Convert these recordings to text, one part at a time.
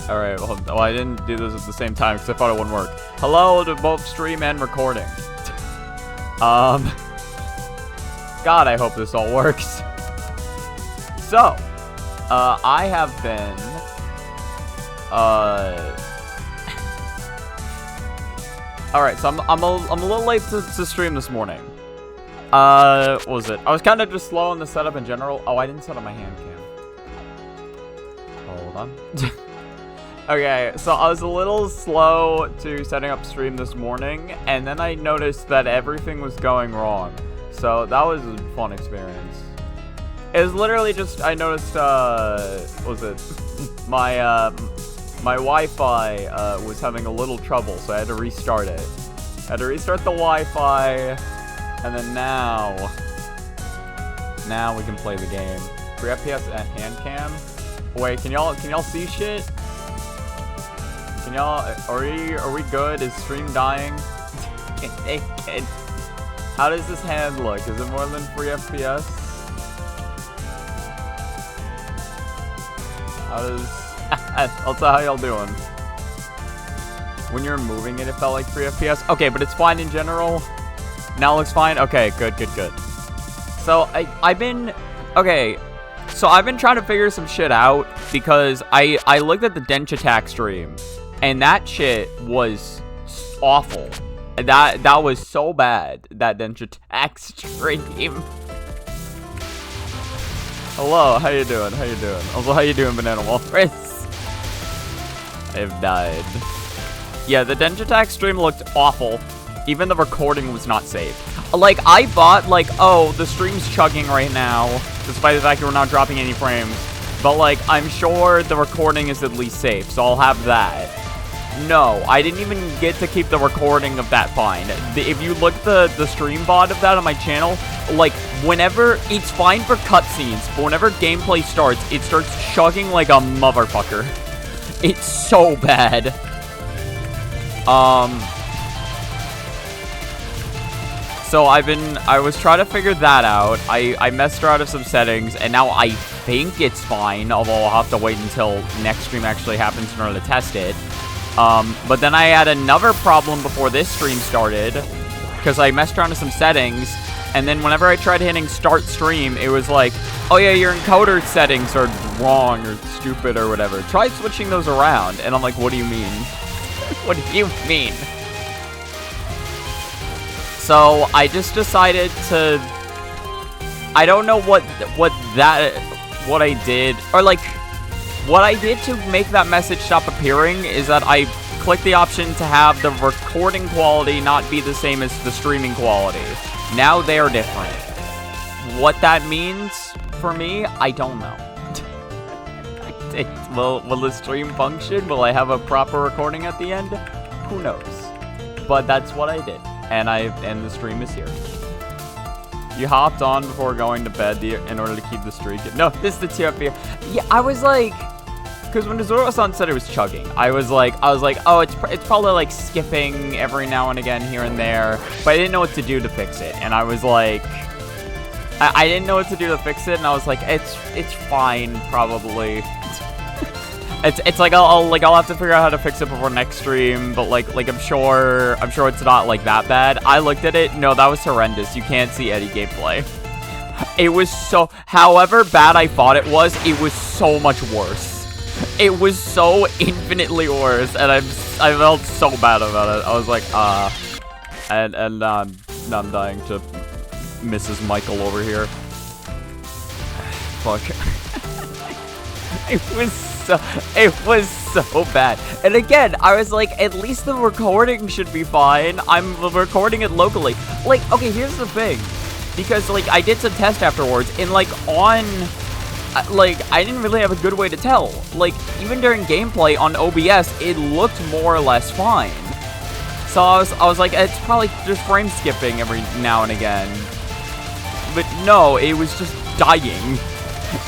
Alright, well, I didn't do this at the same time because I thought it wouldn't work. Hello to both stream and recording. God, I hope this all works. So, I have been, alright, so I'm a little late to stream this morning. What was it? I was kind of just slow on the setup in general. Oh, I didn't set up my hand cam. Hold on. Okay, so I was a little slow to setting up stream this morning, and then I noticed that everything was going wrong. So that was a fun experience. It was literally just, I noticed, what was it? My Wi-Fi, was having a little trouble, so I had to restart it. I had to restart the Wi-Fi, and then now we can play the game. 3 FPS at hand cam. Wait, can y'all see shit? Can y'all, are we good? Is stream dying? How does this hand look? Is it more than 3 FPS? How does, I'll tell how y'all doing. When you're moving it, it felt like 3 FPS. Okay, but it's fine in general. Now it looks fine? Okay, good. So, I've been trying to figure some shit out because I looked at the Dench Attack stream and that shit was awful. That was so bad, that Dench Attack stream. Hello, how you doing? Also, how you doing, Banana Walrus? I have died. Yeah, the Dench Attack stream looked awful. Even the recording was not safe. Like, I thought, like, oh, the stream's chugging right now, despite the fact that we're not dropping any frames. But, like, I'm sure the recording is at least safe, so I'll have that. No, I didn't even get to keep the recording of that fine. If you look at the stream VOD of that on my channel, like, whenever, it's fine for cutscenes, but whenever gameplay starts, it starts chugging like a motherfucker. It's so bad. So I was trying to figure that out. I messed around with some settings, and now I think it's fine, although I'll have to wait until next stream actually happens in order to test it. But then I had another problem before this stream started, because I messed around with some settings, and then whenever I tried hitting start stream, it was like, oh yeah, your encoder settings are wrong, or stupid, or whatever. Try switching those around, and I'm like, what do you mean? What do you mean? So I just decided to, I don't know what I did, or like, what I did to make that message stop appearing is that I clicked the option to have the recording quality not be the same as the streaming quality. Now they are different. What that means for me, I don't know. Will the stream function? Will I have a proper recording at the end? Who knows? But that's what I did. And the stream is here. You hopped on before going to bed in order to keep the streak. No, this is the TFP. Yeah, I was like, because when Zoro-san said it was chugging, I was like, oh, it's probably like skipping every now and again here and there, but I didn't know what to do to fix it. And I was like, I didn't know what to do to fix it, and I was like, it's fine, probably. It's like I'll have to figure out how to fix it before next stream, but like I'm sure it's not like that bad. I looked at it, no, that was horrendous. You can't see any gameplay. It was so, however bad I thought it was so much worse. It was so infinitely worse, and I felt so bad about it. I was like, and I'm dying to Mrs. Michael over here. Fuck. It was so bad. And again, I was like, at least the recording should be fine. I'm recording it locally. Like, okay, here's the thing. Because, like, I did some tests afterwards, and, like, I didn't really have a good way to tell. Like, even during gameplay on OBS, it looked more or less fine. So I was like, it's probably just frame skipping every now and again. But no, it was just dying.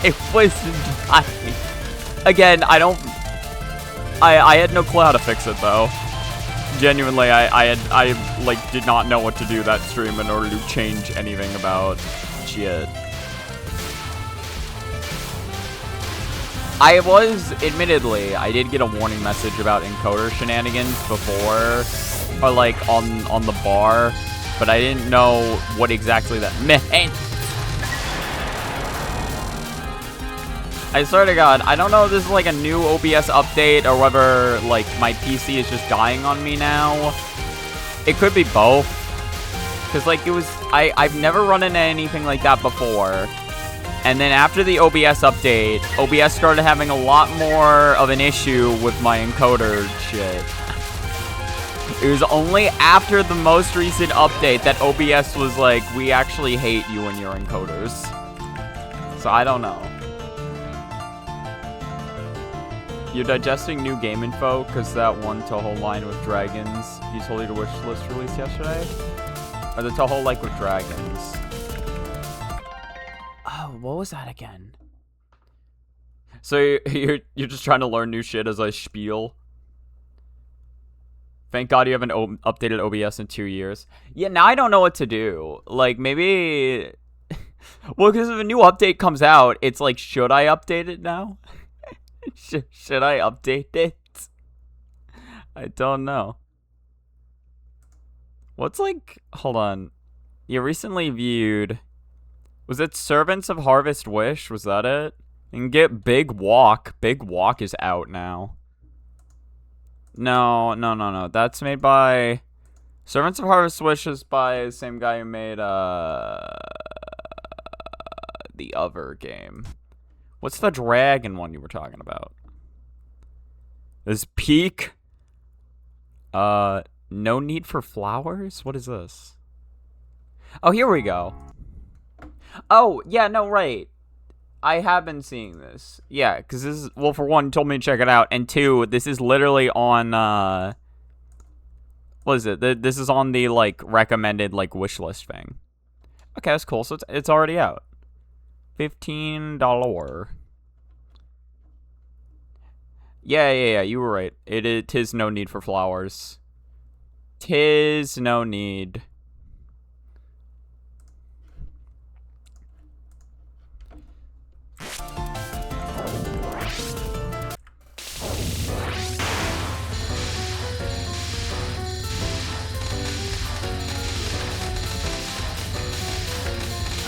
It was dying. Again, I had no clue how to fix it, though. Genuinely, I did not know what to do that stream in order to change anything about shit. I was, admittedly, I did get a warning message about encoder shenanigans before, or like on the bar, but I didn't know what exactly that meant. I swear to God, I don't know if this is like a new OBS update or whether like my PC is just dying on me now. It could be both, because like it was, I've never run into anything like that before. And then after the OBS update, OBS started having a lot more of an issue with my encoder shit. It was only after the most recent update that OBS was like, we actually hate you and your encoders. So I don't know. You're digesting new game info because that one Touhou line with dragons you told you to wish list released yesterday? Or the Touhou like with dragons? Oh, what was that again? So you're just trying to learn new shit as I spiel? Thank God you haven't updated OBS in 2 years. Yeah, now I don't know what to do. Like, maybe... Well, because if a new update comes out, it's like, should I update it now? Should I update it? I don't know. What's like... Hold on. You recently viewed... Was it Servants of Harvest Wish? Was that it? And get Big Walk. Big Walk is out now. No. That's made by... Servants of Harvest Wish is by the same guy who made, the other game. What's the dragon one you were talking about? This Peak? No Need for Flowers? What is this? Oh, here we go. Oh, yeah, no, right. I have been seeing this. Yeah, because this is... Well, for one, you told me to check it out. And two, this is literally on, what is it? This is on the, like, recommended, like, wish list thing. Okay, that's cool. So it's already out. $15. Yeah, you were right. Tis no need for flowers. Tis no need.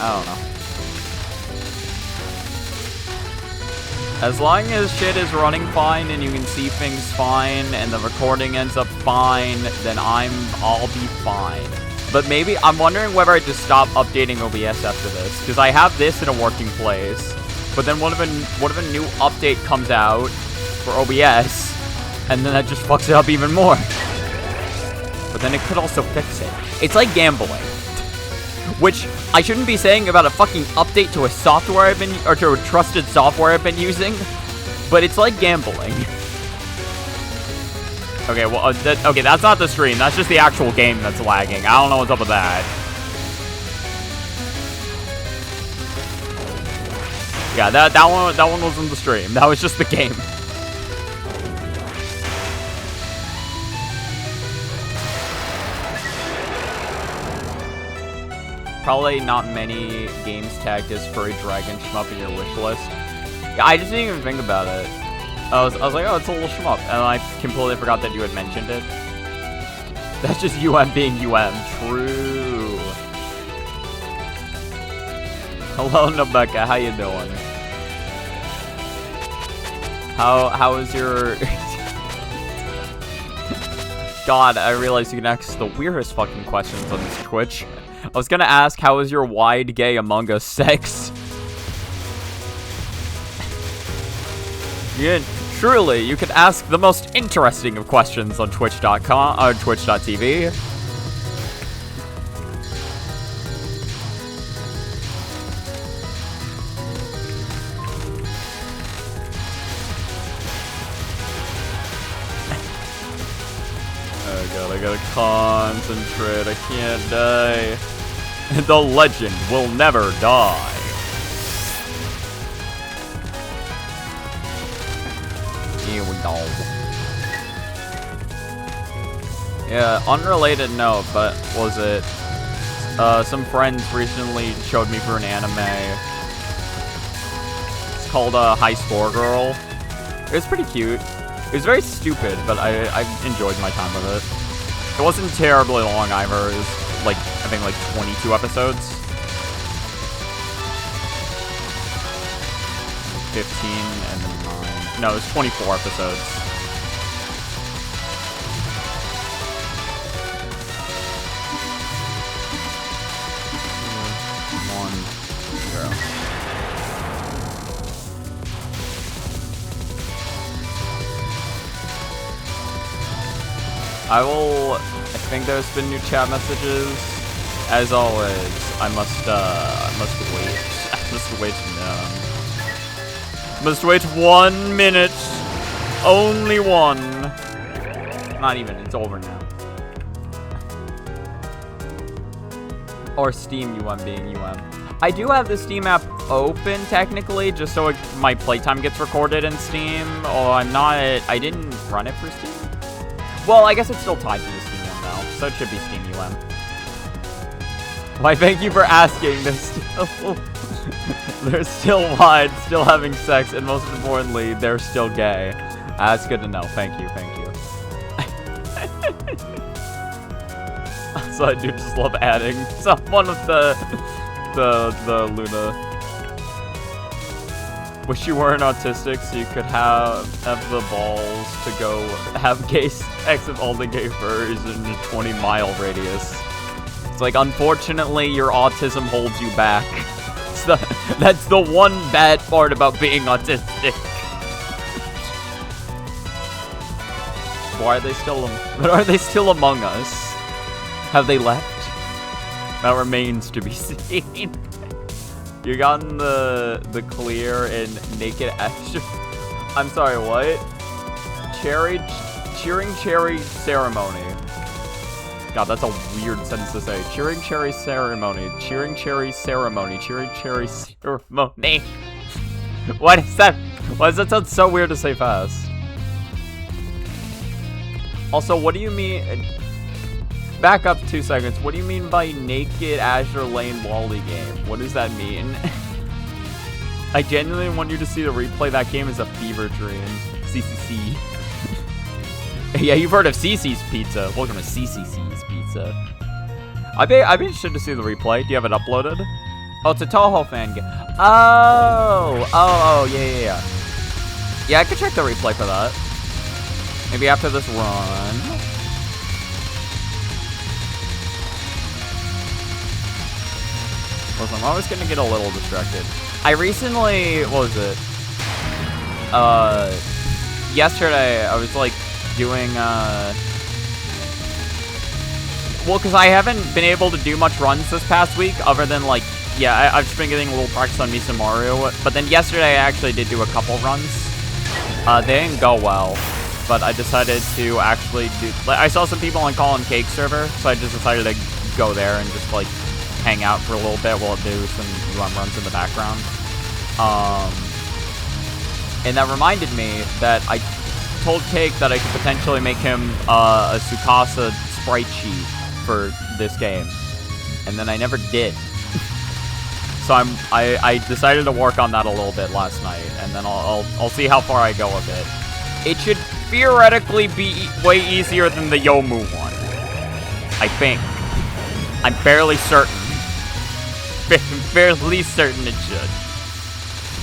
I don't know. As long as shit is running fine and you can see things fine and the recording ends up fine, then I'll be fine. But maybe, I'm wondering whether I just stop updating OBS after this, because I have this in a working place, but then what if a new update comes out for OBS, and then that just fucks it up even more. But then it could also fix it. It's like gambling. Which I shouldn't be saying about a fucking update to a software I've been, or to a trusted software I've been using, but it's like gambling. Okay, well, okay, that's not the stream. That's just the actual game that's lagging. I don't know what's up with that. Yeah, that one wasn't the stream. That was just the game. Probably not many games tagged as furry dragon shmup in your wish list. Yeah, I just didn't even think about it. I was like, oh, it's a little shmup, and I completely forgot that you had mentioned it. That's just being True. Hello, Nebeka. How you doing? How is your... God, I realized you can ask the weirdest fucking questions on this Twitch. I was gonna ask, how is your wide gay Among Us sex? Yeah, truly, you could ask the most interesting of questions on Twitch.com, or Twitch.tv. I gotta concentrate, I can't die. The legend will never die. Here we go. Yeah, unrelated note, but was it? Some friends recently showed me for an anime. It's called High Score Girl. It was pretty cute. It was very stupid, but I enjoyed my time with it. It wasn't terribly long either. It was like, I think like 22 episodes. 15 and then 9. No, it was 24 episodes. I think there's been new chat messages. As always, I must wait. I must wait now. Must wait 1 minute. Only one. Not even, it's over now. Or Steam UM being UM. I do have the Steam app open, technically, just so my playtime gets recorded in Steam. Oh, I didn't run it for Steam. Well, I guess it's still tied to the Steam one now, so it should be Steam UM. Why, thank you for asking. They're still wide, still having sex, and most importantly, they're still gay. That's good to know. Thank you, thank you. So I do just love adding someone with the Luna. Wish you weren't autistic so you could have the balls to go have gay sex with all the gay furries in a 20-mile radius. It's like, unfortunately, your autism holds you back. That's the one bad part about being autistic. Why are they still among us? Have they left? That remains to be seen. You gotten the clear in Naked Ash. I'm sorry, what? Cheering cherry ceremony. God, that's a weird sentence to say. Cheering cherry ceremony. Cheering cherry ceremony. Cheering cherry ceremony. What is that? Why does that sound so weird to say fast? Also, what do you mean? Back up 2 seconds. What do you mean by Naked Azure Lane Lolly game? What does that mean? I genuinely want you to see the replay. That game is a fever dream. CCC. Yeah, you've heard of CC's Pizza. Welcome to CCC's Pizza. I'd be interested to see the replay. Do you have it uploaded? Oh, it's a Touhou fan game. Oh, yeah. Yeah, I could check the replay for that. Maybe after this run. Listen, I'm always gonna get a little distracted. I recently, what was it? Yesterday, I was like doing, well, because I haven't been able to do much runs this past week, other than like, yeah, I've just been getting a little practice on Misa Mario, but then yesterday I actually did do a couple runs. They didn't go well, but I decided to actually do, like, I saw some people on Call and Cake server, so I just decided to go there and just like hang out for a little bit while I do some runs in the background. And that reminded me that I told Cake that I could potentially make him a Tsukasa sprite sheet for this game, and then I never did. So I decided to work on that a little bit last night, and then I'll see how far I go with it. It should theoretically be way easier than the Youmu one, I think. I'm fairly certain. Fairly certain it should.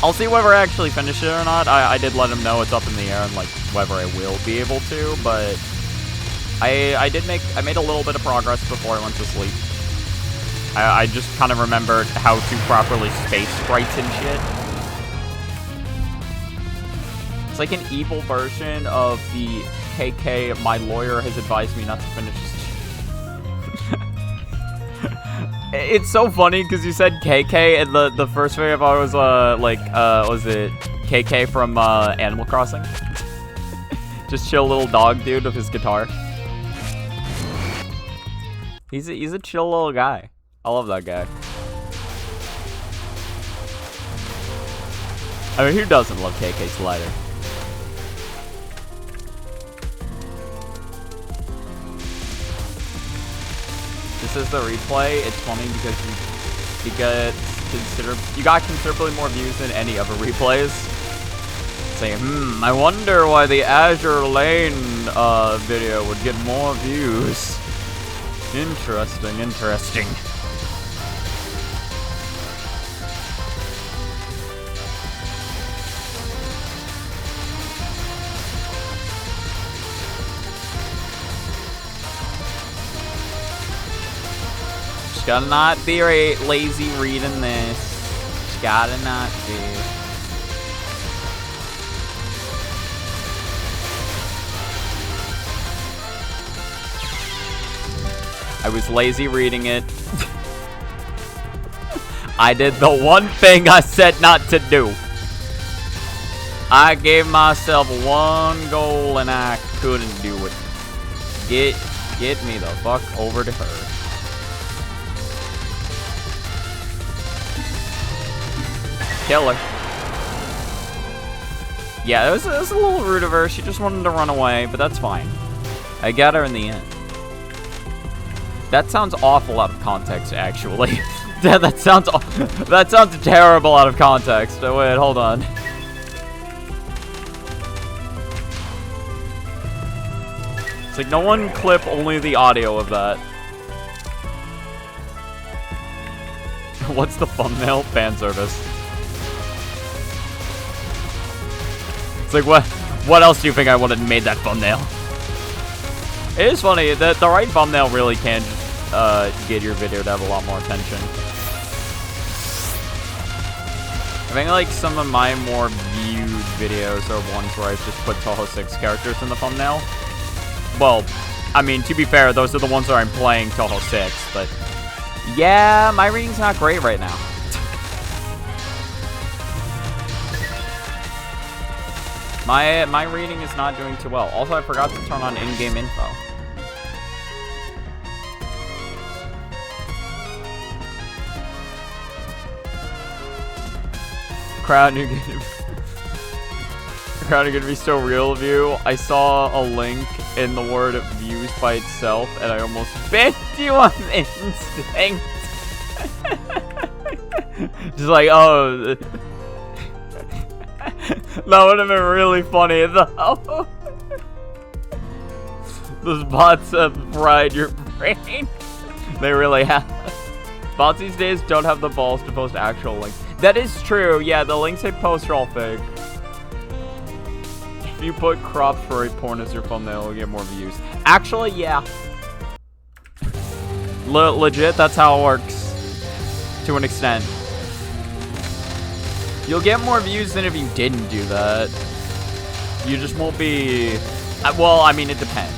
I'll see whether I actually finish it or not. I did let him know it's up in the air and like whether I will be able to, but I made a little bit of progress before I went to sleep. I just kind of remembered how to properly space sprites and shit. It's like an evil version of the KK, my lawyer has advised me not to finish this. It's so funny because you said KK, and the first thing I thought was was it KK from Animal Crossing? Just chill little dog dude with his guitar. He's a chill little guy. I love that guy. I mean, who doesn't love KK Slider? This is the replay. It's funny because considerably more views than any other replays. Saying, I wonder why the Azure Lane video would get more views. Interesting, interesting. Just gotta not be lazy reading this. Just gotta not be. I was lazy reading it. I did the one thing I said not to do. I gave myself one goal and I couldn't do it. Get me the fuck over to her. Kill her. Yeah, it was a little rude of her. She just wanted to run away, but that's fine. I got her in the end. That sounds awful out of context, actually. that sounds terrible out of context. Oh, wait, hold on. It's like no one clip only the audio of that. What's the thumbnail? Fan service. It's like what else do you think I would have made that thumbnail? It is funny that the right thumbnail really can get your video to have a lot more attention. I think like some of my more viewed videos are ones where I've just put Touhou 6 characters in the thumbnail. Well, I mean, to be fair, those are the ones where I'm playing Touhou 6, but yeah, my reading's not great right now. My reading is not doing too well. Also, I forgot to turn on in-game info. Crowd, you're gonna be so real of you. I saw a link in the word views by itself, and I almost banned you on instinct. Just like, oh. That would have been really funny, though. Those bots have fried your brain. They really have. Bots these days don't have the balls to post actual links. That is true. Yeah, the links they post are all fake. If you put cropped furry porn as your thumbnail, you'll get more views. Actually, yeah. Legit, that's how it works. To an extent. You'll get more views than if you didn't do that. You just won't be... well, I mean, it depends.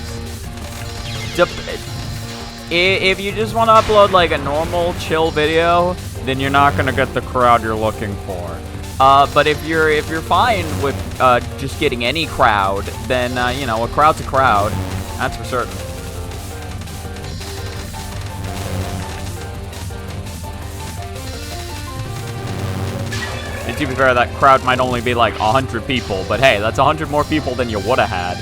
If you just want to upload, like, a normal, chill video, then you're not going to get the crowd you're looking for. But if you're fine with just getting any crowd, then, you know, a crowd's a crowd. That's for certain. And to be fair, that crowd might only be like 100 people, but hey, that's 100 more people than you would have had.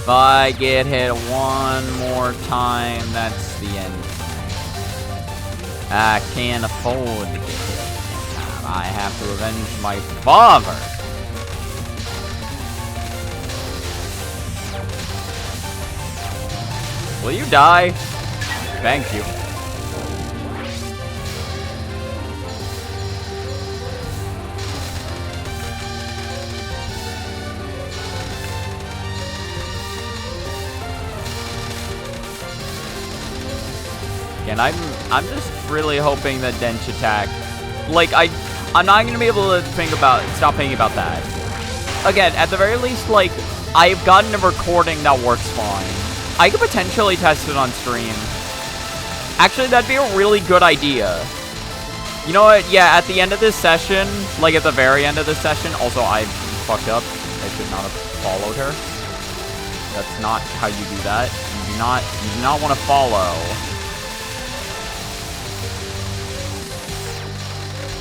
If I get hit one more time, that's the end. I can't afford to get hit. I have to avenge my father. Will you die? Thank you. And I'm just really hoping that Dench attack, like I'm not gonna be able to stop thinking about that. Again, at the very least, like I've gotten a recording that works fine. I could potentially test it on stream. Actually, that'd be a really good idea. You know what? Yeah, at the end of this session, like at the very end of this session. Also, I fucked up. I should not have followed her. That's not how you do that. You do not want to follow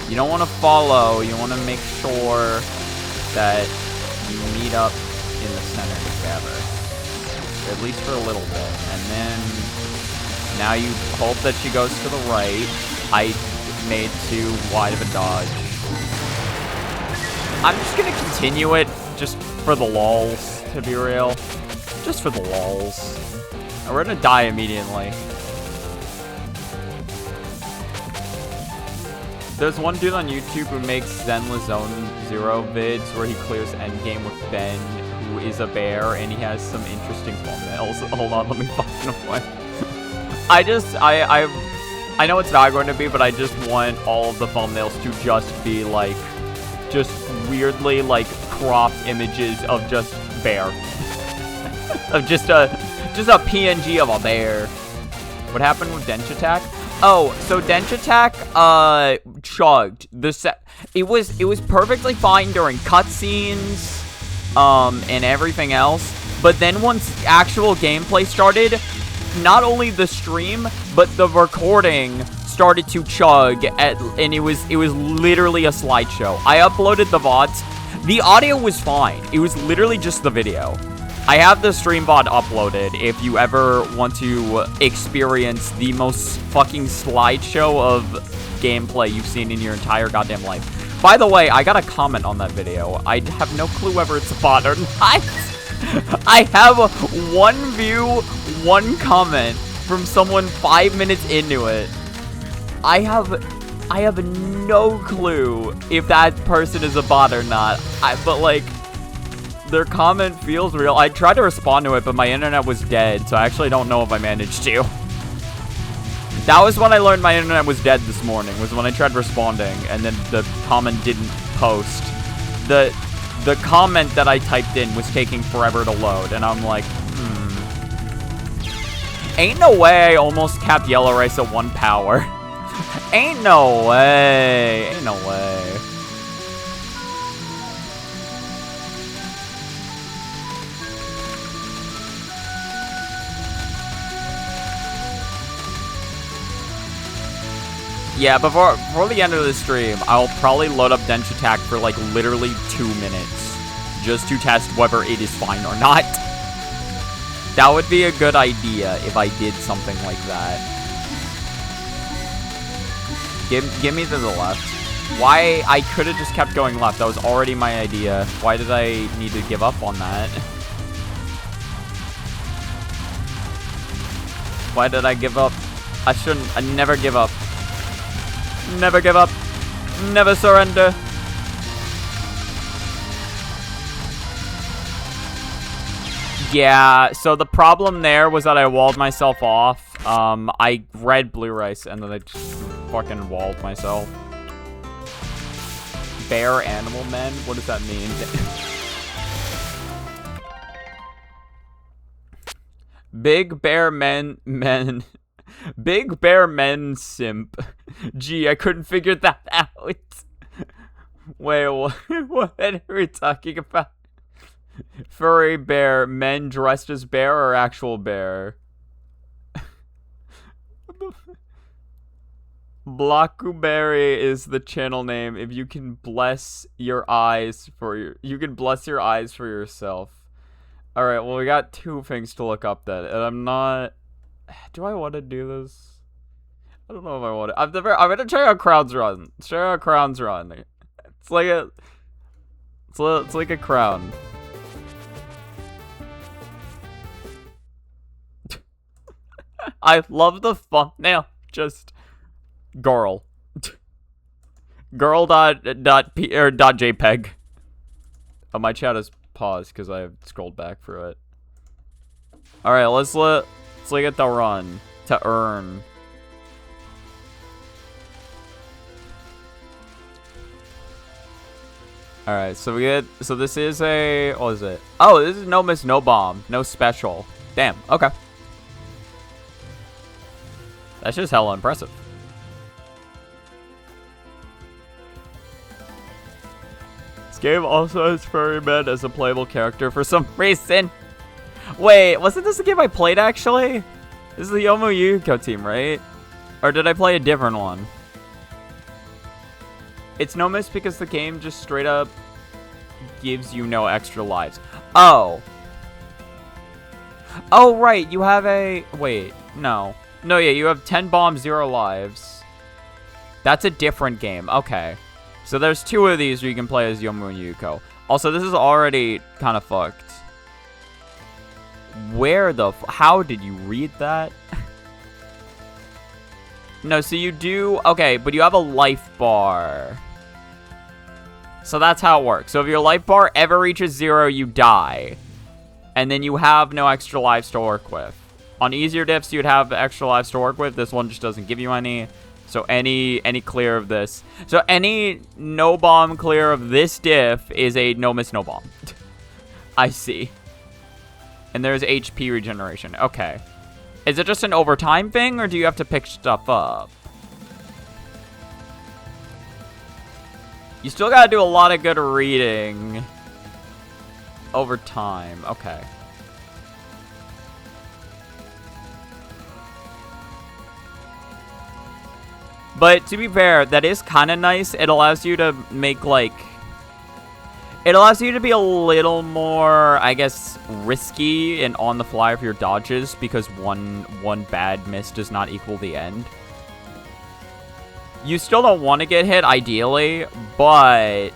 You don't want to follow. You want to make sure that you meet up in the center together. At least for a little bit. And then now you hope that she goes to the right. I made too wide of a dodge. I'm just going to continue it just for the lulz, to be real. Just for the lulz. And we're going to die immediately. There's one dude on YouTube who makes Zenless Zone Zero vids where he clears endgame with Ben, who is a bear, and he has some interesting thumbnails. Hold on, let me fucking away. I know it's not going to be, but I just want all of the thumbnails to just be like, just weirdly like cropped images of just bear, of just a PNG of a bear. What happened with Dench Attack? Oh, so Dench Attack, chugged. It was perfectly fine during cutscenes, and everything else. But then once actual gameplay started, not only the stream, but the recording started to chug, and it was literally a slideshow. I uploaded the VODs. The audio was fine. It was literally just the video. I have the stream VOD uploaded if you ever want to experience the most fucking slideshow of gameplay you've seen in your entire goddamn life. By the way, I got a comment on that video. I have no clue whether it's a bot or not. I have one view, one comment from someone 5 minutes into it. I have no clue if that person is a bot or not. But like, their comment feels real. I tried to respond to it, but my internet was dead, so I actually don't know if I managed to. That was when I learned my internet was dead this morning, was when I tried responding, and then the comment didn't post. The comment that I typed in was taking forever to load, and I'm like, Ain't no way I almost capped Yellow Rice at 1 power. Ain't no way. Ain't no way. Yeah, before the end of the stream, I'll probably load up Dench Attack for like literally 2 minutes. Just to test whether it is fine or not. That would be a good idea if I did something like that. Give me to the left. Why? I could have just kept going left. That was already my idea. Why did I need to give up on that? Why did I give up? I shouldn't. I never give up. Never give up. Never surrender. Yeah, so the problem there was that I walled myself off. I read Blue Rice and then I just fucking walled myself. Bear Animal Men? What does that mean? Big Bear Men. Big Bear Men Simp. Gee, I couldn't figure that out. Wait, what are we talking about? Furry bear, men dressed as bear or actual bear? Blockuberry is the channel name. If you can bless your eyes you can bless your eyes for yourself. Alright, well we got 2 things to look up then. And I'm not... Do I want to do this? I don't know if I want to. I'm gonna try out Crown's Run. Let's try out Crown's Run. It's like a... It's like a crown. I love the thumbnail. Just girl. Girl.jpg. Oh, my chat is paused because I scrolled back through it. All right, let's look at the run to earn. All right, so this is a, what is it? Oh, this is No Miss No Bomb, No-Special. Damn. Okay. That's just hella impressive. This game also has furry men as a playable character for some reason. Wait, wasn't this the game I played actually? This is the Youmu Yuyuko team, right? Or did I play a different one? It's no miss because the game just straight up gives you no extra lives. Oh. Oh, right. You have a... Wait. No. No, yeah. You have 10 bombs, 0 lives. That's a different game. Okay. So there's 2 of these where you can play as Youmu and Yuyuko. Also, this is already kind of fucked. Where the... How did you read that? No, so you do... Okay, but you have a life bar. So that's how it works. So if your life bar ever reaches 0, you die. And then you have no extra lives to work with. On easier diffs, you'd have extra lives to work with. This one just doesn't give you any. So any clear of this. So any no bomb clear of this diff is a no miss no bomb. I see. And there's HP regeneration. Okay. Is it just an overtime thing, or do you have to pick stuff up? You still gotta do a lot of good reading over time. Okay. But to be fair, that is kind of nice. It allows you to make, like... It allows you to be a little more, I guess, risky and on the fly for your dodges, because one bad miss does not equal the end. You still don't want to get hit, ideally, but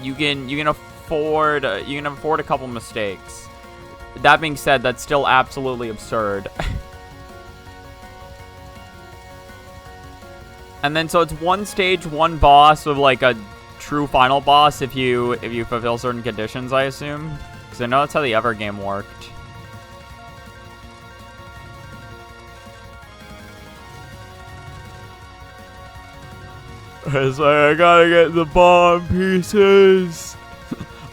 you can afford a couple mistakes. That being said, that's still absolutely absurd. And then so it's 1 stage, 1 boss with like a true final boss if you fulfill certain conditions, I assume, because I know that's how the Ever game worked. It's like, I gotta get the bomb pieces.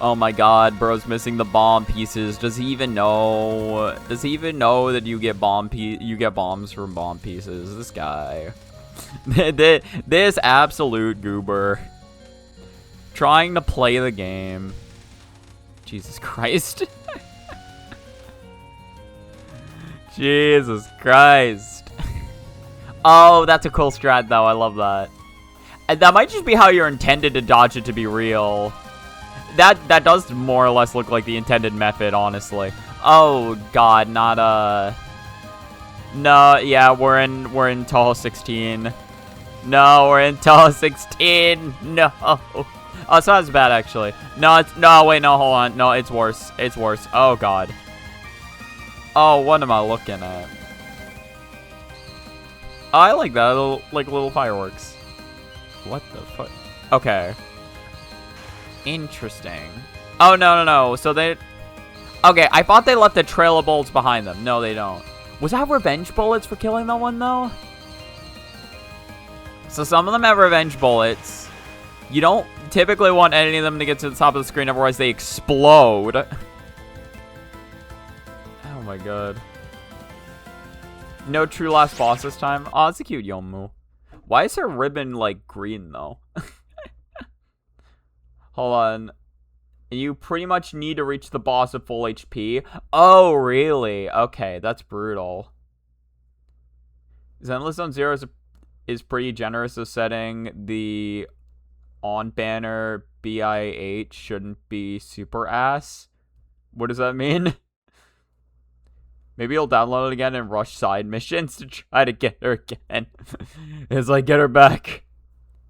Oh my god, bro's missing the bomb pieces. Does he even know? Does he even know that you get bombs from bomb pieces? This guy. This absolute goober. Trying to play the game. Jesus Christ. Jesus Christ. Oh, that's a cool strat though. I love that. And that might just be how you're intended to dodge it to be real. That does more or less look like the intended method, honestly. Oh god, not No, yeah, we're in Touhou 16. No, we're in Touhou 16. No. Oh, it's not as bad actually. No, wait, no, hold on. No, it's worse. It's worse. Oh god. Oh, what am I looking at? Oh, I like that. Little fireworks. What the fuck? Okay. Interesting. Oh, no. So they... Okay, I thought they left a trail of bullets behind them. No, they don't. Was that revenge bullets for killing that one, though? So some of them have revenge bullets. You don't typically want any of them to get to the top of the screen, otherwise they explode. Oh my god. No true last boss this time. Oh, it's a cute Youmu. Why is her ribbon, like, green, though? Hold on. You pretty much need to reach the boss at full HP. Oh, really? Okay, that's brutal. Zenless Zone 0 is pretty generous of setting the on banner BIH shouldn't be super ass. What does that mean? Maybe you'll download it again and rush side missions to try to get her again. It's like, get her back.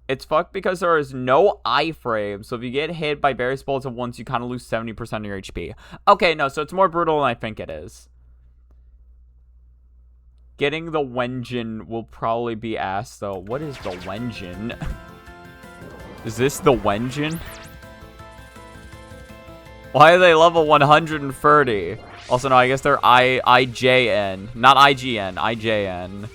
It's fucked because there is no iframe, so if you get hit by various bullets at once, you kind of lose 70% of your HP. Okay, no, so it's more brutal than I think it is. Getting the Wenjin will probably be ass, though. What is the Wenjin? Is this the Wenjin? Why are they level 130? Also, no, I guess they're IJN. Not IGN, IJN.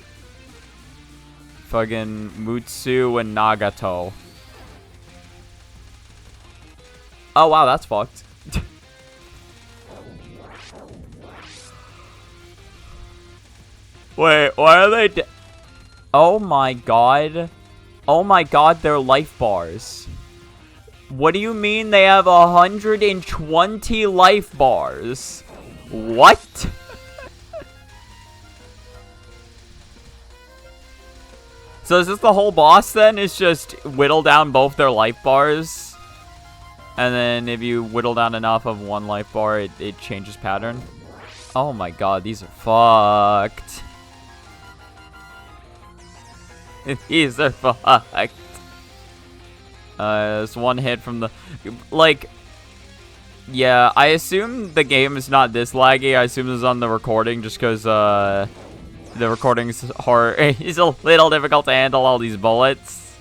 Fucking Mutsu and Nagato. Oh, wow, that's fucked. Wait, why are they oh my god. Oh my god, they're life bars. What do you mean they have 120 life bars? What? So is this the whole boss then? It's just whittle down both their life bars. And then if you whittle down enough of one life bar, it changes pattern. Oh my god, these are fucked. These are fucked. There's one hit from the... Like... Yeah, I assume the game is not this laggy. I assume this is on the recording just because, the recording's hard. It's a little difficult to handle all these bullets.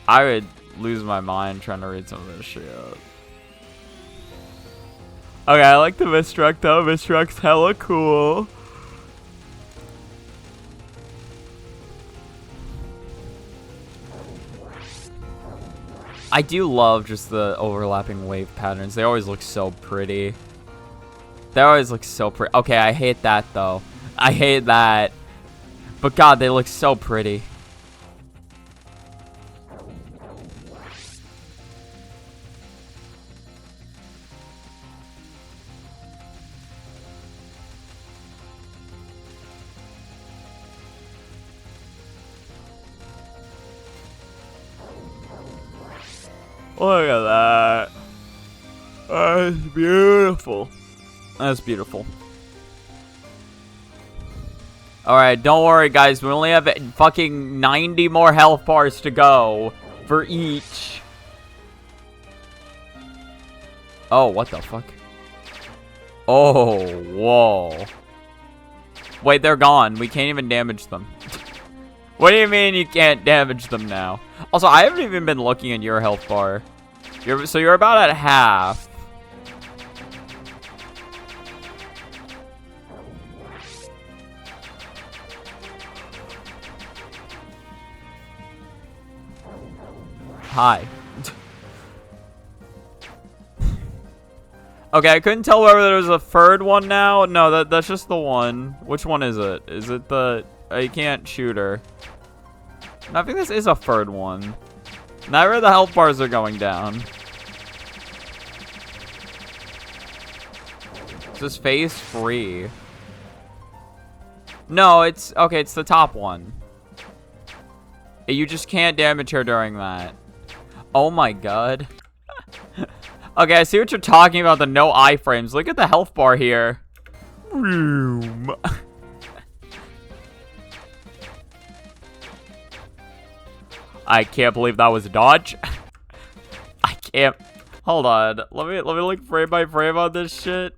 I would lose my mind trying to read some of this shit. Okay, I like the Misdirect though. Misdirect's hella cool. I do love just the overlapping wave patterns. They always look so pretty. They always look so pretty. Okay, I hate that though. I hate that. But god, they look so pretty. Look at that. That's beautiful. That's beautiful. Alright, don't worry guys. We only have fucking 90 more health bars to go for each. Oh, what the fuck? Oh, whoa. Wait, they're gone. We can't even damage them. What do you mean you can't damage them now? Also, I haven't even been looking at your health bar. So you're about at half. Hi. Okay, I couldn't tell whether there was a third one now. No, that's just the one. Which one is it? Is it the... you can't shoot her. No, I think this is a third one. Neither of the health bars are going down. Is this phase free? No, it's... Okay, it's the top one. You just can't damage her during that. Oh my god. Okay, I see what you're talking about, the no iframes. Look at the health bar here. I can't believe that was a dodge. I can't. Hold on. Let me look frame by frame on this shit.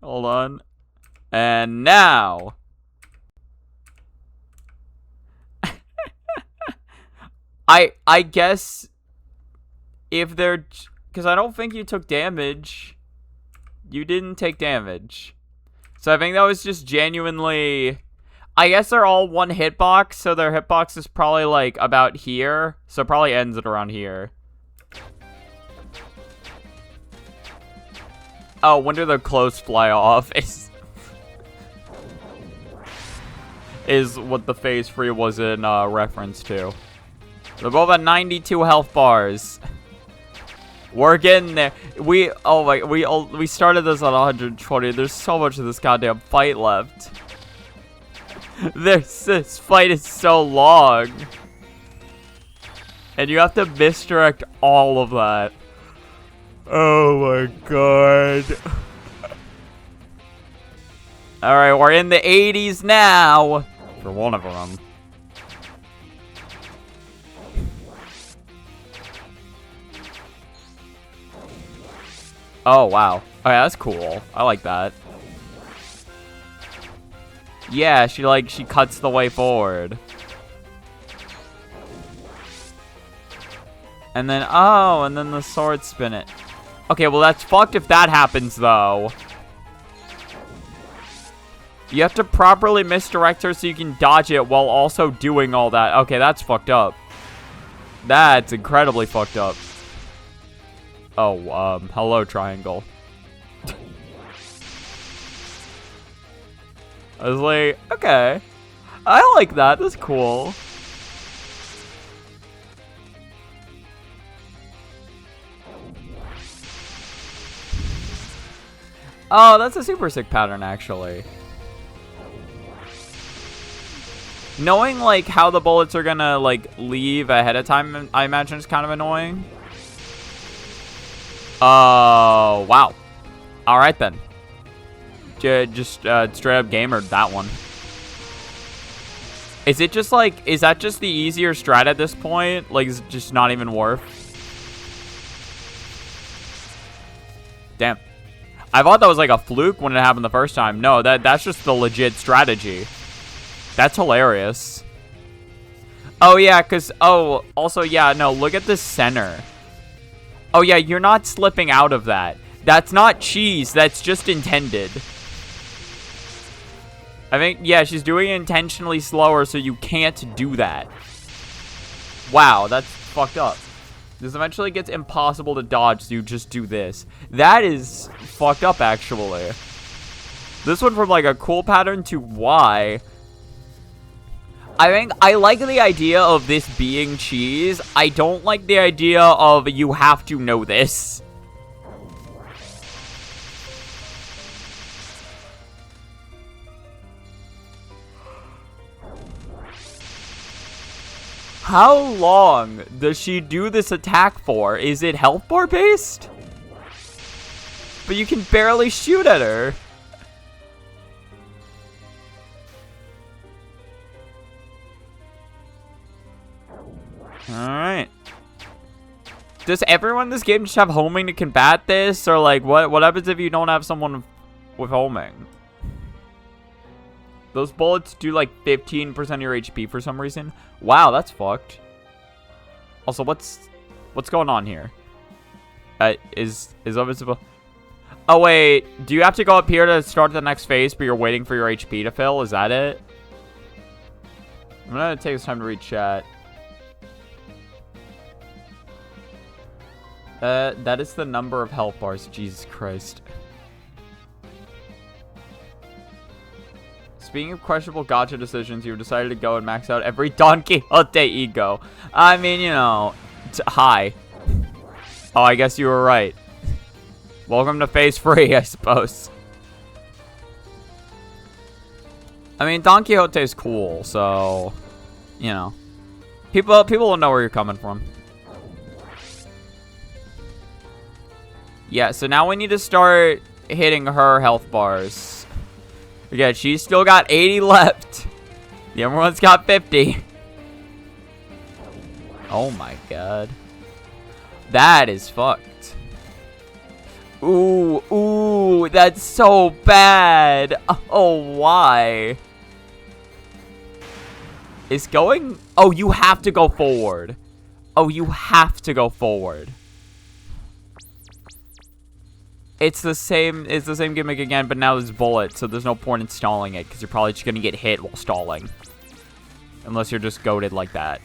Hold on. And now. I guess if they're, because I don't think you took damage. You didn't take damage. So I think that was just genuinely... I guess they're all one hitbox, so their hitbox is probably, like, about here. So it probably ends at around here. Oh, when do their clothes fly off? Is what the phase 3 was in reference to. They're both at 92 health bars. We're getting there. We started this at 120. There's so much of this goddamn fight left. This fight is so long. And you have to misdirect all of that. Oh my god. Alright, we're in the 80s now. For one of them. Oh, wow. Okay, that's cool. I like that. Yeah, she cuts the way forward. And then, oh, and then the sword spin it. Okay, well, that's fucked if that happens, though. You have to properly misdirect her so you can dodge it while also doing all that. Okay, that's fucked up. That's incredibly fucked up. Oh, hello, triangle. I was like, okay. I like that. That's cool. Oh, that's a super sick pattern, actually. Knowing, like, how the bullets are gonna, like, leave ahead of time, I imagine is kind of annoying. Oh, wow. Alright, then. Just straight up gamered that one. Is it just, like, is that just the easier strat at this point? Like, is it just not even worth? Damn. I thought that was, like, a fluke when it happened the first time. No, that's just the legit strategy. That's hilarious. Oh, yeah, because... Oh, also, yeah, no, look at the center. Oh, yeah, you're not slipping out of that. That's not cheese. That's just intended. I think, yeah, she's doing it intentionally slower, so you can't do that. Wow, that's fucked up. This eventually gets impossible to dodge, so you just do this. That is fucked up, actually. This went from, like, a cool pattern to why... I think I like the idea of this being cheese. I don't like the idea of you have to know this. How long does she do this attack for? Is it health bar based? But you can barely shoot at her. Alright. Does everyone in this game just have homing to combat this? Or like, what happens if you don't have someone with homing? Those bullets do like 15% of your HP for some reason. Wow, that's fucked. Also, what's going on here? Is invisible? Oh wait, do you have to go up here to start the next phase, but you're waiting for your HP to fill? Is that it? I'm gonna take this time to read chat. That is the number of health bars. Jesus Christ. Speaking of questionable gacha decisions, you've decided to go and max out every Don Quixote ego. I mean, you know, hi. Oh, I guess you were right. Welcome to phase 3, I suppose. I mean, Don Quixote is cool, so, you know. People will know where you're coming from. Yeah, so now we need to start hitting her health bars. Again, she's still got 80 left. The other one's got 50. Oh my god. That is fucked. Ooh, that's so bad. Oh, why? Is going... Oh, you have to go forward. Oh, you have to go forward. It's the same gimmick again, but now there's bullets, so there's no point in stalling it, because you're probably just going to get hit while stalling. Unless you're just goated like that.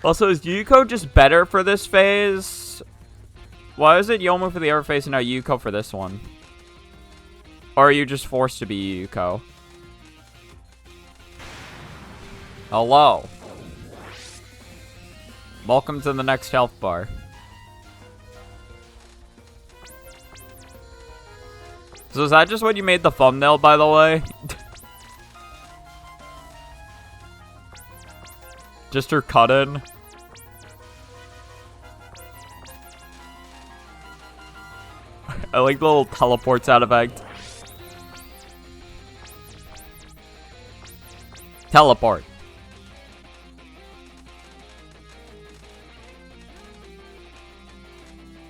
Also, is Yuyuko just better for this phase? Why is it Youmu for the other phase and now Yuyuko for this one? Or are you just forced to be Yuyuko? Hello. Welcome to the next health bar. So is that just what you made the thumbnail, by the way? Just her cut-in? I like the little teleport sound effect. Teleport.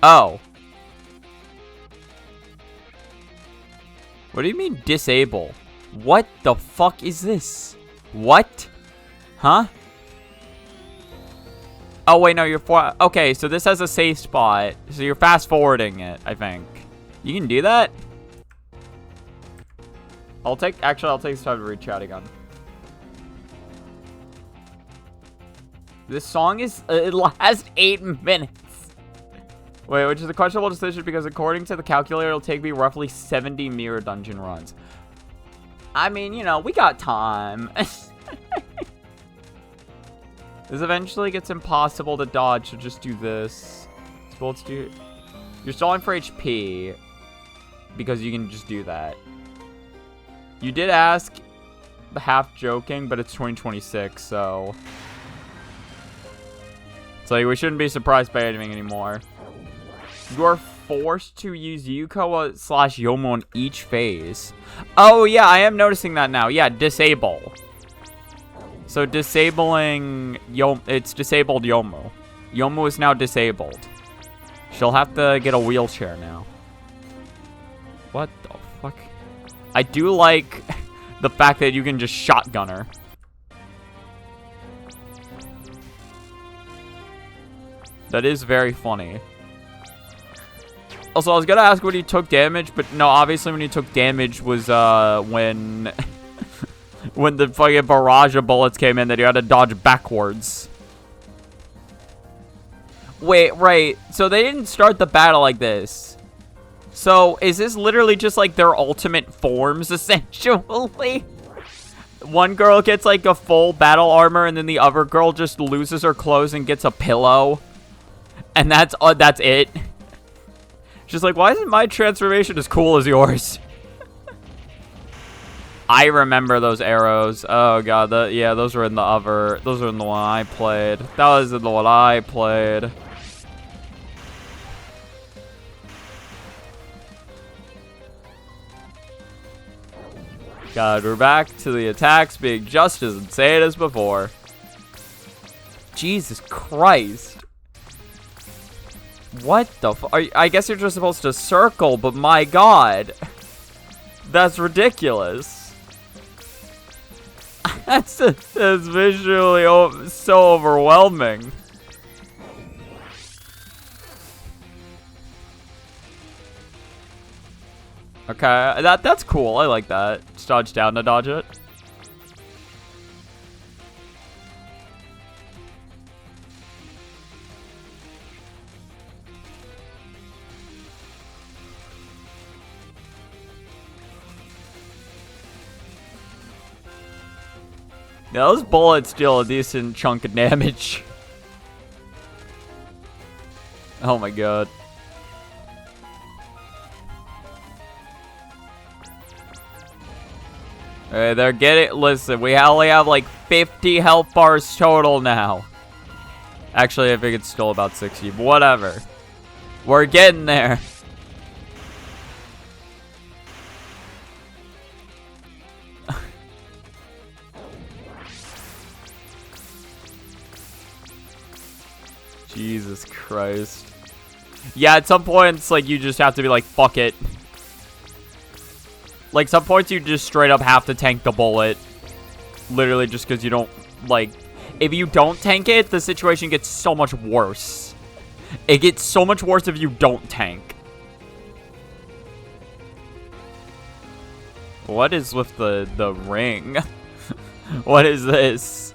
Oh. What do you mean disable? What the fuck is this? What? Huh? Oh wait, no, you're okay, so this has a safe spot. So you're fast forwarding it, I think. You can do that? I'll take this time to read chat again. This song is, it lasts 8 minutes. Wait, which is a questionable decision because according to the calculator, it'll take me roughly 70 mirror dungeon runs. I mean, you know, we got time. This eventually gets impossible to dodge, so just do this. So let's do... You're stalling for HP, because you can just do that. You did ask, half joking, but it's 2026, so... It's like, we shouldn't be surprised by anything anymore. You are forced to use Yuyuko / Youmu on each phase. Oh, yeah, I am noticing that now. Yeah, disable. So disabling it's disabled Youmu. Youmu is now disabled. She'll have to get a wheelchair now. What the fuck? I do like the fact that you can just shotgun her. That is very funny. Also, I was gonna ask when he took damage, but no, obviously when he took damage was when when the fucking barrage of bullets came in that you had to dodge backwards. Wait, right. So they didn't start the battle like this. So is this literally just like their ultimate forms, essentially? One girl gets like a full battle armor, and then the other girl just loses her clothes and gets a pillow. And that's it. She's like, why isn't my transformation as cool as yours? I remember those arrows. Oh god, yeah, those were in the other. Those were in the one I played. That was in the one I played. God, we're back to the attacks being just as insane as before. Jesus Christ. What the fuck? I guess you're just supposed to circle, but my god. That's ridiculous. That's visually so overwhelming. Okay, that's cool. I like that. Just dodge down to dodge it. Yeah, those bullets deal a decent chunk of damage. Oh my god. Alright, they're getting... Listen, we only have like 50 health bars total now. Actually, I think it's still about 60, but whatever. We're getting there. Jesus Christ. Yeah, at some points, like, you just have to be like, fuck it. Like, some points you just straight up have to tank the bullet. Literally just because you don't, like... If you don't tank it, the situation gets so much worse. It gets so much worse if you don't tank. What is with the ring? What is this?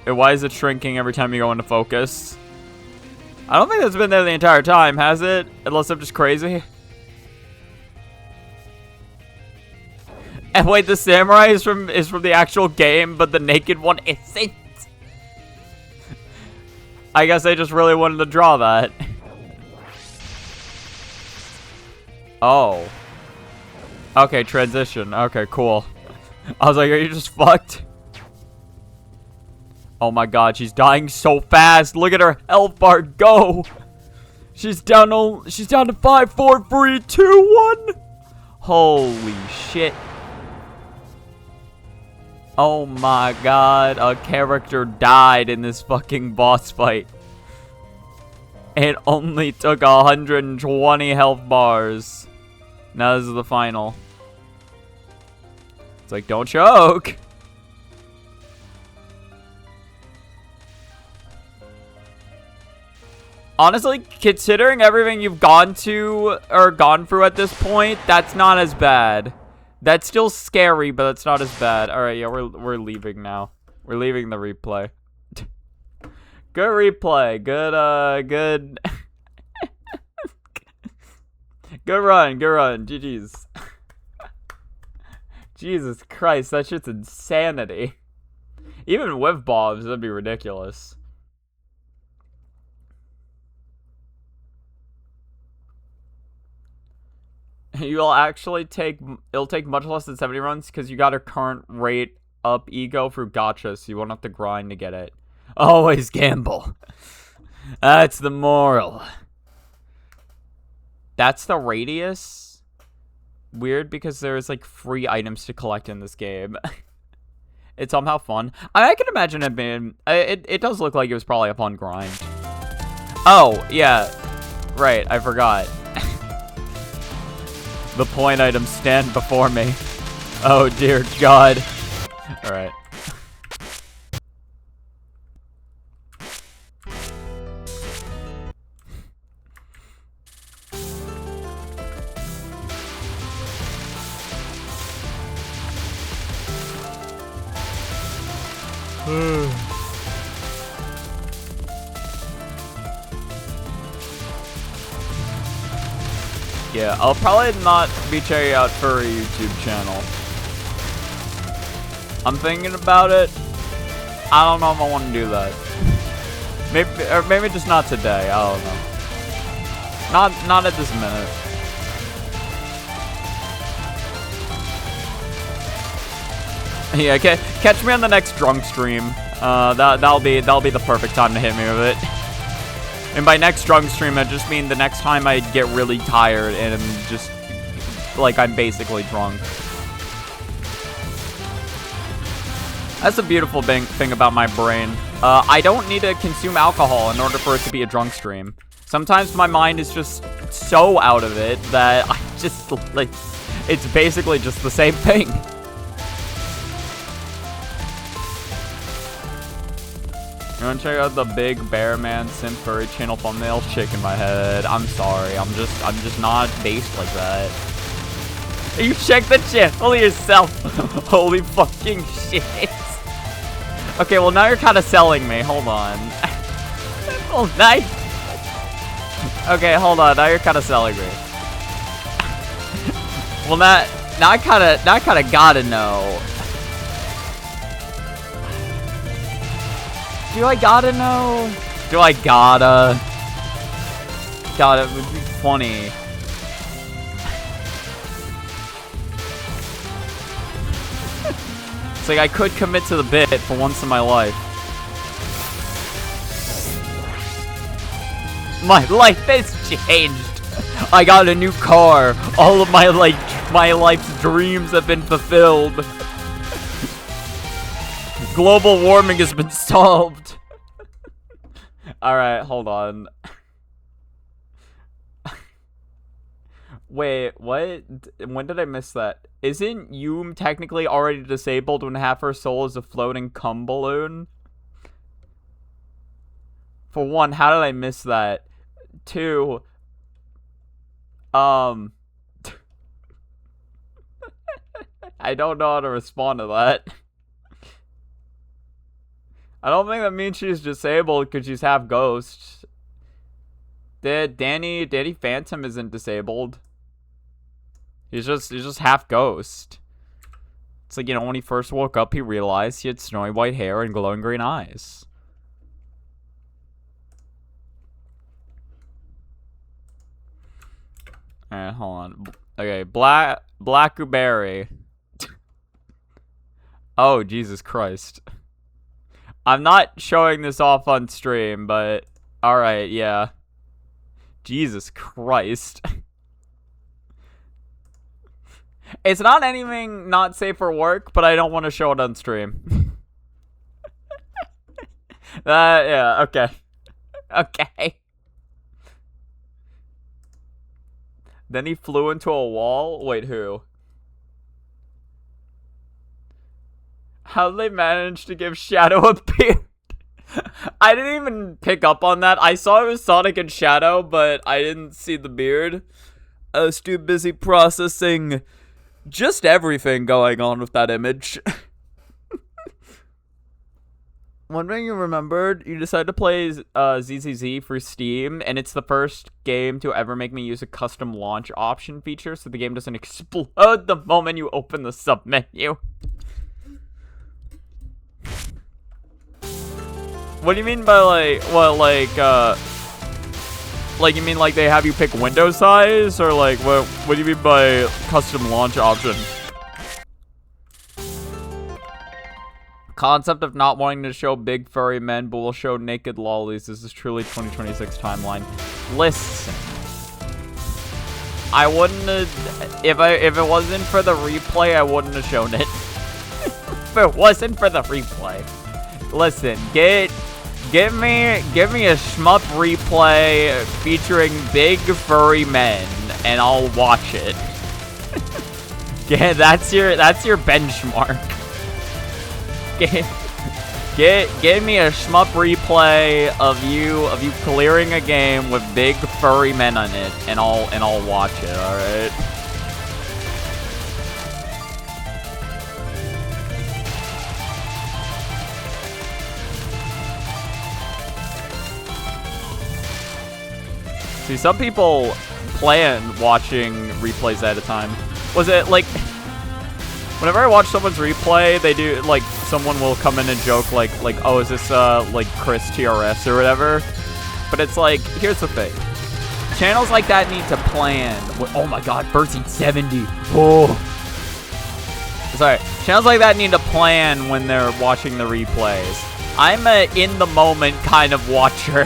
And why is it shrinking every time you go into focus? I don't think that's been there the entire time, has it? Unless I'm just crazy. And wait, the samurai is from the actual game, but the naked one isn't. I guess I just really wanted to draw that. Oh. Okay, transition. Okay, cool. I was like, are you just fucked? Oh my god, she's dying so fast. Look at her health bar go. She's down to 5, 4, 3, 2, 1. Holy shit. Oh my god, a character died in this fucking boss fight. It only took 120 health bars. Now this is the final. It's like, don't choke. Honestly, considering everything you've gone through at this point, that's not as bad. That's still scary, but that's not as bad. All right, yeah, we're leaving now. We're leaving the replay. Good replay. Good good. Good run. GG's. Jesus Christ, that shit's insanity. Even with bombs, that'd be ridiculous. You'll actually it'll take much less than 70 runs because you got a current rate up ego through gacha, so you won't have to grind to get it. Always gamble. That's the moral. That's the radius. Weird because there's like free items to collect in this game. It's somehow fun. I can imagine it being. It does look like it was probably a fun grind. Oh yeah, right. I forgot. The point items stand before me. Oh dear God. All right. Yeah, I'll probably not be checking out for a YouTube channel. I'm thinking about it. I don't know if I want to do that. Maybe just not today. I don't know. Not at this minute. Yeah, okay. Catch me on the next drunk stream. That'll be the perfect time to hit me with it. And by next drunk stream, I just mean the next time I get really tired and just like I'm basically drunk. That's a beautiful thing about my brain. I don't need to consume alcohol in order for it to be a drunk stream. Sometimes my mind is just so out of it that I just like it's basically just the same thing. You wanna check out the Big Bear Man Simp Furry channel thumbnail? Shaking my head. I'm sorry. I'm just not based like that. You check the channel yourself. Holy fucking shit. Okay, well now you're kind of selling me. Hold on. Oh, nice. Okay, hold on. Now you're kind of selling me. Well, now I kind of gotta know. Do I gotta know? Do I gotta? God, it would be funny. It's like I could commit to the bit for once in my life. My life has changed. I got a new car. All of my life's dreams have been fulfilled. Global warming has been solved. Alright, hold on. Wait, what? When did I miss that? Isn't Youmu technically already disabled when half her soul is a floating cum balloon? For one, how did I miss that? Two, I don't know how to respond to that. I don't think that means she's disabled because she's half ghost. Danny Phantom isn't disabled. He's just half ghost. It's like, you know, when he first woke up, he realized he had snowy white hair and glowing green eyes. Alright, hold on. Okay, Blackberry. Oh, Jesus Christ. I'm not showing this off on stream, but alright, yeah. Jesus Christ. It's not anything not safe for work, but I don't want to show it on stream. Yeah, okay. Okay. Then he flew into a wall? Wait, who? How'd they manage to give Shadow a beard? I didn't even pick up on that. I saw it was Sonic and Shadow, but I didn't see the beard. I was too busy processing just everything going on with that image. One thing you remembered, you decided to play ZZZ for Steam, and it's the first game to ever make me use a custom launch option feature, so the game doesn't explode the moment you open the submenu. What do you mean by, like, what, like, Like, you mean like they have you pick window size? Or like, what do you mean by custom launch option? Concept of not wanting to show big furry men, but will show naked lollies. This is truly 2026 timeline. Listen. I wouldn't have, if it wasn't for the replay, I wouldn't have shown it. If it wasn't for the replay. Listen, give me a shmup replay featuring big furry men, and I'll watch it. Yeah, that's your benchmark. Give me a shmup replay of you clearing a game with big furry men on it, and I'll watch it. All right. See, some people plan watching replays at a time. Was it like, whenever I watch someone's replay, they do, like, someone will come in and joke, like, oh, is this, like, Chris TRS or whatever? But it's like, here's the thing. Channels like that need to plan. Oh my god, Birdseed 70. Oh. Sorry. Channels like that need to plan when they're watching the replays. I'm a in-the-moment kind of watcher.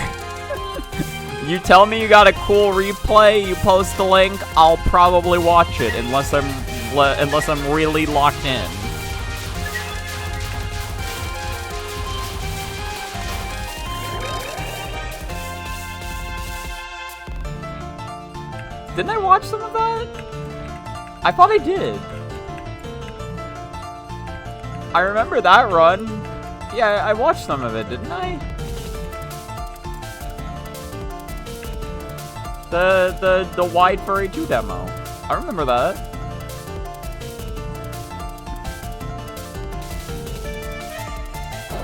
You tell me you got a cool replay, you post the link, I'll probably watch it, unless I'm really locked in. Didn't I watch some of that? I thought I did. I remember that run. Yeah, I watched some of it, didn't I? The Wide Furry 2 demo. I remember that.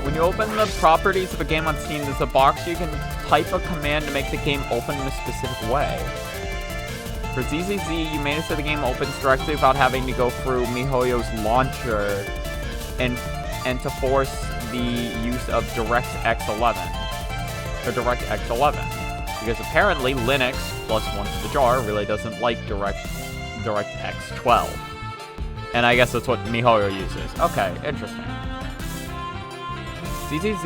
When you open the properties of a game on Steam, there's a box you can type a command to make the game open in a specific way. For ZZZ, you made it so the game opens directly without having to go through MiHoYo's launcher and to force the use of DirectX 11. Or DirectX 11. Because apparently Linux plus one to the jar really doesn't like DirectX 12. And I guess that's what MiHoYo uses. Okay, interesting. ZZZ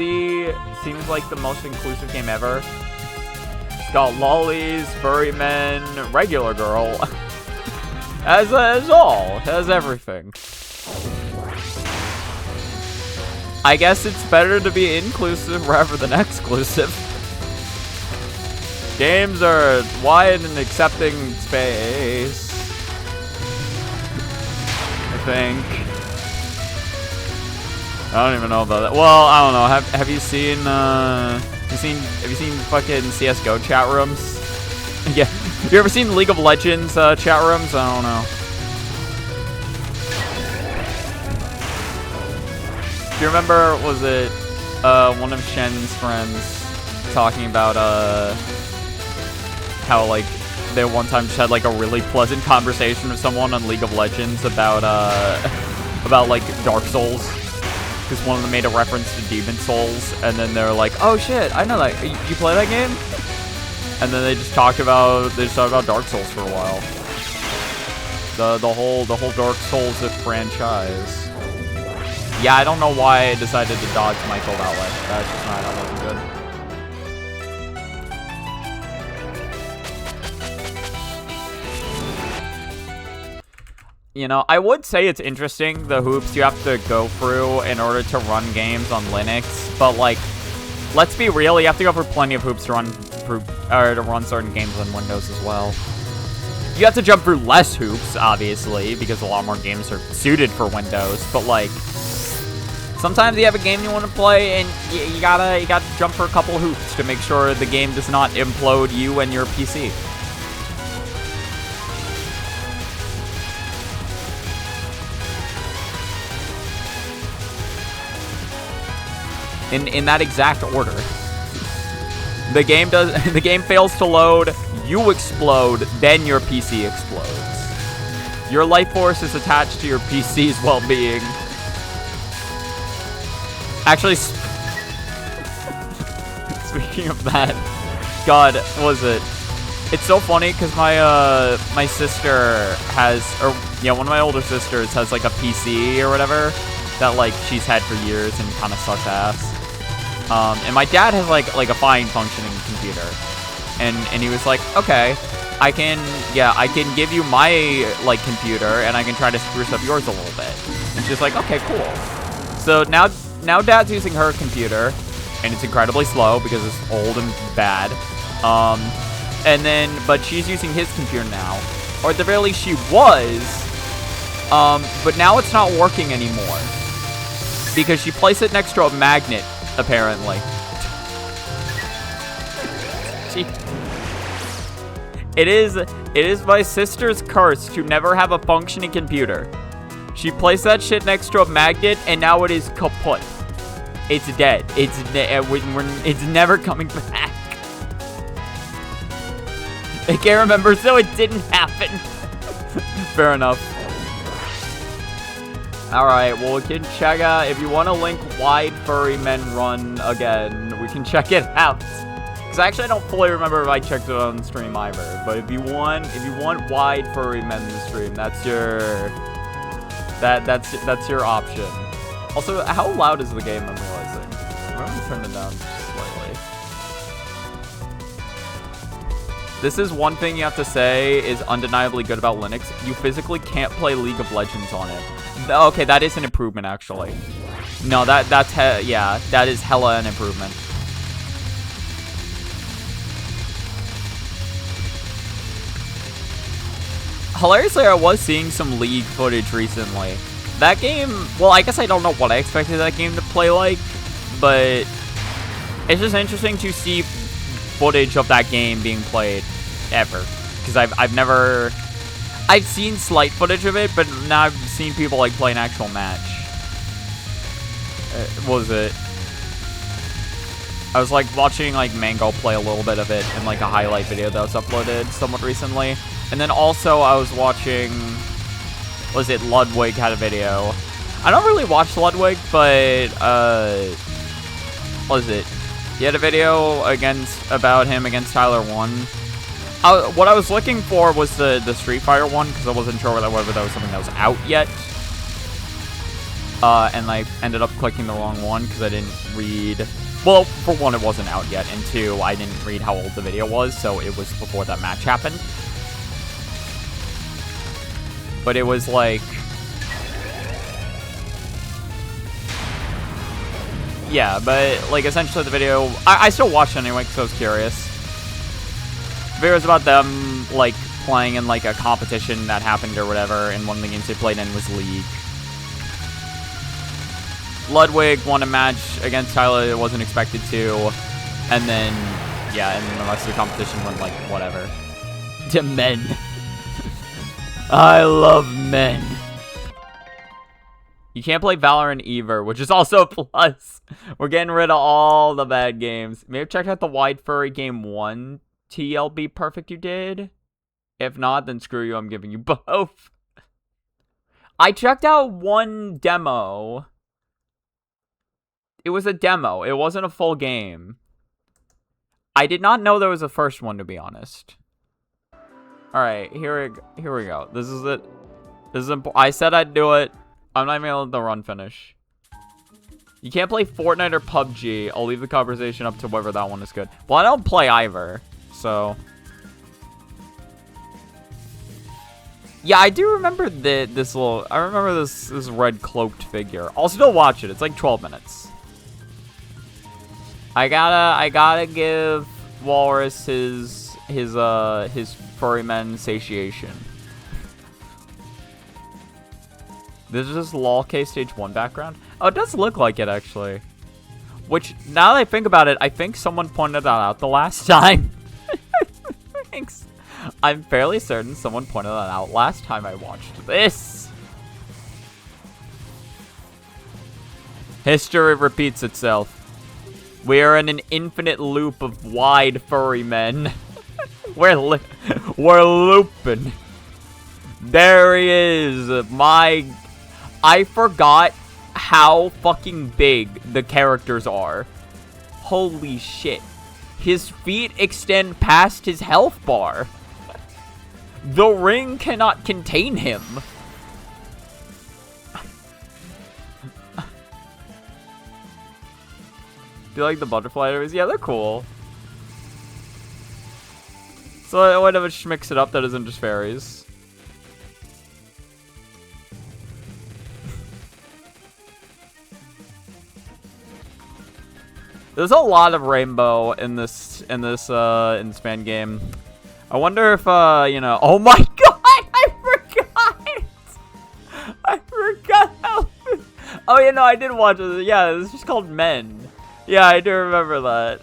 seems like the most inclusive game ever. It's got lollies, furry men, regular girl. Has all. Has everything. I guess it's better to be inclusive rather than exclusive. Games are wide and accepting space. I think. I don't even know about that. Well, I don't know. Have you seen fucking CS:GO chat rooms? Yeah. You ever seen League of Legends chat rooms? I don't know. Do you remember, was it one of Shen's friends talking about how, like, they one time just had, like, a really pleasant conversation with someone on League of Legends about like, Dark Souls. Because one of them made a reference to Demon Souls, and then they're like, oh shit, I know that. You play that game? And then they just talked about Dark Souls for a while. The whole Dark Souls franchise. Yeah, I don't know why I decided to dodge Michael that way. That's just not, that wasn't good. You know, I would say it's interesting, the hoops you have to go through in order to run games on Linux, but, like, let's be real, you have to go through plenty of hoops to run certain games on Windows as well. You have to jump through less hoops, obviously, because a lot more games are suited for Windows, but, like, sometimes you have a game you want to play, and you gotta jump for a couple hoops to make sure the game does not implode you and your PC. In that exact order. The game fails to load, you explode, then your PC explodes. Your life force is attached to your PC's well-being. Actually, speaking of that, God, was it? It's so funny because my sister has, or yeah, one of my older sisters has like a PC or whatever that like she's had for years and kind of sucks ass. And my dad has like a fine functioning computer, and he was like, okay, I can give you my like computer and I can try to spruce up yours a little bit. And she's like, okay, cool. So now Dad's using her computer, and it's incredibly slow because it's old and bad. And then, but she's using his computer now, or at the very least she was. But now it's not working anymore because she placed it next to a magnet, apparently. It is my sister's curse to never have a functioning computer. She placed that shit next to a magnet, and now it is kaput. It's dead. It's never coming back. I can't remember, so it didn't happen. Fair enough. Alright, well, we can check out, if you want to link Wide Furry Men Run again, we can check it out. Because actually, I don't fully remember if I checked it on stream either. But if you want Wide Furry Men to stream, that's your that's your option. Also, how loud is the game? I'm realizing. I'm going to turn it down slightly. This is one thing you have to say is undeniably good about Linux. You physically can't play League of Legends on it. Okay, that is an improvement, actually. No, that is hella an improvement. Hilariously, I was seeing some League footage recently. That game, well, I guess I don't know what I expected that game to play like, but it's just interesting to see footage of that game being played ever. Because I've seen slight footage of it, but now I've seen people like play an actual match. What was it? I was like watching like Mango play a little bit of it in like a highlight video that was uploaded somewhat recently. And then also I was watching, was it Ludwig had a video. I don't really watch Ludwig, but what was it? He had a video about him against Tyler 1. What I was looking for was the Street Fighter one, because I wasn't sure whether that was something that was out yet. And I ended up clicking the wrong one because I didn't read. Well, for one, it wasn't out yet, and two, I didn't read how old the video was, so it was before that match happened. But it was like, yeah, but like essentially the video, I still watched it anyway because I was curious. The video was about them like playing in like a competition that happened or whatever, and one of the games they played in was League. Ludwig won a match against Tyler that wasn't expected to, and then, yeah, and then the rest of the competition went like, whatever. To men. I love men. You can't play Valorant either, which is also a plus. We're getting rid of all the bad games. Maybe check out the Wide Furry Game 1 TLB Perfect you did. If not, then screw you, I'm giving you both. I checked out one demo. It was a demo. It wasn't a full game. I did not know there was a first one, to be honest. Alright, here we go. This is it. This is I said I'd do it. I'm not even gonna let the run finish. You can't play Fortnite or PUBG. I'll leave the conversation up to whether that one is good. Well, I don't play either, so. Yeah, I do remember this little. I remember this red cloaked figure. I'll still watch it. It's like 12 minutes. I gotta give Walrus his furry men satiation. This is just LOL K Stage 1 background. Oh, it does look like it, actually. Which, now that I think about it, I think someone pointed that out the last time. Thanks. I'm fairly certain someone pointed that out last time I watched this. History repeats itself. We are in an infinite loop of wide furry men. We're looping. There he is. I forgot how fucking big the characters are. Holy shit. His feet extend past his health bar. The ring cannot contain him. Do you like the butterfly enemies? Yeah, they're cool. So I want to just mix it up that isn't just fairies. There's a lot of rainbow in this Inspan game. I wonder if you know. Oh my god! I forgot how. Oh, you know, I did watch it. Yeah, this is called Men. Yeah, I do remember that.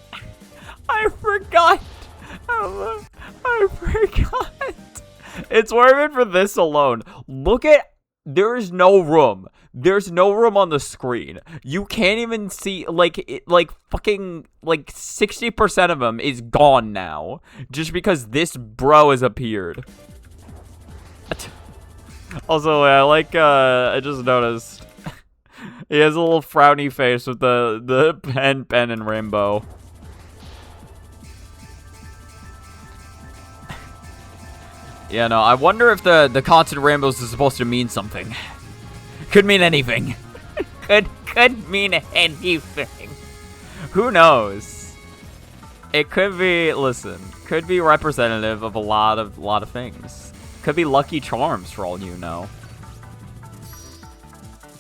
I forgot. I forgot. It's worth it for this alone. Look at. There is no room. There's no room on the screen. You can't even see, like, fucking, like, 60% of them is gone now. Just because this bro has appeared. Also, I just noticed. He has a little frowny face with the pen, and rainbow. Yeah, no, I wonder if the constant rainbows is supposed to mean something. Could mean anything. could mean anything. Who knows? It could be, listen, could be representative of a lot of things. Could be Lucky Charms for all you know.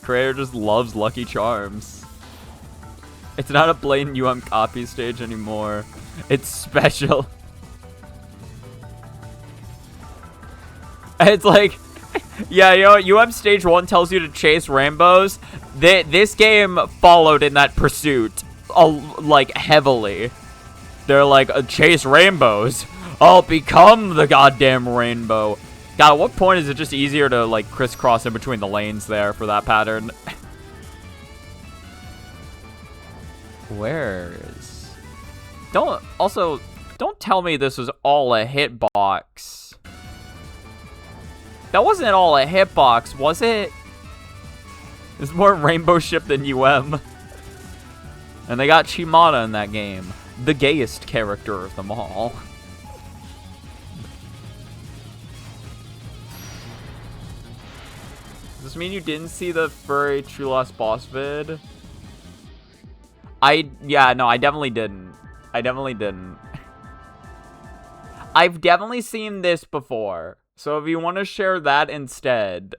Creator just loves Lucky Charms. It's not a blatant copy stage anymore. It's special. It's like, yeah, you know, stage 1 tells you to chase rainbows. This game followed in that pursuit, like, heavily. They're like, chase rainbows. I'll become the goddamn rainbow. God, at what point is it just easier to, like, crisscross in between the lanes there for that pattern? Where is... Don't tell me this was all a hitbox. That wasn't all a hitbox, was it? There's more rainbow ship than UM. And they got Shimada in that game. The gayest character of them all. Does this mean you didn't see the Furry True Lost Boss vid? Yeah, no, I definitely didn't. I've definitely seen this before. So if you want to share that instead,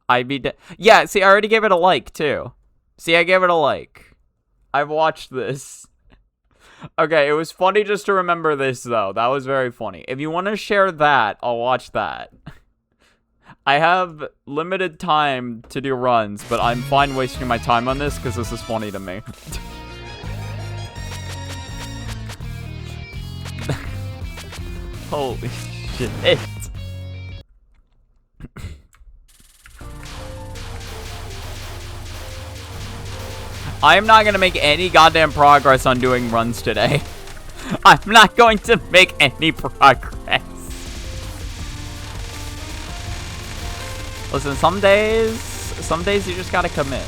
I'd be yeah, see, I already gave it a like, too. See, I gave it a like. I've watched this. Okay, it was funny just to remember this, though. That was very funny. If you want to share that, I'll watch that. I have limited time to do runs, but I'm fine wasting my time on this because this is funny to me. Holy shit. I am not going to make any goddamn progress on doing runs today. I'm not going to make any progress. Listen, some days you just gotta commit.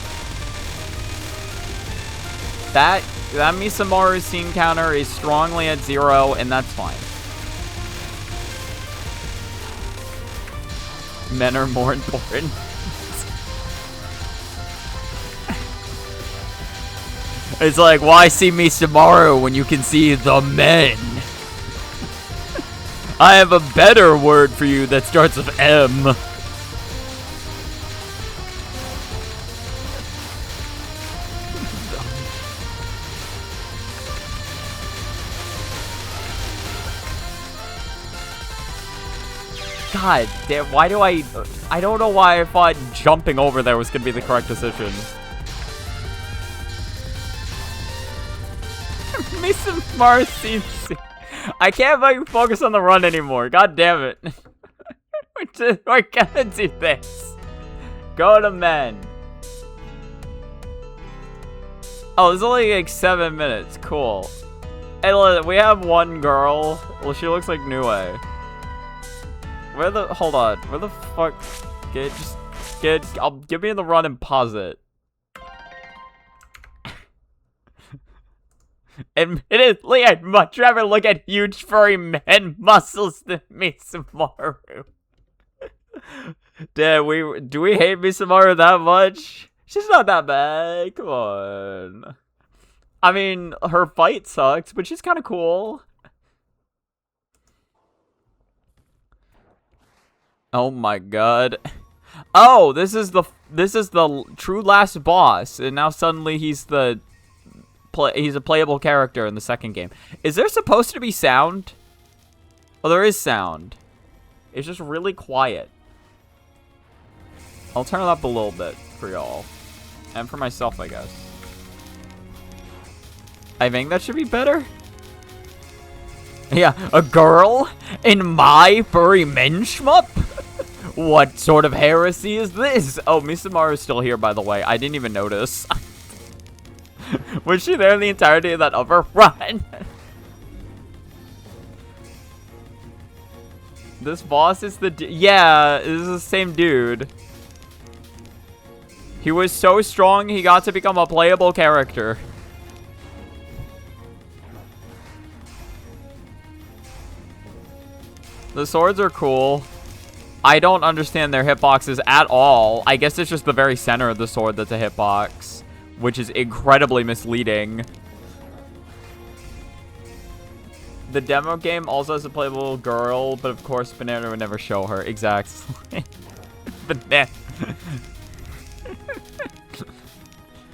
That Misamaru scene counter is strongly at 0, and that's fine. Men are more important. It's like, why see Misamaru when you can see the men? I have a better word for you that starts with M. God damn, why do I don't know why I thought jumping over there was gonna be the correct decision. Misamaru seems... I can't fucking focus on the run anymore. God damn it. We're gonna do this. Go to men. Oh, it's only like 7 minutes. Cool. Hey, look, we have one girl. Well, she looks like Nue. Hold on. Where the fuck? Give me the run and pause it. Admittedly, I'd much rather look at huge furry man muscles than Misamaru. Damn, do we hate Misamaru that much? She's not that bad. Come on. I mean, her fight sucks, but she's kind of cool. Oh my god. Oh, this is the true last boss, and now suddenly he's a playable character in the second game. Is there supposed to be sound? Oh, there is sound. It's just really quiet. I'll turn it up a little bit for y'all. And for myself, I guess. I think that should be better. Yeah, a girl in my furry men shmup? What sort of heresy is this? Oh, Misamaru's still here, by the way. I didn't even notice. Was she there the entirety of that upper run? This boss is yeah, this is the same dude. He was so strong, he got to become a playable character. The swords are cool. I don't understand their hitboxes at all. I guess it's just the very center of the sword that's a hitbox, which is incredibly misleading. The demo game also has a playable girl, but of course Banana would never show her. Exactly. Banana.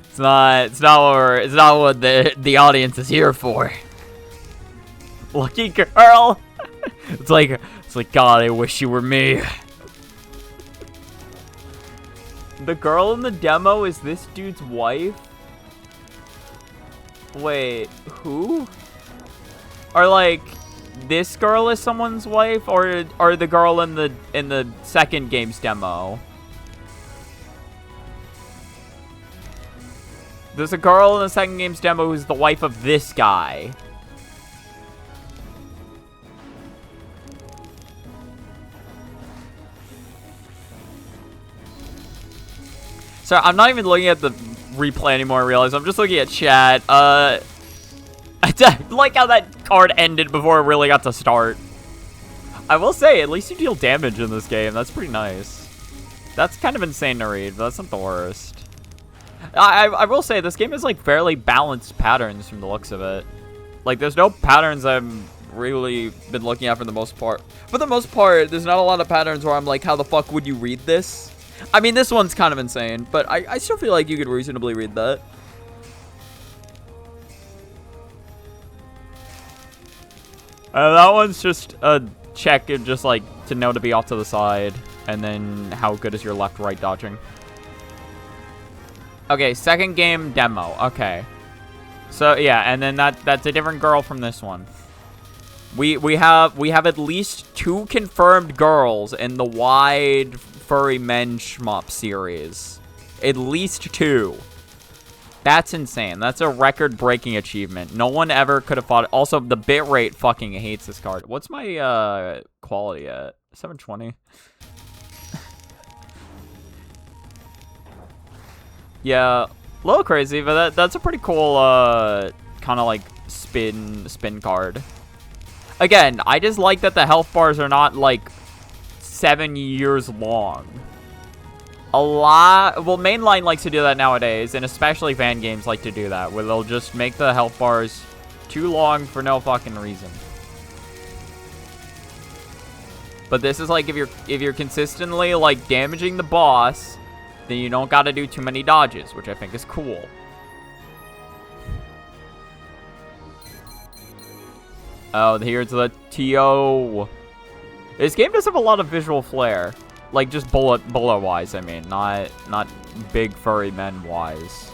It's not what the audience is here for. Lucky girl. It's like, God, I wish you were me. The girl in the demo is this dude's wife? Wait, who? Or like, this girl is someone's wife, or the girl in the second game's demo? There's a girl in the second game's demo who's the wife of this guy. So I'm not even looking at the replay anymore, I realize. I'm just looking at chat. I like how that card ended before it really got to start. I will say, at least you deal damage in this game. That's pretty nice. That's kind of insane to read, but that's not the worst. I will say, this game is like fairly balanced patterns from the looks of it. Like, there's no patterns I've really been looking at for the most part. For the most part, there's not a lot of patterns where I'm like, how the fuck would you read this? I mean, this one's kind of insane, but I still feel like you could reasonably read that. That one's just a check, just like to know to be off to the side, and then how good is your left-right dodging. Okay, second game demo. Okay, so yeah, and then that's a different girl from this one. We have at least 2 confirmed girls in the wide furry men shmup series. At least 2. That's insane. That's a record-breaking achievement. No one ever could have fought it. Also, the bitrate fucking hates this card. What's my quality at? 720. Yeah, a little crazy, but that's a pretty cool kind of like spin card. Again, I just like that the health bars are not like 7 years long. Well, mainline likes to do that nowadays, and especially fan games like to do that, where they'll just make the health bars too long for no fucking reason. But this is like, if you're consistently like damaging the boss, then you don't gotta do too many dodges, which I think is cool. Oh, here's the TO. This game does have a lot of visual flair. Like, just bullet-wise, I mean. Not big furry men-wise.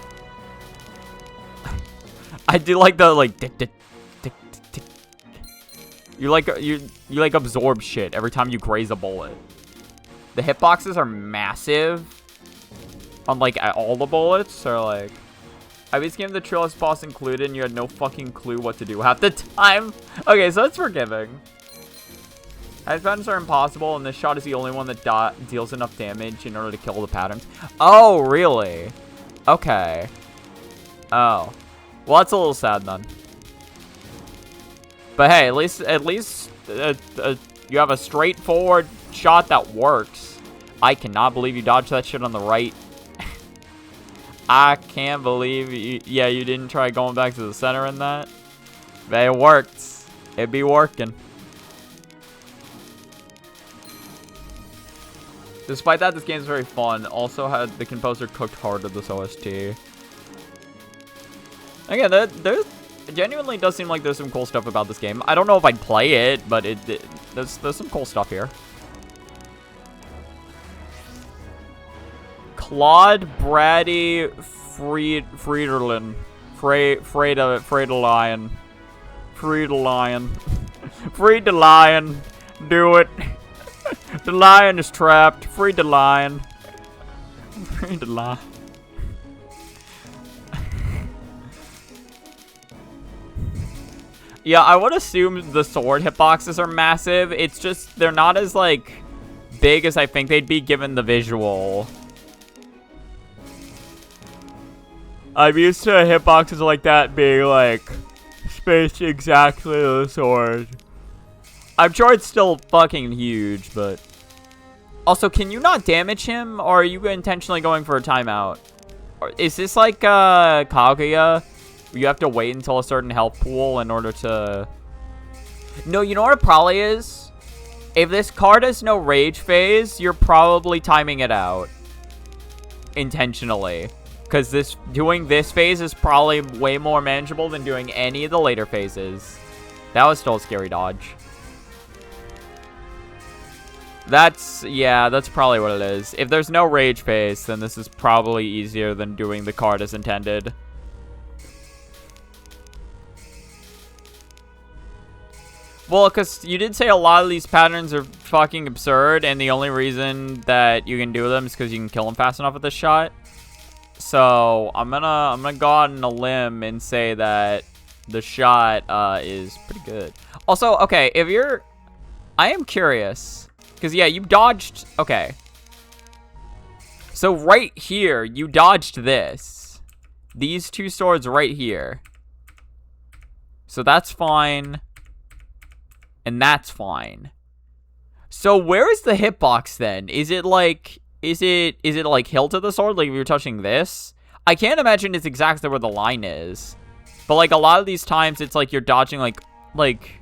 I do like the, like, tick, tick, tick, tick. You like absorb shit every time you graze a bullet. The hitboxes are massive. On, like, all the bullets, or, like... I beat game the Trillis boss included, and you had no fucking clue what to do half the time. Okay, so that's forgiving. Head patterns are impossible, and this shot is the only one that deals enough damage in order to kill the patterns. Oh, really? Okay. Oh. Well, that's a little sad, then. But hey, at least you have a straightforward shot that works. I cannot believe you dodged that shit on the right. I can't believe you. Yeah, you didn't try going back to the center in that. But it worked. It be working. Despite that, this game is very fun. Also, had the composer cooked hard at this OST. Again, there genuinely does seem like there's some cool stuff about this game. I don't know if I'd play it, but there's some cool stuff here. Claude Brady Friederlin. Friedelion. Free the lion. Do it. The lion is trapped. Free the lion. Free the lion. Yeah, I would assume the sword hitboxes are massive. It's just, they're not as, like, big as I think they'd be given the visual. I'm used to hitboxes like that being, like, spaced exactly to the sword. I'm sure it's still fucking huge, but... Also, can you not damage him, or are you intentionally going for a timeout? Or is this like, Kaguya? Where you have to wait until a certain health pool in order to... No, you know what it probably is? If this card has no rage phase, you're probably timing it out. Intentionally. Because doing this phase is probably way more manageable than doing any of the later phases. That was still a scary dodge. Yeah, that's probably what it is. If there's no rage phase, then this is probably easier than doing the card as intended. Well, because you did say a lot of these patterns are fucking absurd, and the only reason that you can do them is because you can kill them fast enough with this shot. So, I'm gonna go out on a limb and say that the shot is pretty good. Also, okay, I am curious. Because, yeah, you dodged... Okay. So, right here, you dodged this. These two swords right here. So, that's fine. And that's fine. So, where is the hitbox, then? Is it, like... Is it like, hilt of the sword? Like, if you're touching this? I can't imagine it's exactly where the line is. But, like, a lot of these times, it's like you're dodging, like...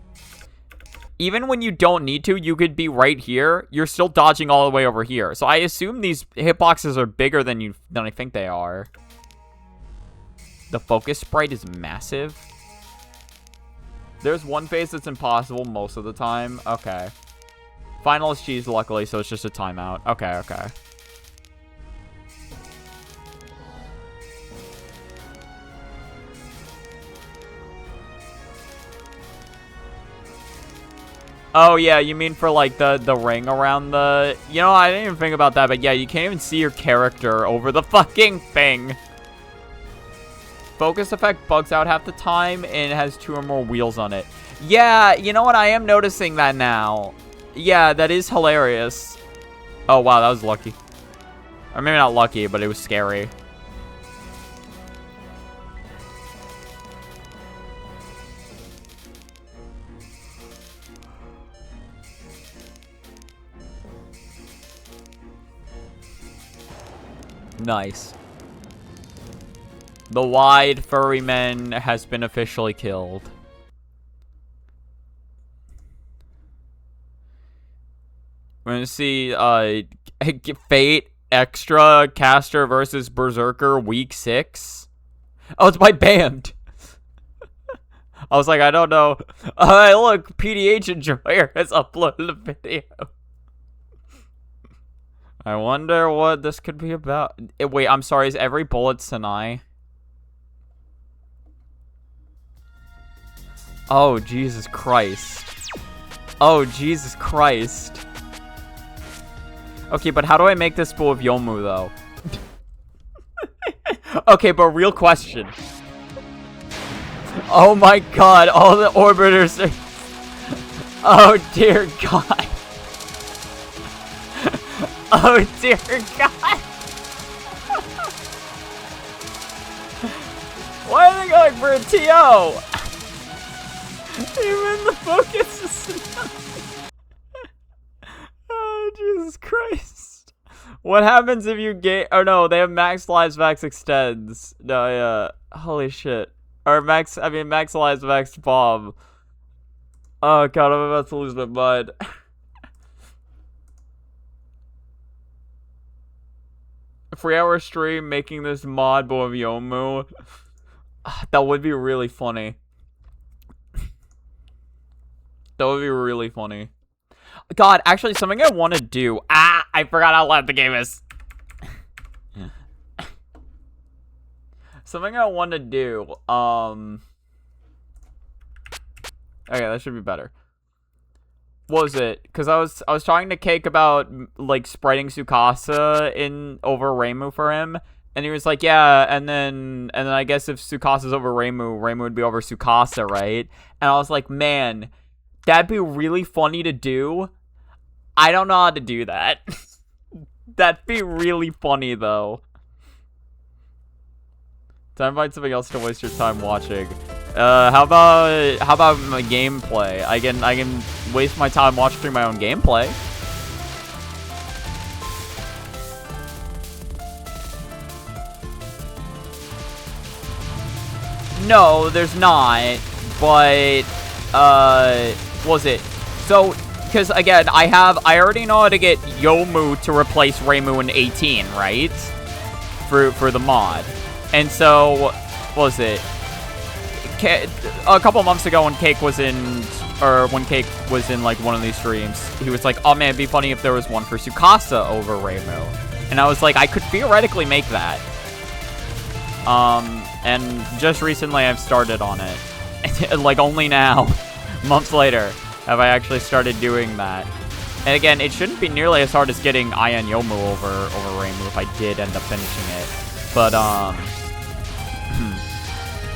Even when you don't need to, you could be right here. You're still dodging all the way over here. So I assume these hitboxes are bigger than I think they are. The focus sprite is massive. There's one phase that's impossible most of the time. Okay. Final is cheese, luckily, so it's just a timeout. Okay. Oh, yeah, you mean for, like, the ring around the... You know, I didn't even think about that, but yeah, you can't even see your character over the fucking thing. Focus effect bugs out half the time, and it has 2 or more wheels on it. Yeah, you know what? I am noticing that now. Yeah, that is hilarious. Oh, wow, that was lucky. Or maybe not lucky, but it was scary. Nice. The wide furry man has been officially killed. We're gonna see Fate Extra Caster versus Berserker Week 6. Oh, it's by Bammed. I was like, I don't know. Look, PDH Enjoyer has uploaded a video. I wonder what this could be about. Wait, I'm sorry. Is every bullet Sanae? Oh, Jesus Christ. Oh, Jesus Christ. Okay, but how do I make this full of Youmu, though? Okay, but real question. Oh my god, all the orbiters are... Oh, dear God. Oh, dear God. Why are they going for a TO? Even the focus is not. Oh, Jesus Christ. What happens if you get... Oh, no, they have max lives, max extends. No, yeah. Holy shit. Or max lives, max bomb. Oh, God, I'm about to lose my mind. A 3-hour stream making this mod of Youmu. That would be really funny. That would be really funny. God, actually, something I want to do. I forgot how loud the game is. Something I want to do. Okay, that should be better. What was it? Because I was talking to Cake about like spriting Tsukasa in over Reimu for him, and he was like, yeah, and then I guess if Tsukasa's over Reimu would be over Tsukasa, right? And I was like, man, that'd be really funny to do. I don't know how to do that. That'd be really funny though. Time to find something else to waste your time watching. How about my gameplay? I can waste my time watching my own gameplay. No, there's not. But what was it? So, because again, I already know how to get Youmu to replace Reimu in 18, right? For the mod. And so, what was it? A couple months ago when Cake was in like one of these streams, he was like, oh man, it'd be funny if there was one for Tsukasa over Reimu. And I was like, I could theoretically make that. And just recently I've started on it. Like only now, months later, have I actually started doing that. And again, it shouldn't be nearly as hard as getting Ian Youmu over Reimu if I did end up finishing it.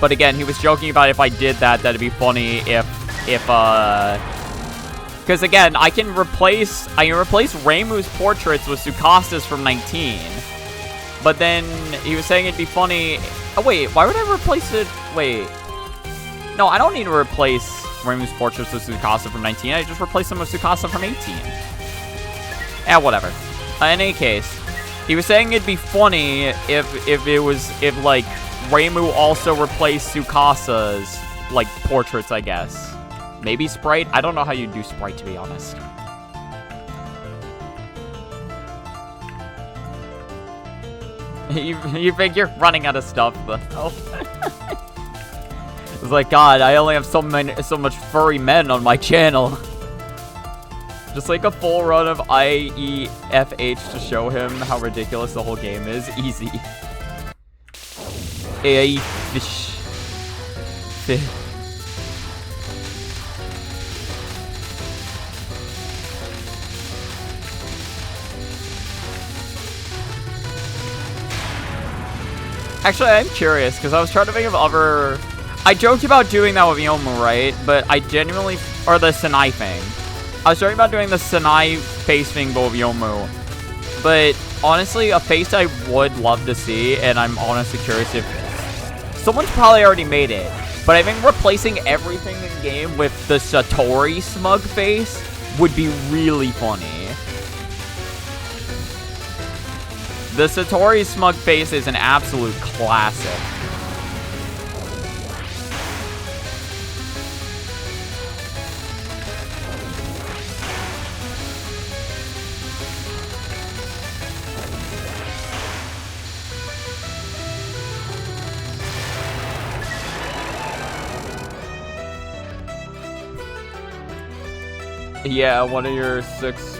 But again, he was joking about if I did that, that'd be funny if because again, I can replace Reimu's portraits with Tsukasa's from 19. But then he was saying it'd be funny. Oh wait, why would I replace it? Wait. No, I don't need to replace Reimu's portraits with Tsukasa from 19. I just replace them with Tsukasa from 18. Yeah, whatever. In any case, he was saying it'd be funny if like Reimu also replaced Tsukasa's like portraits, I guess. Maybe sprite? I don't know how you do sprite, to be honest. You think you're running out of stuff, though. It's like, God, I only have so much furry men on my channel. Just like a full run of IEFH to show him how ridiculous the whole game is. Easy. IEFH. Actually, I'm curious, because I was trying to think of other... I joked about doing that with Youmu, right? But I genuinely... Or the Sanae thing. I was joking about doing the Sanae face thing with Youmu. But, honestly, a face I would love to see, and I'm honestly curious if... Someone's probably already made it. But I think replacing everything in-game with the Satori smug face would be really funny. The Satori smug face is an absolute classic. Yeah, one of your 6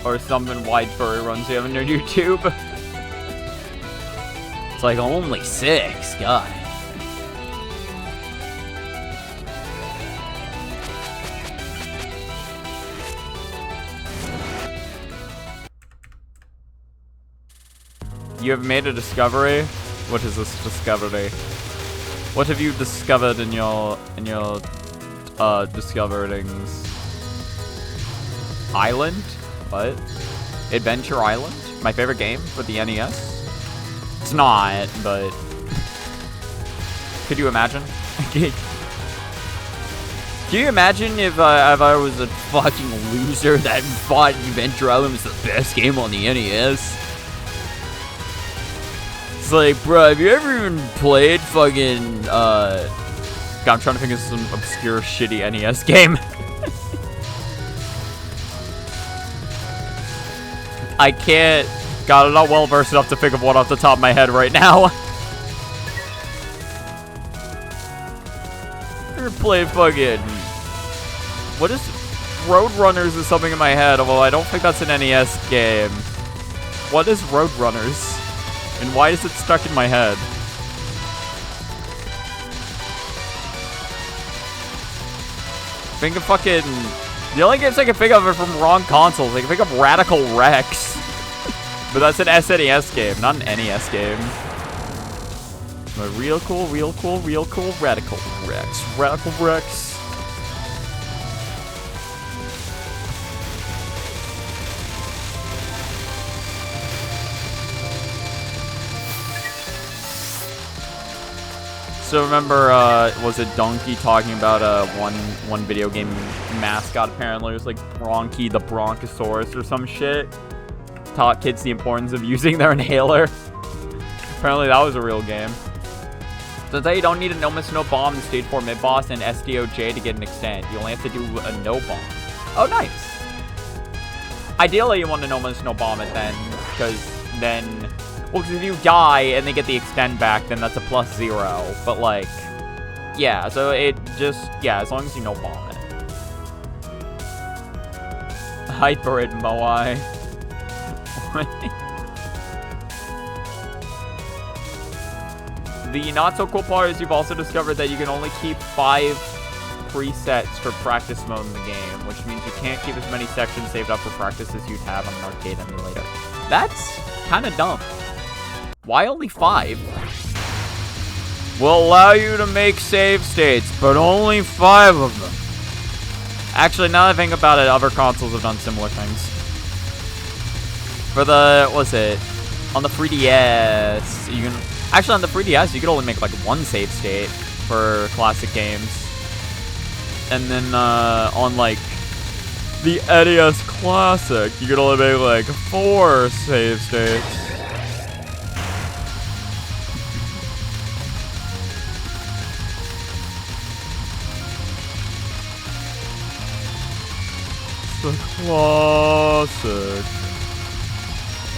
or something wide furry runs you have on your YouTube. It's like only 6, God. You have made a discovery? What is this discovery? What have you discovered in your discoverings? Island? What? Adventure Island? My favorite game for the NES? It's not, but... Could you imagine? Can you imagine if I was a fucking loser that thought Event Dragon was the best game on the NES? It's like, bro, have you ever even played fucking, God, I'm trying to think of some obscure, shitty NES game. I can't, God, I'm not well versed enough to think of one off the top of my head right now. Ever played fucking, what is, Roadrunners is something in my head, although I don't think that's an NES game. What is Roadrunners? And why is it stuck in my head? Think of fucking, the only games I can think of are from wrong consoles. I can think of Radical Rex. But that's an SNES game, not an NES game. But real cool, Radical Rex. Radical Rex. So remember, was it Donkey talking about one video game mascot? Apparently, it was like Bronchi the Bronchosaurus or some shit. Taught kids the importance of using their inhaler. Apparently, that was a real game. So that you don't need a No Miss No Bomb in Stage 4 mid boss and SDOJ to get an extend. You only have to do a no bomb. Oh, nice. Ideally, you want to No Miss No Bomb it then, because then. Well, because if you die and they get the extend back, then that's a +0. But, like, yeah, so it just, yeah, as long as you no bomb it. Hyper it, Moai. The not so cool part is you've also discovered that you can only keep 5 presets for practice mode in the game, which means you can't keep as many sections saved up for practice as you'd have on an arcade emulator. That's kind of dumb. Why only 5? Will allow you to make save states, but only 5 of them. Actually, now that I think about it, other consoles have done similar things. For the, what's it? On the 3DS, you can... Actually, on the 3DS, you could only make, like, 1 save state for classic games. And then, on, like, the NES Classic, you could only make, like, 4 save states. The classic.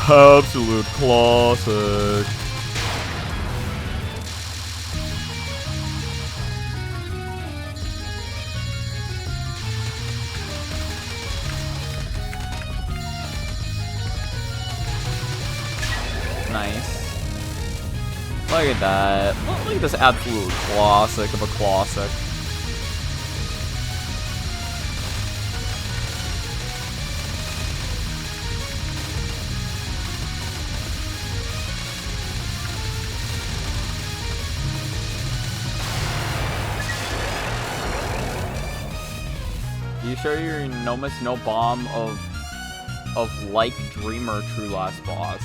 Absolute classic. Nice. Look at that. Look at this absolute classic of a classic. You sure you're No Miss No Bomb of like Dreamer True Last Boss?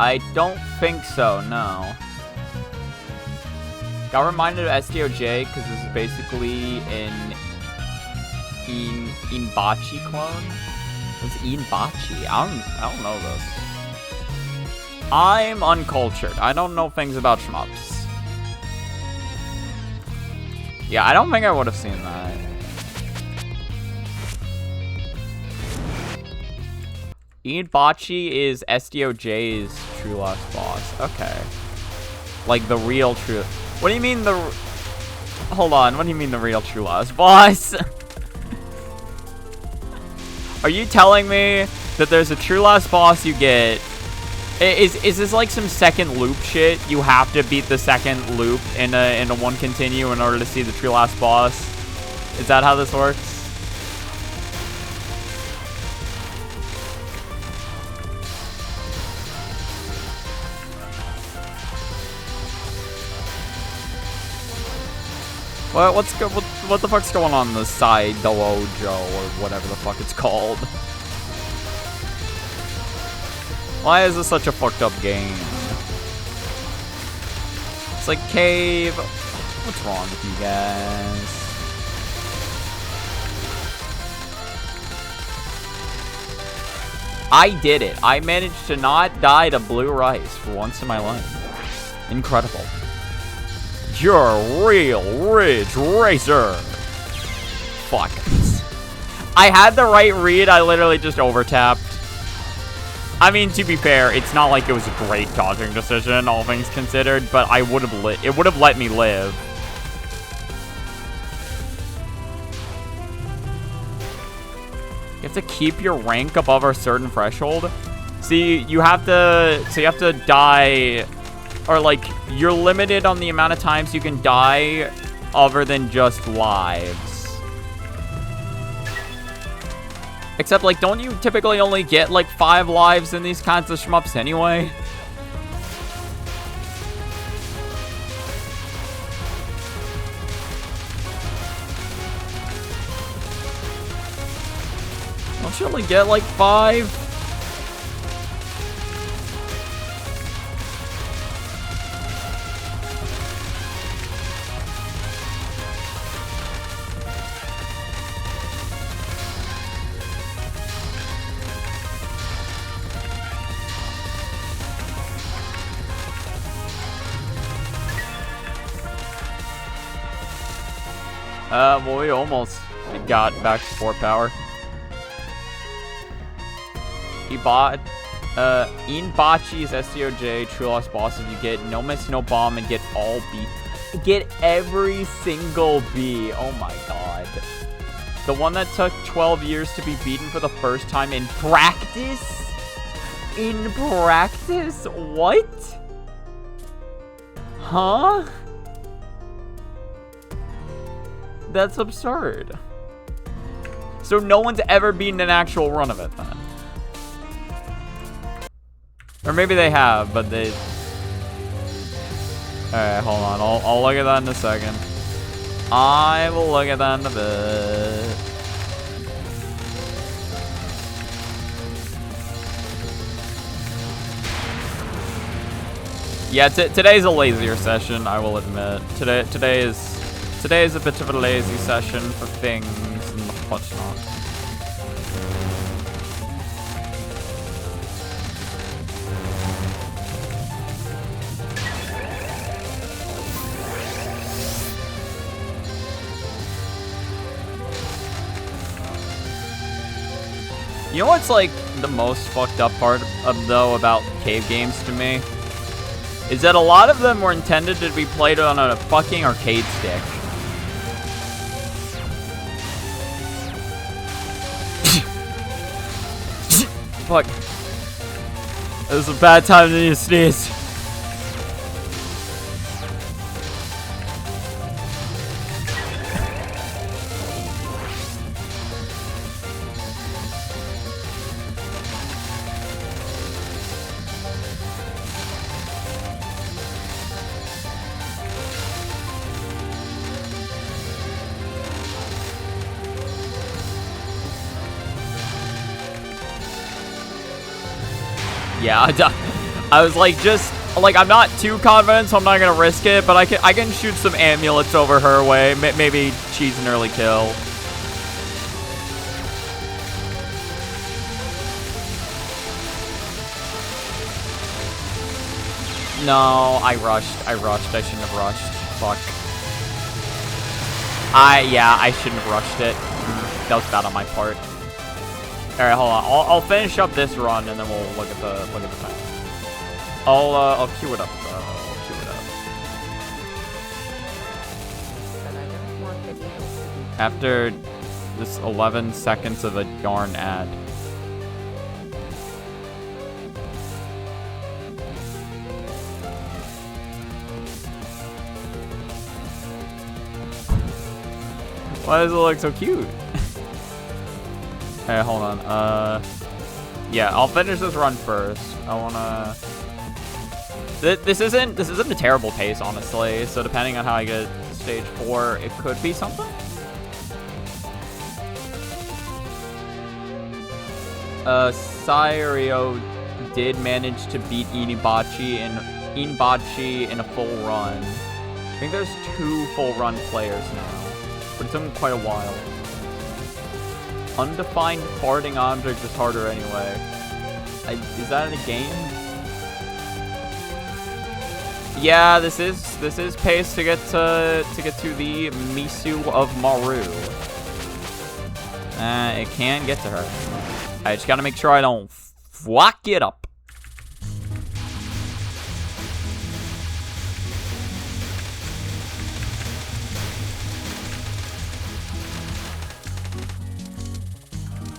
I don't think so, no. Got reminded of SDOJ because this is basically an Inbachi clone. What's Inbachi? I don't know this. I'm uncultured. I don't know things about shmups. Yeah, I don't think I would have seen that. Inbachi is SDOJ's True Last Boss. Okay. Like the real True... What do you mean the... Hold on, what do you mean the real True Last Boss? Are you telling me that there's a True Last Boss you get... Is this like some second loop shit? You have to beat the second loop in a one continue in order to see the True Last Boss? Is that how this works? What the fuck's going on the side dojo or whatever the fuck it's called? Why is this such a fucked up game? It's like Cave. What's wrong with you guys? I did it. I managed to not die to blue rice for once in my life. Incredible. You're a real Ridge Racer. Fuck. I had the right read. I literally just overtapped. I mean, to be fair, it's not like it was a great dodging decision, all things considered, but I would have it would have let me live. You have to keep your rank above a certain threshold. See, you have to die, or like, you're limited on the amount of times you can die other than just lives. Except, like, don't you typically only get, like, 5 lives in these kinds of shmups anyway? Don't you only get, like, 5? Well, we almost got back to 4 power. He bought, Inbachi's SCOJ, True Lost Bosses, you get no miss, no bomb, and get all B. Get every single B. Oh my god. The one that took 12 years to be beaten for the first time in practice? In practice? What? Huh? That's absurd. So no one's ever beaten an actual run of it then. Or maybe they have, but they... Alright, hold on. I'll look at that in a second. I will look at that in a bit. Yeah, today's a lazier session, I will admit. Today is a bit of a lazy session for things and whatnot. You know what's like the most fucked up part though about cave games to me? Is that a lot of them were intended to be played on a fucking arcade stick. Fuck. This is a bad time to sneeze. Yeah, I was like, I'm not too confident, so I'm not gonna risk it, but I can shoot some amulets over her way, maybe cheese an early kill. No, I rushed, I shouldn't have rushed, fuck. Yeah, I shouldn't have rushed it. That was bad on my part. Alright, hold on. I'll finish up this run and then we'll look at the time. I'll queue it up. I'll queue it up. After this 11 seconds of a yarn ad. Why does it look so cute? Hey, hold on. Yeah, I'll finish this run first. I wanna. This isn't a terrible pace, honestly. So depending on how I get stage 4, it could be something. Sairio did manage to beat Inbachi in a full run. I think there's 2 full run players now, but it's been quite a while. Undefined farting object is harder anyway. Is that a game? Yeah, this is pace to get to the Misu of Maru. It can get to her. I just gotta make sure I don't fuck it up.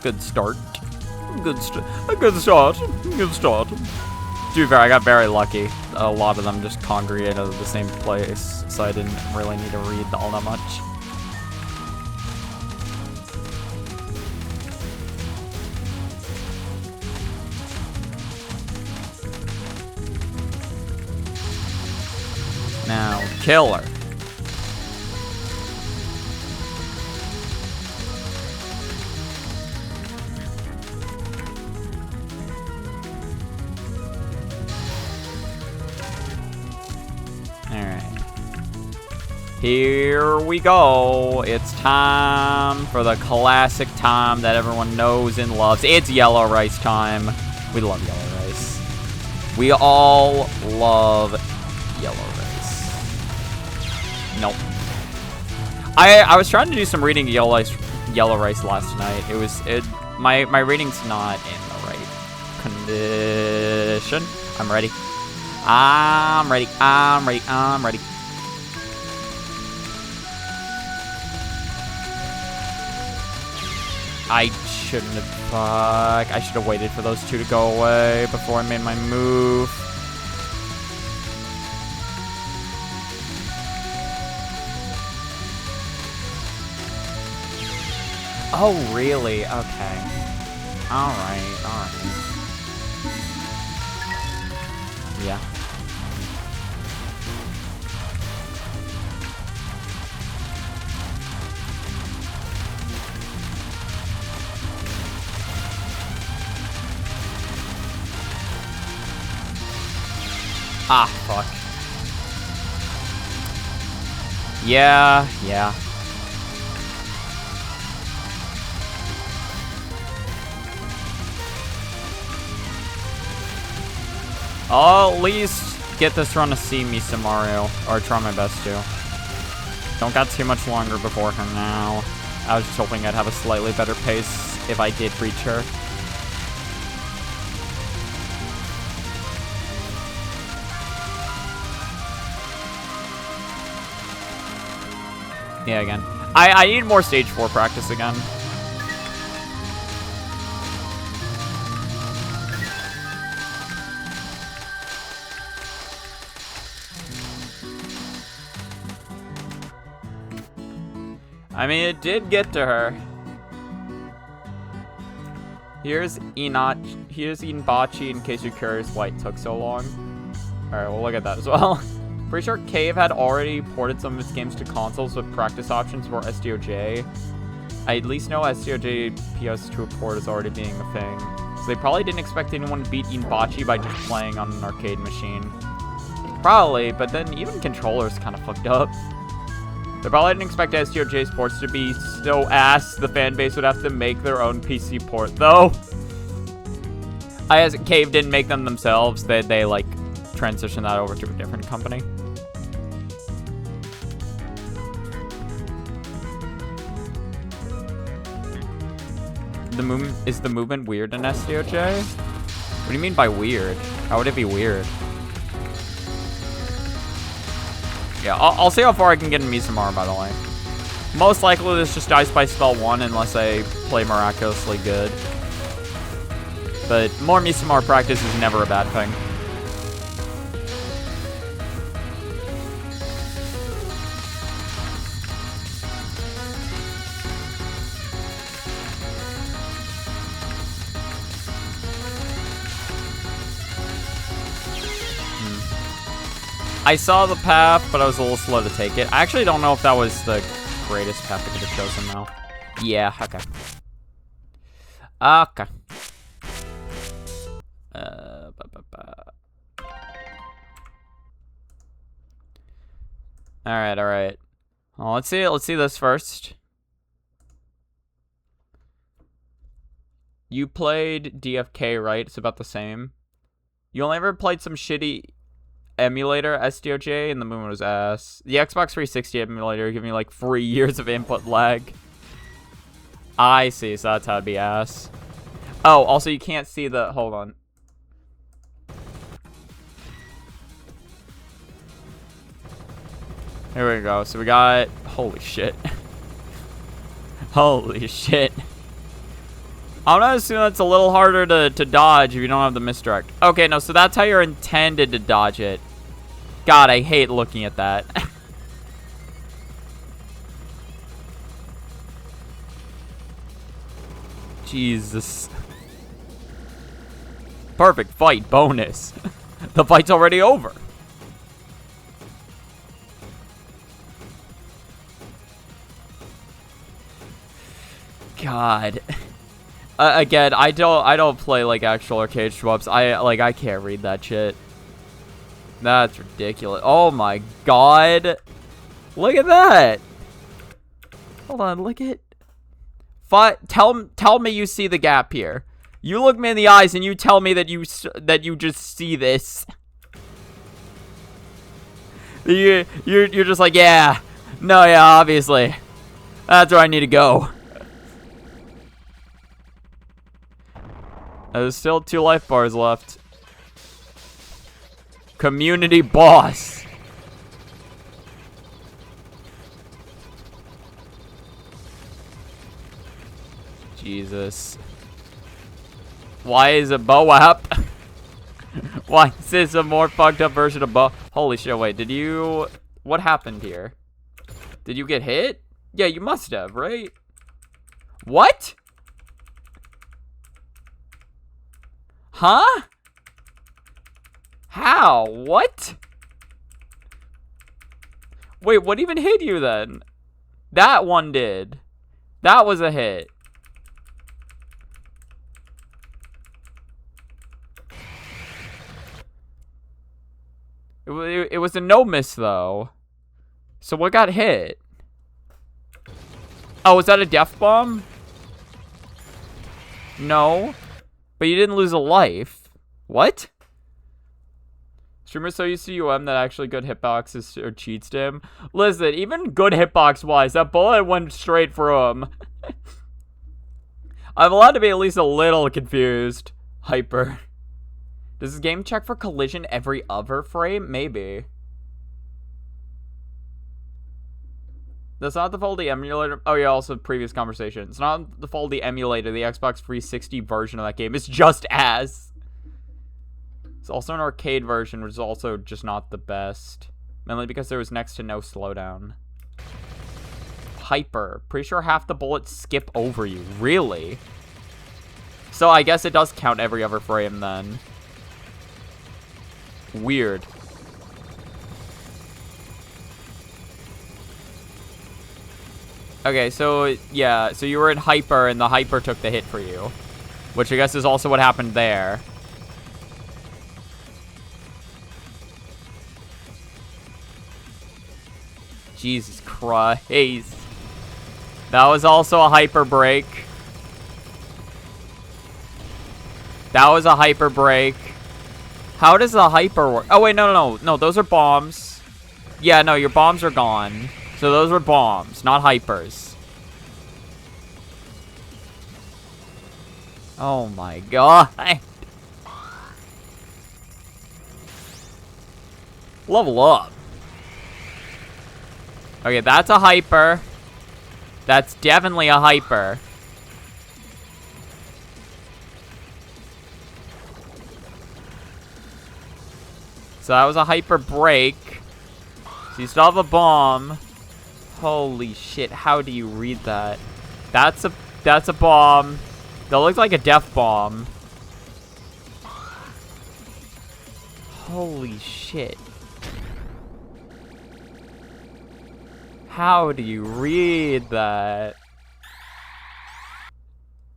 Good start. Good start. To be fair, I got very lucky. A lot of them just congregated at the same place, so I didn't really need to read all that much. Now, kill her. Alright. Here we go. It's time for the classic time that everyone knows and loves. It's yellow rice time. We love yellow rice. We all love yellow rice. Nope. I was trying to do some reading yellow rice last night. My reading's not in the right condition. I'm ready. I'm ready. I shouldn't have. Fuck. I should have waited for those two to go away before I made my move. Oh, really? Okay. Alright. Yeah. Ah, fuck. Yeah. I'll at least get this run to see me some Mario, or try my best to. Don't got too much longer before her now. I was just hoping I'd have a slightly better pace if I did reach her. Yeah, again. I need more stage 4 practice again. I mean, it did get to her. Here's Inbachi in case you're curious why it took so long. Alright, we'll look at that as well. Pretty sure Cave had already ported some of its games to consoles with practice options for SDOJ. I at least know SDOJ PS2 port is already being a thing. So they probably didn't expect anyone to beat Inbachi by just playing on an arcade machine. Probably, but then even controllers kind of fucked up. They probably didn't expect SDOJ's ports to be so ass the fan base would have to make their own PC port, though. As Cave didn't make them themselves, they like transitioned that over to a different company. Is the movement weird in SDOJ? What do you mean by weird? How would it be weird? Yeah, I'll see how far I can get in Mizumaro, by the way. Most likely this just dies by spell 1 unless I play miraculously good. But more Mizumaro practice is never a bad thing. I saw the path, but I was a little slow to take it. I actually don't know if that was the greatest path I could have chosen, though. Yeah, okay. Okay. Alright. Well, let's see this first. You played DFK, right? It's about the same. You only ever played some shitty emulator SDOJ, and the movement was ass. The Xbox 360 emulator gave me like 3 years of input lag. I see, so that's how it'd be ass. Oh, also you can't see the... Hold on. Here we go. So we got... Holy shit. Holy shit. I'm gonna assume that's a little harder to dodge if you don't have the misdirect. Okay, no, so that's how you're intended to dodge it. God, I hate looking at that. Jesus. Perfect fight, bonus. The fight's already over. God. Again, I don't play like actual arcade shmups. I can't read that shit. That's ridiculous. Oh my god. Look at that. Hold on, look at... Tell me you see the gap here. You look me in the eyes and you tell me that you just see this. You're just like, yeah. No, yeah, obviously. That's where I need to go. There's still 2 life bars left. Community boss. Jesus. Why is a bow up? Why is this a more fucked up version of bow? Holy shit, wait, did you... What happened here? Did you get hit? Yeah, you must have, right? What? Huh? How? What? Wait, what even hit you then? That one did. That was a hit. It was a no miss though. So what got hit? Oh, was that a death bomb? No. But you didn't lose a life. What? Streamer's so used to UM that actually good hitboxes or cheats to him. Listen, even good hitbox wise, that bullet went straight for him. I'm allowed to be at least a little confused. Hyper. Does this game check for collision every other frame? Maybe. That's not the fault of the emulator. Oh yeah, also previous conversation. It's not the fault of the emulator. The Xbox 360 version of that game is just ass. It's also an arcade version, which is also just not the best. Mainly because there was next to no slowdown. Hyper. Pretty sure half the bullets skip over you. Really? So I guess it does count every other frame then. Weird. Okay, so, yeah, so you were in Hyper, and the Hyper took the hit for you. Which I guess is also what happened there. Jesus Christ. That was also a Hyper break. That was a Hyper break. How does the Hyper work? Oh, wait, no, those are bombs. Yeah, no, your bombs are gone. So those were bombs, not hypers. Oh my god. Level up. Okay, that's a hyper. That's definitely a hyper. So that was a hyper break. So you still have a bomb. Holy shit, how do you read that? That's a bomb. That looks like a death bomb. Holy shit. How do you read that?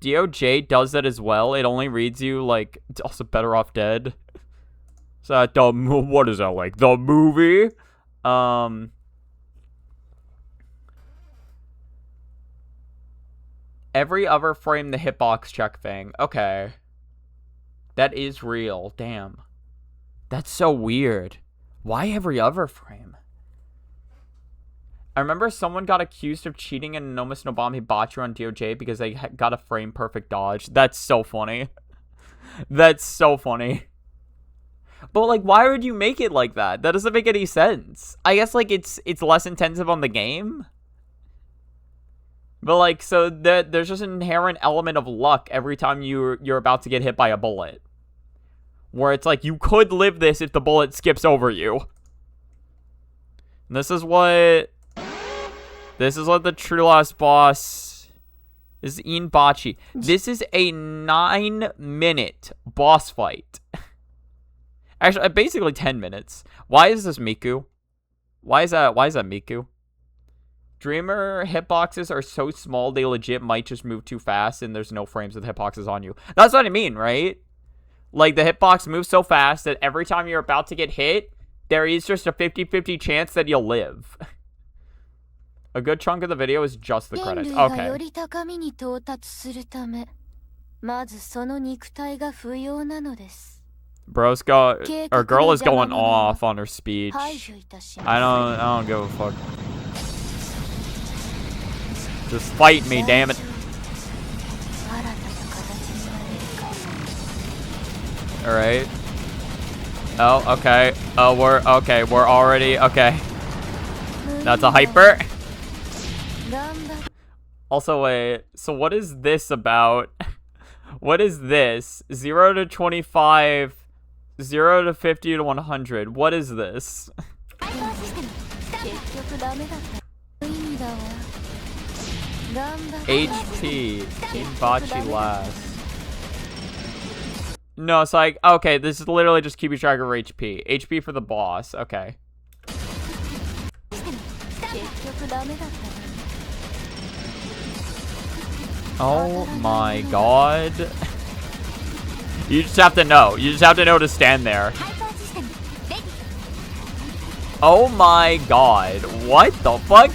DOJ does that as well. It only reads you like, it's also Better Off Dead. So that what is that, like the movie? Every other frame, the hitbox check thing. Okay. That is real. Damn. That's so weird. Why every other frame? I remember someone got accused of cheating in No Miss No Bomb Hibachi on DOJ because they got a frame perfect dodge. That's so funny. That's so funny. But, like, why would you make it like that? That doesn't make any sense. I guess, like, it's less intensive on the game. But, like, so there's just an inherent element of luck every time you're about to get hit by a bullet. Where it's like, you could live this if the bullet skips over you. And this is what the true last boss is. Inbachi. This is a 9-minute boss fight. Actually, basically 10 minutes. Why is this Miku? Why is that Miku? Dreamer hitboxes are so small they legit might just move too fast and there's no frames with hitboxes on you. That's what I mean, right? Like, the hitbox moves so fast that every time you're about to get hit, there is just a 50-50 chance that you'll live. A good chunk of the video is just the credits. Okay. Bro's girl is going off on her speech. I don't give a fuck. Just fight me, damn it. Alright. Oh, okay. Oh, we're already, okay. That's a hyper. Also, wait, so what is this about? What is this? 0 to 25, 0 to 50 to 100. What is this? HP. Inbachi last. No, it's like, okay, this is literally just keeping track of HP. HP for the boss, okay. Oh my god. You just have to know. You just have to know to stand there. Oh my god. What the fuck?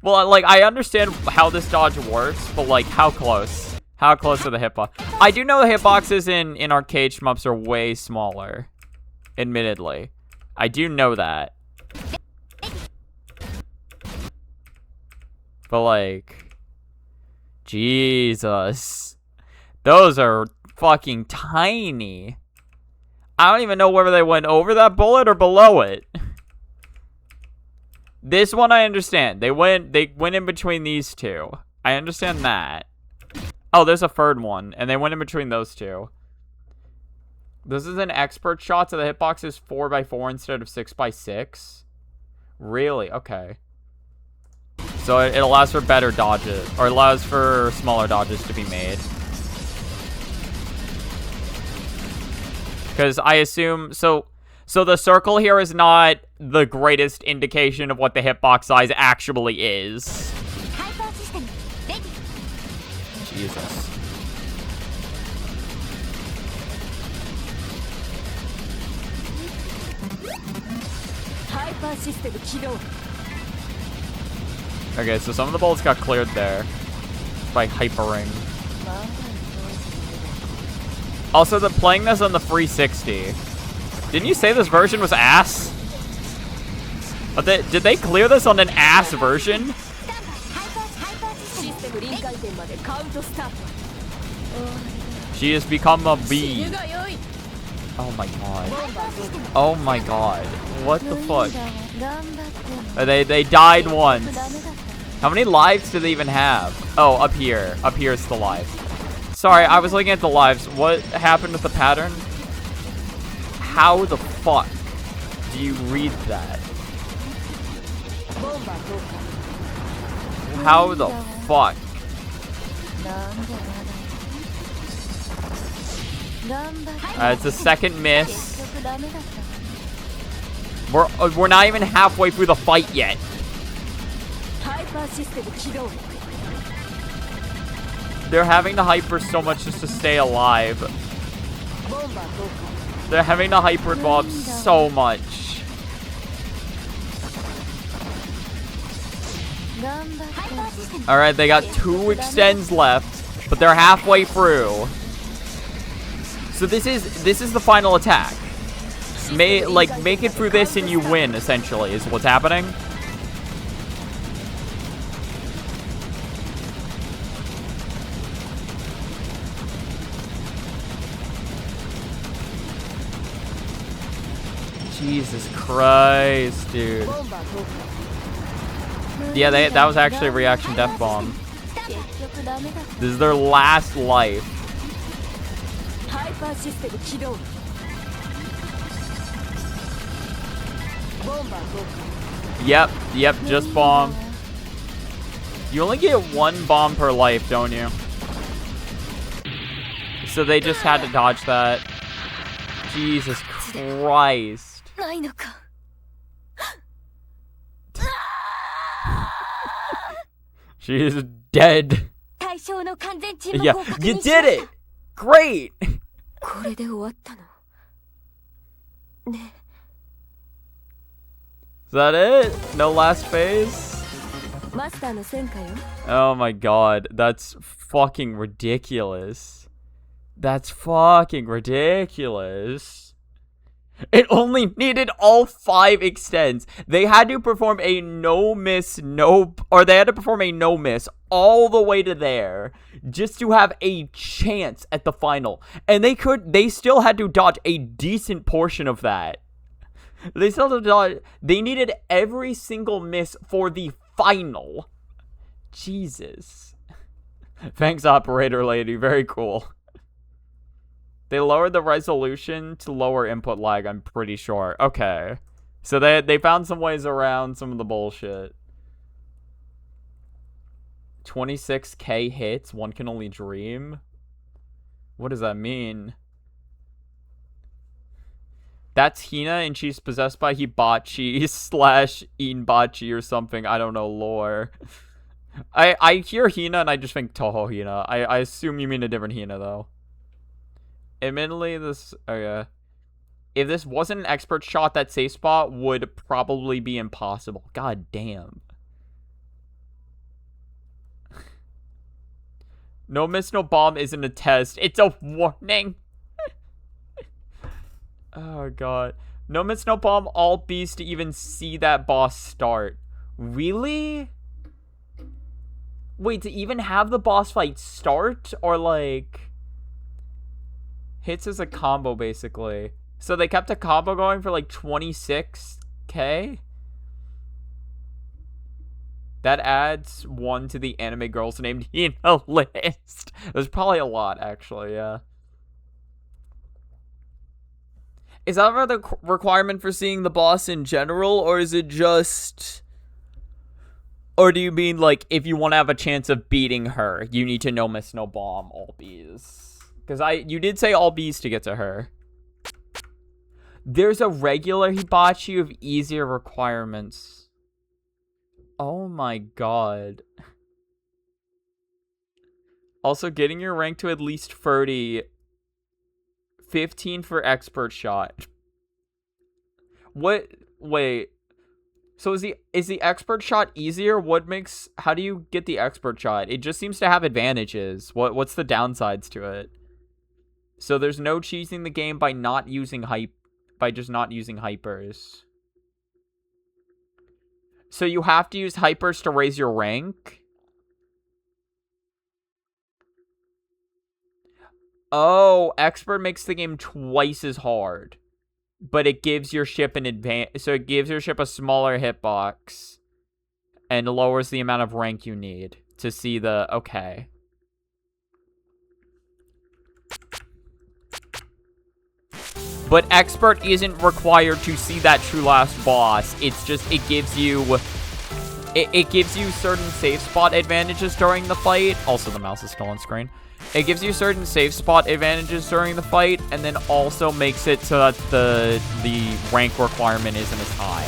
Well, like, I understand how this dodge works, but, like, how close? How close are the hitbox? I do know the hitboxes in arcade shmups are way smaller. Admittedly. I do know that. But, like, Jesus. Those are fucking tiny. I don't even know whether they went over that bullet or below it. This one I understand. They went in between these two. I understand that. Oh, there's a third one, and they went in between those two. This is an expert shot, so the hitbox is 4x4 instead of 6x6. Really? Okay. So it allows for better dodges, or allows for smaller dodges to be made. Because I assume, so the circle here is not the greatest indication of what the hitbox size actually is. Jesus. Okay, so some of the bullets got cleared there by hypering. Also, playing this on the 360. Didn't you say this version was ass? But did they clear this on an ass version? She has become a bee. Oh my god. Oh my god. What the fuck? They died once. How many lives do they even have? Oh, up here. Up here is the lives. Sorry, I was looking at the lives. What happened with the pattern? How the fuck do you read that? How the fuck? It's a second miss. We're not even halfway through the fight yet. They're having to hyper so much just to stay alive. They're having to hyper bob so much. Alright, they got 2 extends left, but they're halfway through. So this is the final attack. Make it through this and you win, essentially, is what's happening. Jesus Christ, dude. Yeah, that was actually a reaction death bomb. This is their last life. Yep, just bomb. You only get 1 bomb per life, don't you? So they just had to dodge that. Jesus Christ. She is dead. Yeah, you did it! Great! Is that it? No last phase? Oh my god, that's fucking ridiculous. That's fucking ridiculous. It only needed all 5 extends. They had to perform a no-miss, they had to perform a no-miss all the way to there just to have a chance at the final. And they still had to dodge a decent portion of that. They needed every single miss for the final. Jesus. Thanks, operator lady. Very cool. They lowered the resolution to lower input lag, I'm pretty sure. Okay. So they found some ways around some of the bullshit. 26k hits, one can only dream? What does that mean? That's Hina and she's possessed by Hibachi / Inbachi or something. I don't know lore. I hear Hina and I just think Touhou Hina. I assume you mean a different Hina though. Admittedly, this... Okay. If this wasn't an expert shot, that safe spot would probably be impossible. God damn. No miss, no bomb isn't a test. It's a warning. Oh, God. No miss, no bomb, all B's to even see that boss start. Really? Wait, to even have the boss fight start? Or, like... Hits as a combo, basically. So they kept a combo going for like 26k? That adds 1 to the anime girls named Hina list. There's probably a lot, actually, yeah. Is that the requirement for seeing the boss in general, or is it just... Or do you mean, like, if you want to have a chance of beating her, you need to no miss, no bomb, all B's? Because you did say all B's to get to her. There's a regular Hibachi of easier requirements. Oh my god. Also, getting your rank to at least 30. 15 for expert shot. What? Wait. So is the expert shot easier? How do you get the expert shot? It just seems to have advantages. What's the downsides to it? So there's no cheesing the game by just not using hypers. So you have to use hypers to raise your rank? Oh, expert makes the game twice as hard. But it gives your ship an advantage. So it gives your ship a smaller hitbox. And lowers the amount of rank you need to see the... Okay. But expert isn't required to see that true last boss. It's just, it gives you certain safe spot advantages during the fight. Also, the mouse is still on screen. It gives you certain safe spot advantages during the fight, and then also makes it so that the rank requirement isn't as high.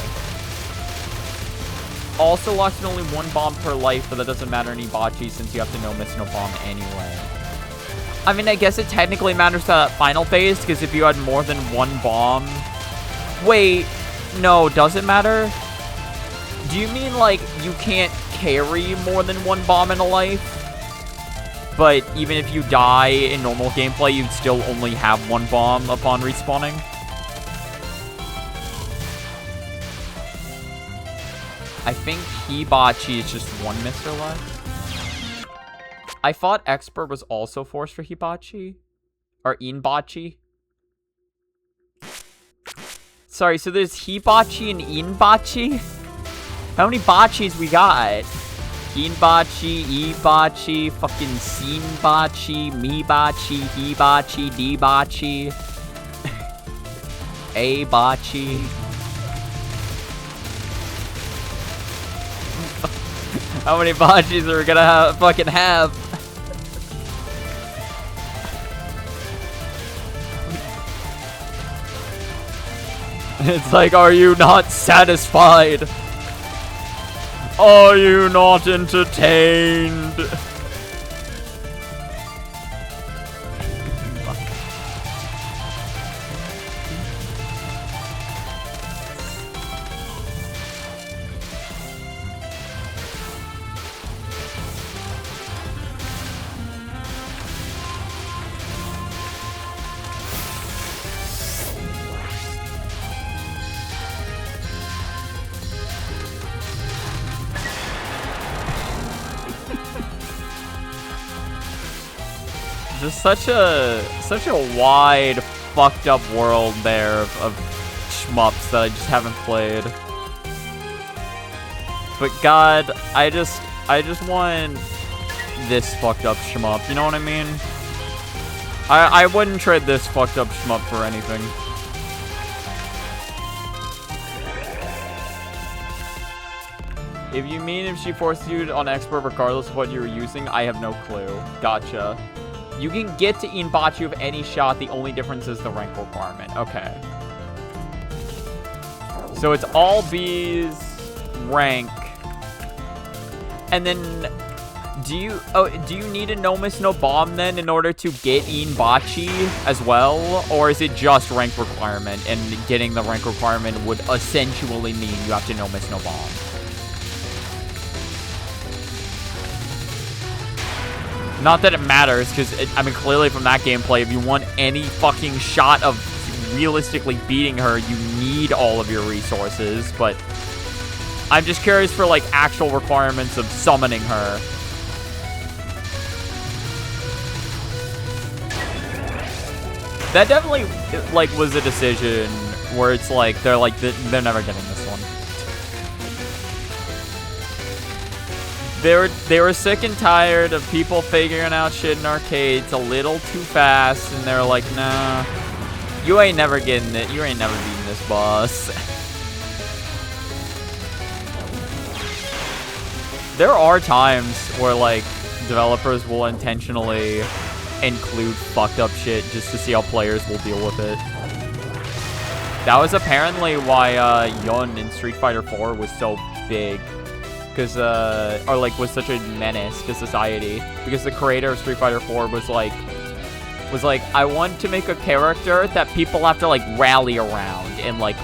Also locks in only 1 bomb per life, but that doesn't matter in Hibachi since you have to no miss, no bomb anyway. I mean, I guess it technically matters to that final phase, because if you had more than 1 bomb... Wait, no, does it matter? Do you mean, like, you can't carry more than one bomb in a life. But even if you die in normal gameplay, you'd still only have one bomb upon respawning. I think Hibachi is just one mister left. I thought Expert was also forced for Hibachi. Or Inbachi. Sorry, so there's Hibachi and Inbachi? How many bachis we got? Inbachi, Ibachi, fucking Sinbachi, Mibachi, Hibachi, Dibachi, A-Bachi. How many bachis are we gonna fucking have? It's like, are you not satisfied? Are you not entertained? Just such a wide, fucked up world there of shmups that I just haven't played. But God, I just want this fucked up shmup. You know what I mean? I wouldn't trade this fucked up shmup for anything. If you mean if she forced you on Expert regardless of what you were using, I have no clue. Gotcha. You can get to Inbachi with any shot, the only difference is the rank requirement. Okay. So it's all B's rank. And then do you need a no miss no bomb then in order to get Inbachi as well? Or is it just rank requirement and getting the rank requirement would essentially mean you have to no miss no bomb? Not that it matters, because, I mean, clearly from that gameplay, if you want any fucking shot of realistically beating her, you need all of your resources, but I'm just curious for, like, actual requirements of summoning her. That definitely, like, was a decision where it's like, they're never getting this one. They were sick and tired of people figuring out shit in arcades a little too fast, and they're like, nah, you ain't never getting it. You ain't never beating this boss. There are times where, like, developers will intentionally include fucked up shit just to see how players will deal with it. That was apparently why Yun in Street Fighter 4 was so big. Because, or like, was such a menace to society. Because the creator of Street Fighter 4 was like, I want to make a character that people have to, like, rally around and, like,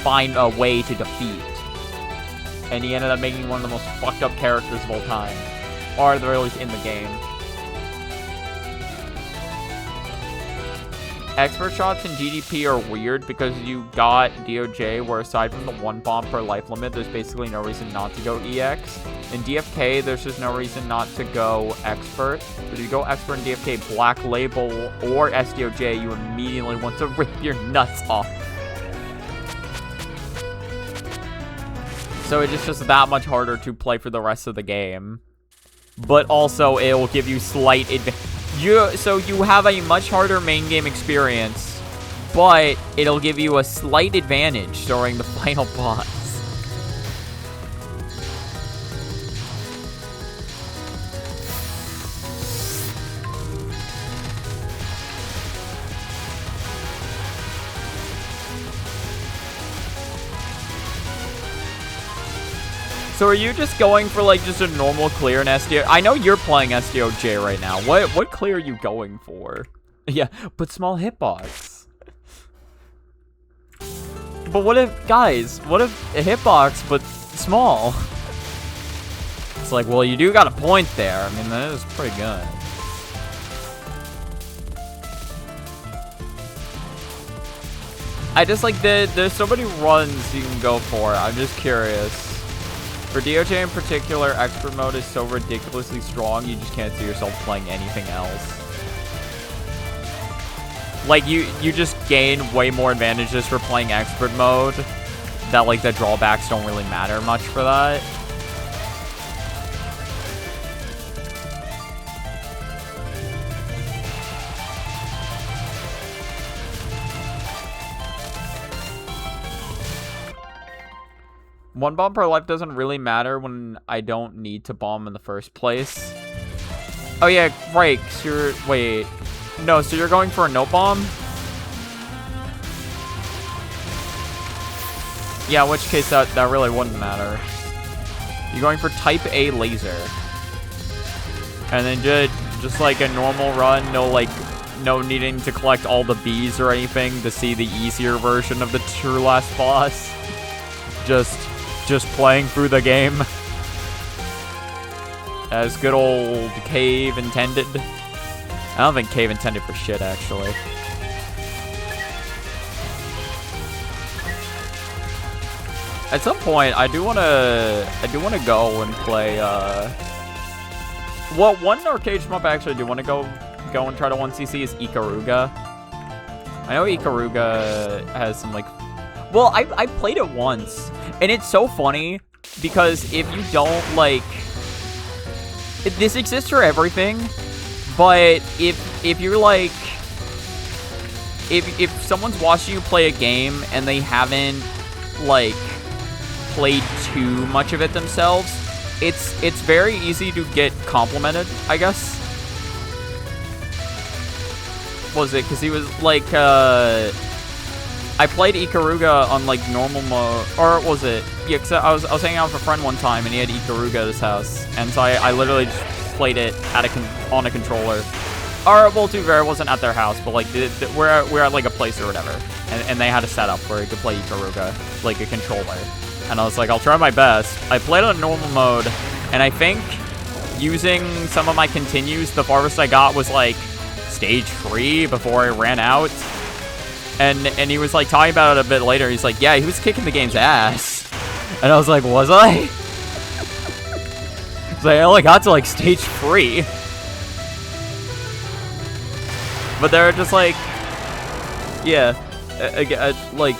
find a way to defeat. And he ended up making one of the most fucked up characters of all time. Or at the very least in the game. Expert shots in GDP are weird because you got DOJ, where aside from the one bomb per life limit, there's basically no reason not to go EX. In DFK, there's just no reason not to go Expert. But if you go Expert in DFK, Black Label, or SDOJ, you immediately want to rip your nuts off. So it's just that much harder to play for the rest of the game. But also, it will give you slight advantage. So you have a much harder main game experience, but it'll give you a slight advantage during the final boss. So are you just going for, like, just a normal clear in SDO? I know you're playing SDOJ right now. What clear are you going for? Yeah, but small hitbox. But what if, guys, what if a hitbox, but small? It's like, well, you do got a point there. I mean, that is pretty good. I just like there's so many runs you can go for. I'm just curious. For DOJ in particular, expert mode is so ridiculously strong, you just can't see yourself playing anything else. Like, you just gain way more advantages for playing expert mode. That, like, the drawbacks don't really matter much for that. One bomb per life doesn't really matter when I don't need to bomb in the first place. Oh yeah, right, 'cause you're... Wait. No, so you're going for a no bomb? Yeah, in which case that really wouldn't matter. You're going for type A laser. And then just like a normal run, no needing to collect all the Bs or anything to see the easier version of the true last boss. Just playing through the game. As good old Cave intended. I don't think Cave intended for shit, actually. At some point, I do wanna go and play. Well, one arcade shmup I actually do want to go and try to 1cc is Ikaruga. I know Ikaruga has some like. Well, I played it once, and it's so funny because if you don't like, this exists for everything. But if you're like, if someone's watching you play a game and they haven't like played too much of it themselves, it's very easy to get complimented, I guess. Was it? Because he was like, I played Ikaruga on like normal mode, or was it? Yeah, because I was hanging out with a friend one time and he had Ikaruga at his house, and so I literally just played it at on a controller. Or, well, to be fair, it wasn't at their house, but like we're at like a place or whatever, and they had a setup where you could play Ikaruga, like a controller. And I was like, I'll try my best. I played on normal mode, and I think using some of my continues, the farthest I got was like stage 3 before I ran out. And he was like talking about it a bit later. He's like, yeah, he was kicking the game's ass. And I was like, was I? So I only got to like stage 3. But they're just like, yeah, like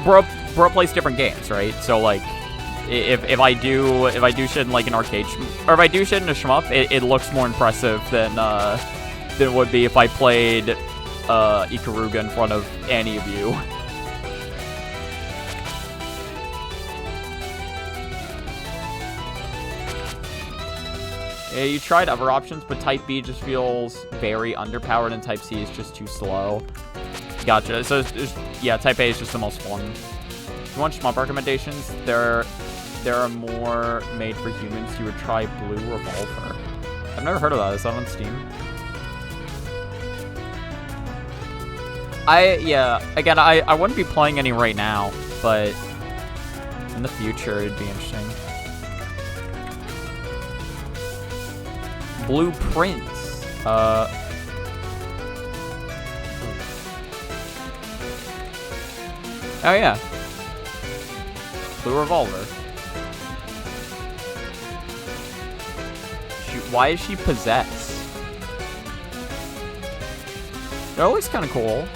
bro plays different games, right? So like, if I do shit in like an arcade, or if I do shit in a shmup, it looks more impressive than it would be if I played Ikaruga in front of any of you. Yeah, you tried other options, but Type B just feels very underpowered and Type C is just too slow. Gotcha. So, yeah, Type A is just the most fun. If you want shmup recommendations, there are more made for humans. You would try Blue Revolver. I've never heard of that. Is that on Steam? Yeah, again, I wouldn't be playing any right now, but in the future, it'd be interesting. Blueprints. Oh yeah. Blue Revolver. Shoot, why is she possessed? That looks kind of cool.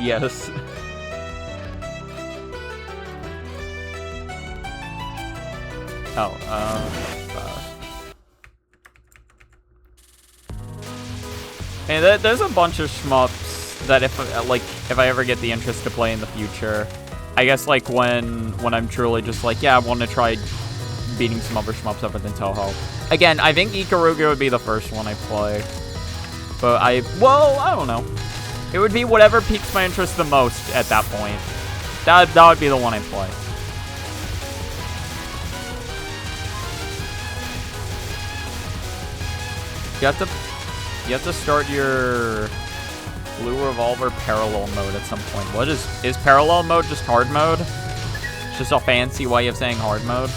Yes. And there's a bunch of shmups that if I ever get the interest to play in the future, I guess like when I'm truly just like, yeah, I want to try beating some other shmups other than Touhou. Again, I think Ikaruga would be the first one I play. But I don't know. It would be whatever piques my interest the most at that point. That would be the one I'd play. You have to You have to start your Blue Revolver parallel mode at some point. What is parallel mode just hard mode? It's just a fancy way of saying hard mode.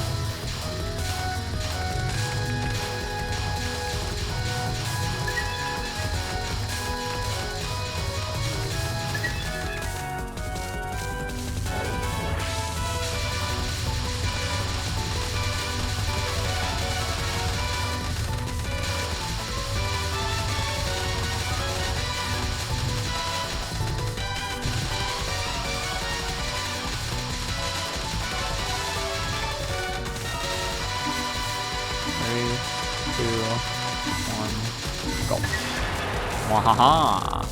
Wahaha.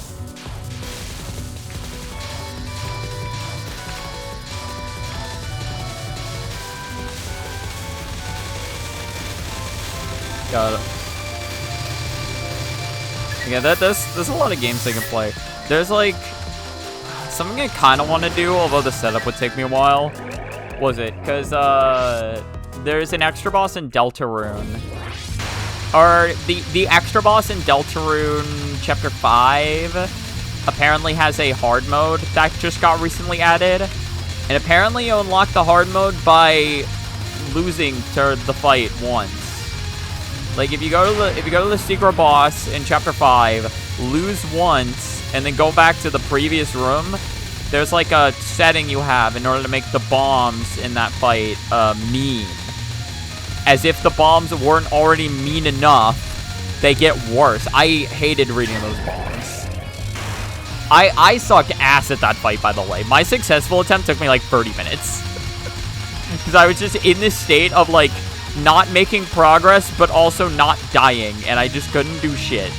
Got it. Yeah, there's a lot of games they can play. There's like something I kind of want to do, although the setup would take me a while. Was it? Because there's an extra boss in Deltarune. Or the extra boss in Deltarune Chapter 5 apparently has a hard mode that just got recently added. And apparently you unlock the hard mode by losing to the fight once. Like if you go to the secret boss in Chapter 5, lose once, and then go back to the previous room, there's like a setting you have in order to make the bombs in that fight mean. As if the bombs weren't already mean enough, they get worse. I hated reading those bombs. I sucked ass at that fight, by the way. My successful attempt took me like 30 minutes. Because I was just in this state of like not making progress, but also not dying. And I just couldn't do shit.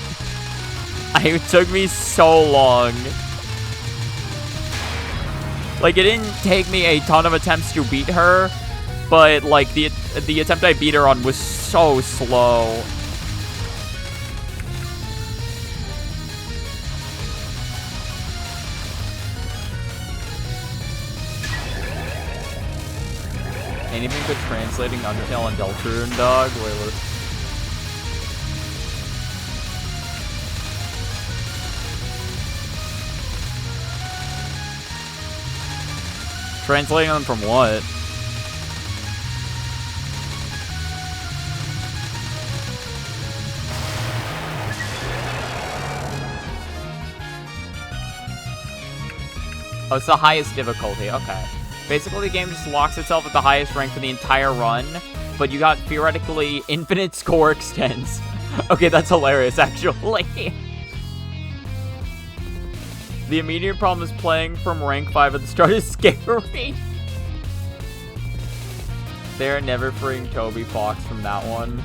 It took me so long. Like, it didn't take me a ton of attempts to beat her. But, like, the attempt I beat her on was so slow. Ain't even good translating Undertale and Deltarune, dog. Wait. Translating them from what? Oh, it's the highest difficulty. Okay. Basically, the game just locks itself at the highest rank for the entire run, but you got theoretically infinite score extents. Okay, that's hilarious, actually. The immediate problem is playing from rank 5 at the start is scary. They're never freeing Toby Fox from that one.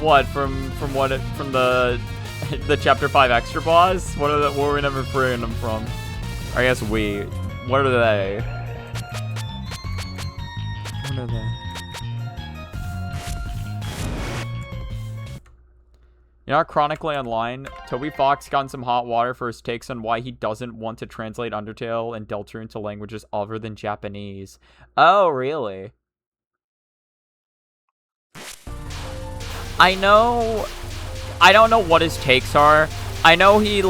What? From the Chapter 5 extra boss? What were we never freeing them from? I guess what are they? What are they? You know, chronically online, Toby Fox got in some hot water for his takes on why he doesn't want to translate Undertale and Deltarune to languages other than Japanese. Oh, really? I don't know what his takes are. I know he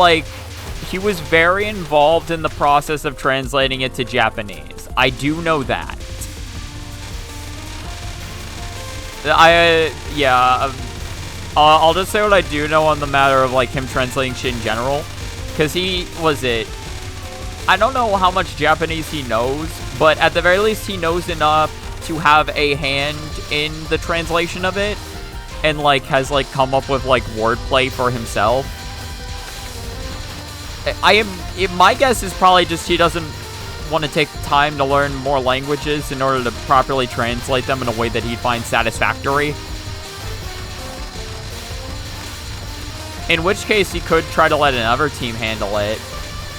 was very involved in the process of translating it to Japanese. I do know that. I'll just say what I do know on the matter of, like, him translating shit in general. Because I don't know how much Japanese he knows, but at the very least he knows enough to have a hand in the translation of it. And, like, has, like, come up with, like, wordplay for himself. My guess is probably just he doesn't want to take time to learn more languages in order to properly translate them in a way that he'd find satisfactory. In which case, he could try to let another team handle it.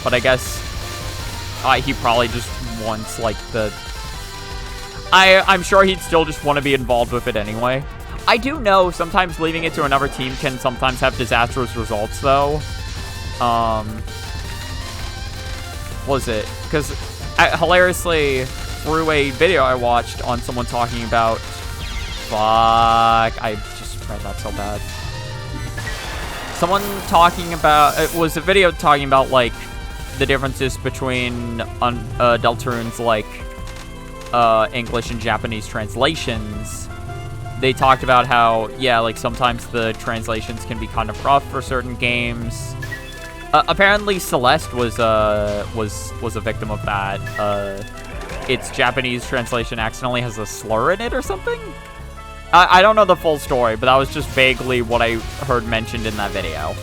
But I guess he probably just wants, like, I'm sure he'd still just want to be involved with it anyway. I do know sometimes leaving it to another team can sometimes have disastrous results, though. Was it? Because hilariously, through a video I watched on someone talking about... Fuck, I just read that so bad. someone talking about, it was a video talking about, like, the differences between Deltarune's, like, English and Japanese translations. They talked about how, yeah, like, sometimes the translations can be kind of rough for certain games. Apparently Celeste was a victim of that. Its Japanese translation accidentally has a slur in it or something? I don't know the full story, but that was just vaguely what I heard mentioned in that video.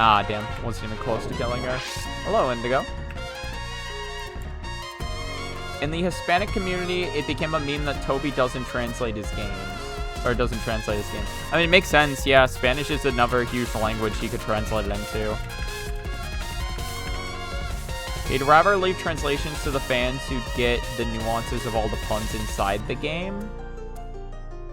Ah, damn. Wasn't even close to killing her. Hello, Indigo. In the Hispanic community, it became a meme that Toby doesn't translate his games. Or doesn't translate his games. I mean, it makes sense. Yeah, Spanish is another huge language he could translate it into. He'd rather leave translations to the fans who get the nuances of all the puns inside the game.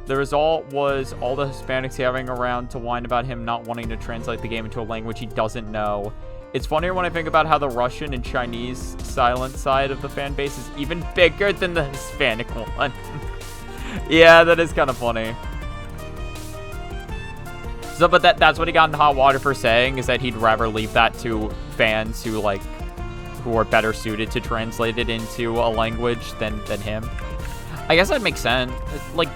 The result was all the Hispanics having around to whine about him not wanting to translate the game into a language he doesn't know. It's funnier when I think about how the Russian and Chinese silent side of the fan base is even bigger than the Hispanic one. Yeah, that is kind of funny. So, but that's what he got in hot water for saying, is that he'd rather leave that to fans who, like, who are better suited to translate it into a language than him. I guess that makes sense. Like,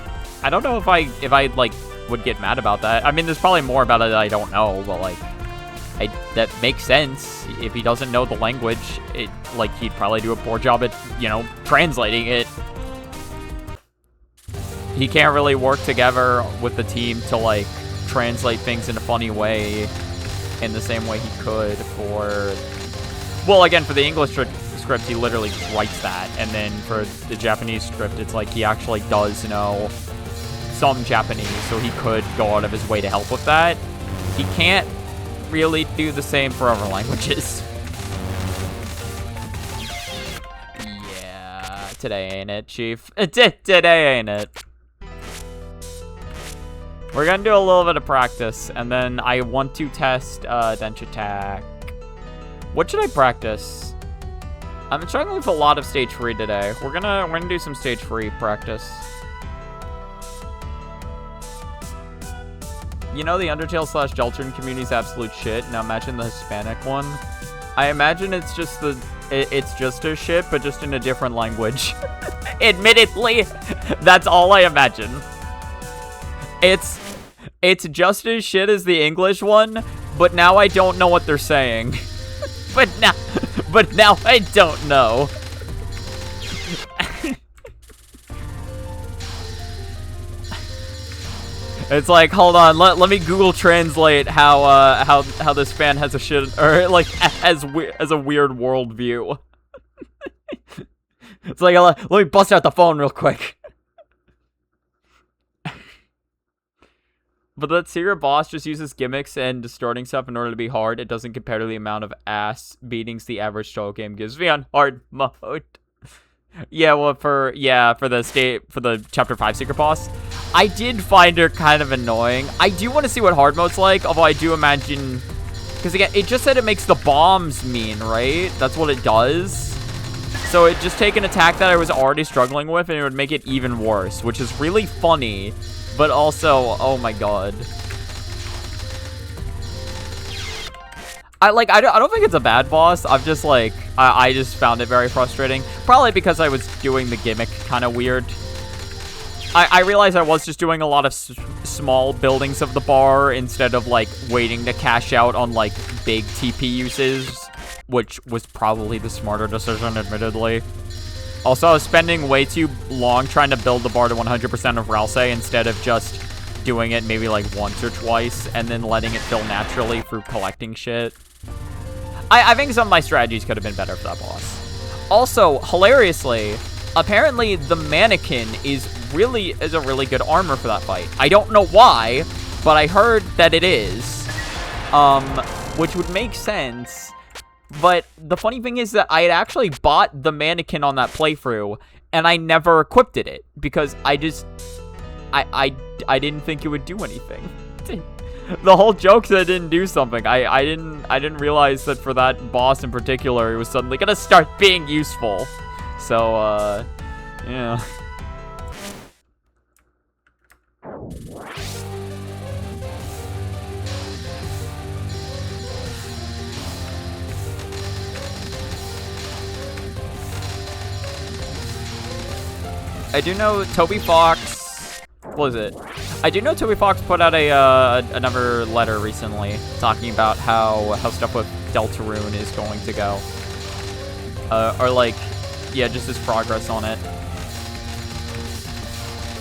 I don't know if I like would get mad about that. I mean, there's probably more about it that I don't know, but like, that makes sense. If he doesn't know the language, like, he'd probably do a poor job at, you know, translating it. He can't really work together with the team to, like, translate things in a funny way in the same way he could for, well, again, for the English script, he literally writes that, and then for the Japanese script, it's like he actually does know some Japanese, so he could go out of his way to help with that. He can't really do the same for other languages. Yeah, today ain't it, Chief? Today ain't it. We're gonna do a little bit of practice, and then I want to test Dench Attack. What should I practice? I'm struggling with a lot of stage 3 today. We're gonna do some stage 3 practice. You know, the Undertale / Deltarune community is absolute shit. Now imagine the Hispanic one. I imagine it's just a shit, but just in a different language. Admittedly, that's all I imagine. It's just as shit as the English one, but now I don't know what they're saying. but now I don't know. It's like, hold on, let me Google Translate how this fan has a shit, or like as a weird worldview. It's like, let me bust out the phone real quick. But that secret boss just uses gimmicks and distorting stuff in order to be hard. It doesn't compare to the amount of ass beatings the average Touhou game gives me on hard mode. Yeah, well, for the Chapter 5 secret boss, I did find her kind of annoying. I do want to see what hard mode's like, although I do imagine, because again, it just said it makes the bombs mean, right? That's what it does. So it just take an attack that I was already struggling with, and it would make it even worse, which is really funny, but also, oh my god. I don't think it's a bad boss. I'm just like, I just found it very frustrating. Probably because I was doing the gimmick kind of weird. I realized I was just doing a lot of small buildings of the bar instead of, like, waiting to cash out on, like, big TP uses, which was probably the smarter decision, admittedly. Also, I was spending way too long trying to build the bar to 100% of Ralsei instead of just doing it maybe, like, once or twice and then letting it fill naturally through collecting shit. I think some of my strategies could have been better for that boss. Also, hilariously, apparently the mannequin is really good armor for that fight. I don't know why, but I heard that it is. Which would make sense. But the funny thing is that I had actually bought the mannequin on that playthrough, and I never equipped it because I didn't think it would do anything. The whole joke that it didn't do something. I didn't realize that for that boss in particular, it was suddenly gonna start being useful. So, yeah. I do know Toby Fox. What was it? I do know Toby Fox put out another letter recently talking about how stuff with Deltarune is going to go. Or like, yeah, just his progress on it.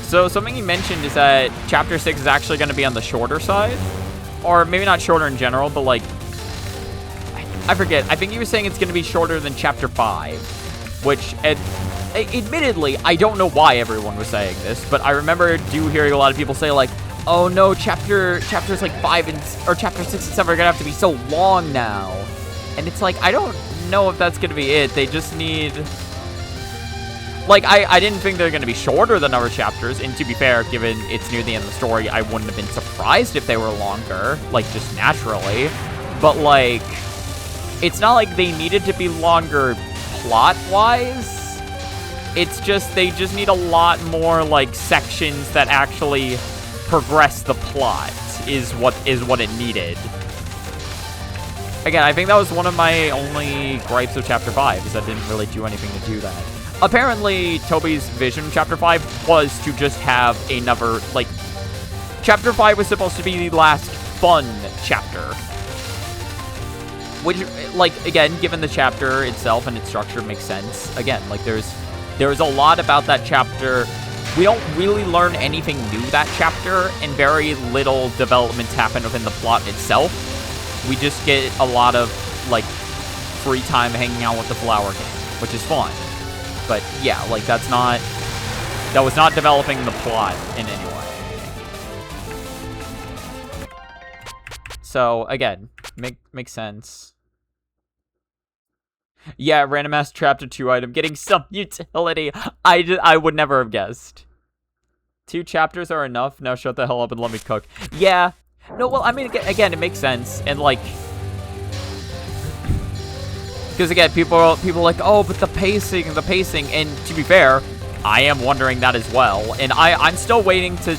So something he mentioned is that Chapter 6 is actually going to be on the shorter side. Or maybe not shorter in general, but like, I forget. I think he was saying it's going to be shorter than Chapter 5. Which, admittedly, I don't know why everyone was saying this, but I remember hearing a lot of people say, like, oh no, chapters like 5 or Chapter 6 and 7 are gonna have to be so long now. And it's like, I don't know if that's gonna be it. They just need... Like, I didn't think they're gonna be shorter than other chapters, and to be fair, given it's near the end of the story, I wouldn't have been surprised if they were longer, like, just naturally. But, like, it's not like they needed to be longer plot-wise. It's just, they just need a lot more, like, sections that actually progress the plot is what it needed. Again, I think that was one of my only gripes of Chapter 5, is that it didn't really do anything to do that. Apparently, Toby's vision of Chapter 5 was to just have another, like... Chapter 5 was supposed to be the last fun chapter. Which, like, again, given the chapter itself and its structure, makes sense. Again, like, there's a lot about that chapter. We don't really learn anything new that chapter, and very little developments happen within the plot itself. We just get a lot of, like, free time hanging out with the Flower King, which is fun. But, yeah, like, that was not developing the plot in any way. So, again, makes sense. Yeah, random ass Chapter 2 item getting some utility. I would never have guessed. 2 chapters are enough. Now shut the hell up and let me cook. Yeah. No, well, I mean, again, it makes sense. And, like... Because, again, people are like, oh, but the pacing. And, to be fair, I am wondering that as well. And I'm still waiting to...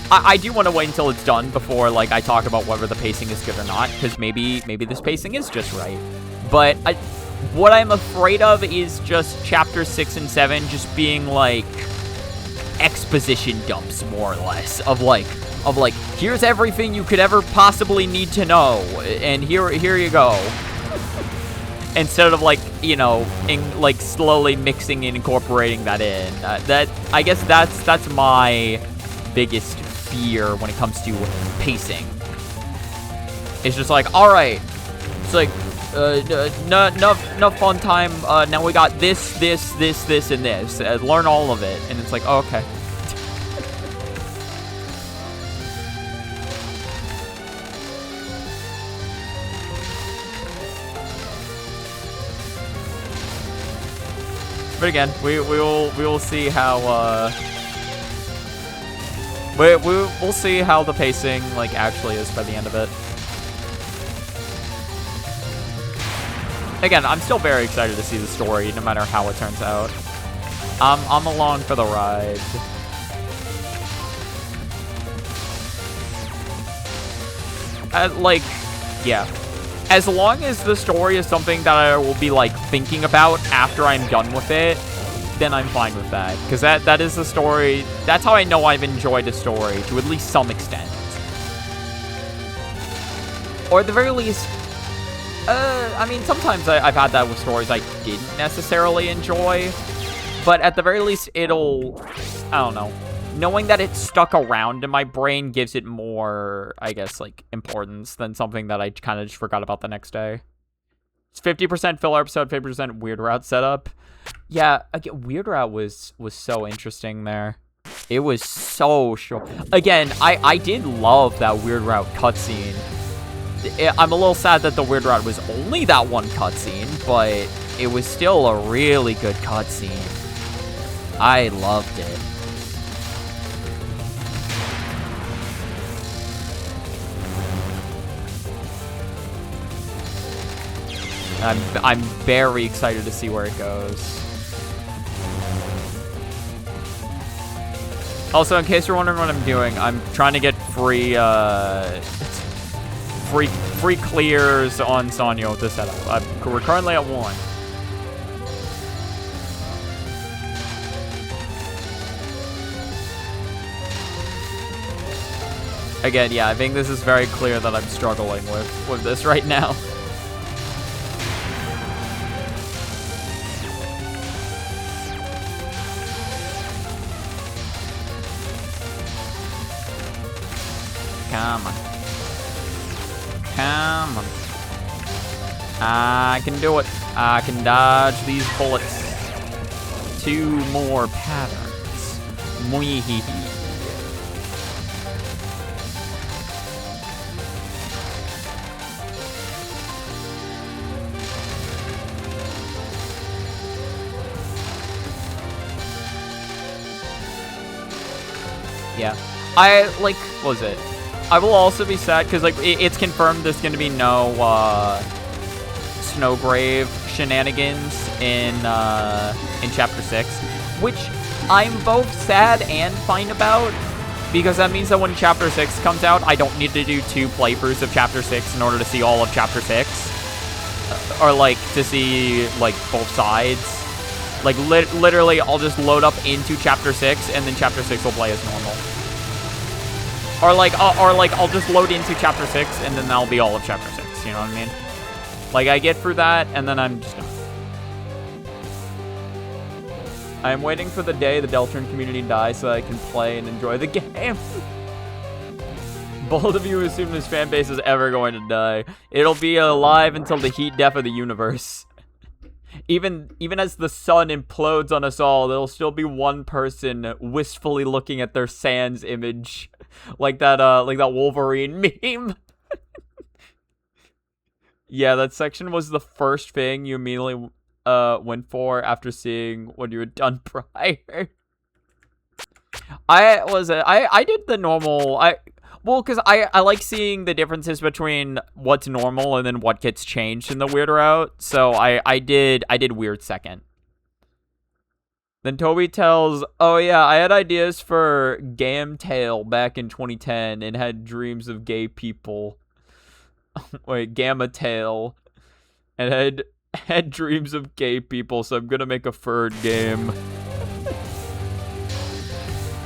I do want to wait until it's done before, like, I talk about whether the pacing is good or not. Because maybe this pacing is just right. But, what I'm afraid of is just Chapter 6 and 7 just being, like, exposition dumps, more or less. Of like, here's everything you could ever possibly need to know. And here you go. Instead of, like, you know, like, slowly mixing and incorporating that in. I guess that's my biggest fear when it comes to pacing. It's just like, alright. It's like, no fun time. Now we got this, and this. Learn all of it. And it's like, oh, okay. But again, we will see how we'll see how the pacing, like, actually is by the end of it. Again, I'm still very excited to see the story, no matter how it turns out. I'm along for the ride. Like, yeah. As long as the story is something that I will be, like, thinking about after I'm done with it, then I'm fine with that. Because that is the story. That's how I know I've enjoyed a story, to at least some extent. Or at the very least... I mean, sometimes I've had that with stories I didn't necessarily enjoy. But at the very least, it'll... I don't know. Knowing that it's stuck around in my brain gives it more, I guess, like, importance than something that I kind of just forgot about the next day. It's 50% filler episode, 50% Weird Route setup. Yeah, again, Weird Route was so interesting there. It was so short. Again, I did love that Weird Route cutscene. I'm a little sad that the Weird Route was only that one cutscene, but it was still a really good cutscene. I loved it. I'm very excited to see where it goes. Also, in case you're wondering what I'm doing, I'm trying to get free clears on Sanyo with this setup. We're currently at 1. Again, yeah, I think this is very clear that I'm struggling with this right now. Come on. Come on. I can do it. I can dodge these bullets. 2 more patterns. Mweehee. Yeah. What was it? I will also be sad because, like, it's confirmed there's going to be no Snowgrave shenanigans in Chapter 6, which I'm both sad and fine about, because that means that when Chapter 6 comes out, I don't need to do 2 playthroughs of Chapter 6 in order to see all of Chapter 6, or, like, to see, like, both sides. Like, literally, I'll just load up into Chapter 6, and then Chapter 6 will play as normal. Or I'll just load into Chapter 6, and then that'll be all of Chapter 6, you know what I mean? Like, I get through that, and then I'm just done. I'm waiting for the day the Deltarune community dies so I can play and enjoy the game. Bold of you assume this fan base is ever going to die. It'll be alive until the heat death of the universe. Even as the sun implodes on us all, there'll still be one person wistfully looking at their Sans image. Like that Wolverine meme. Yeah, that section was the first thing you immediately went for after seeing what you had done prior. I did the normal. Well, because I like seeing the differences between what's normal and then what gets changed in the Weird Route. So I did Weird second. Then Toby tells, oh yeah, I had ideas for Gam Tail back in 2010 and had dreams of gay people. Wait, Gamma Tail. And had dreams of gay people, so I'm gonna make a furred game.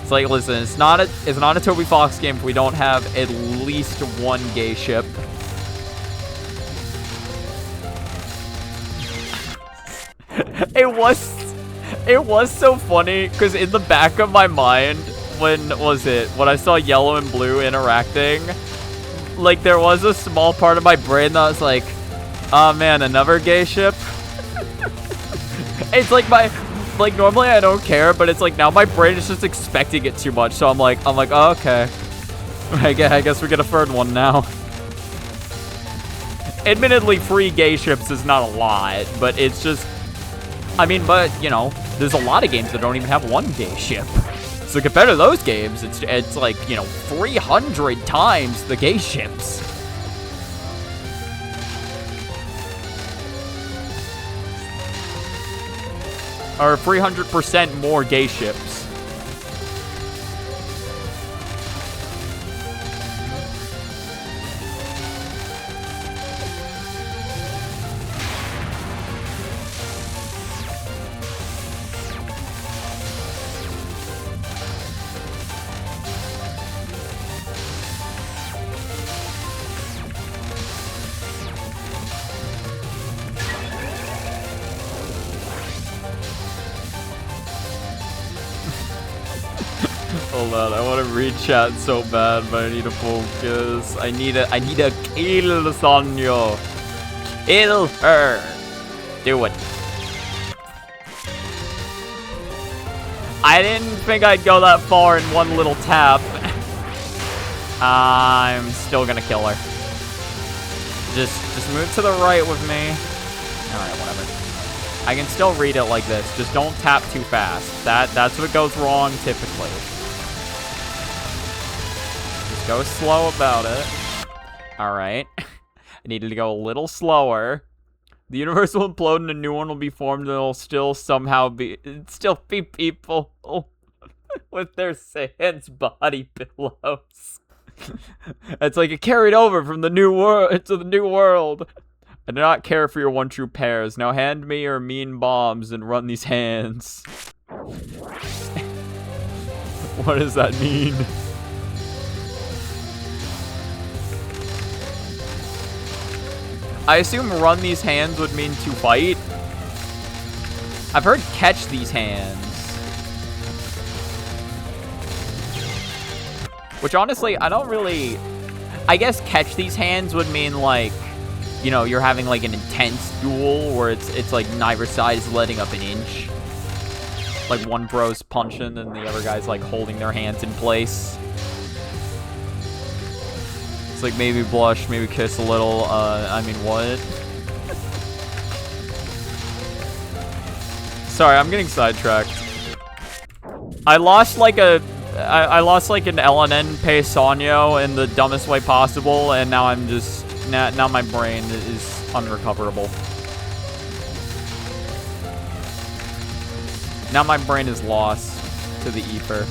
It's like, listen, it's not a Toby Fox game if we don't have at least one gay ship. It was so funny because in the back of my mind, when I saw Yellow and Blue interacting, like, there was a small part of my brain that was like, oh man, another gay ship. It's like normally I don't care, but it's like now my brain is just expecting it too much. So I'm like, oh, okay. I guess we get a third one now. Admittedly, 3 gay ships is not a lot, but it's just, I mean, but you know, there's a lot of games that don't even have 1 gay ship. So compared to those games, it's like, you know, 300 times the gay ships. Or 300% more gay ships. Hold on, I want to read chat so bad, but I need to focus. I need a kill Sanyo. Kill her. Do it. I didn't think I'd go that far in one little tap. I'm still gonna kill her. Just move to the right with me. Alright, whatever. I can still read it like this. Just don't tap too fast. That's what goes wrong typically. Just go slow about it. Alright. I needed to go a little slower. The universe will implode and a new one will be formed, and it'll still be people with their sans body pillows. It's like it carried over from the new world to the new world. I do not care for your one true pairs. Now hand me your mean bombs and run these hands. What does that mean? I assume run these hands would mean to fight. I've heard catch these hands. Which honestly, I don't really... I guess catch these hands would mean like, you know, you're having like an intense duel where it's like neither side is letting up an inch. Like one bro's punching and the other guy's like holding their hands in place. It's like maybe blush, maybe kiss a little, I mean what? Sorry, I'm getting sidetracked. I lost like an LNN Sanyo in the dumbest way possible, and now I'm just, now my brain is unrecoverable. Now my brain is lost to the ether.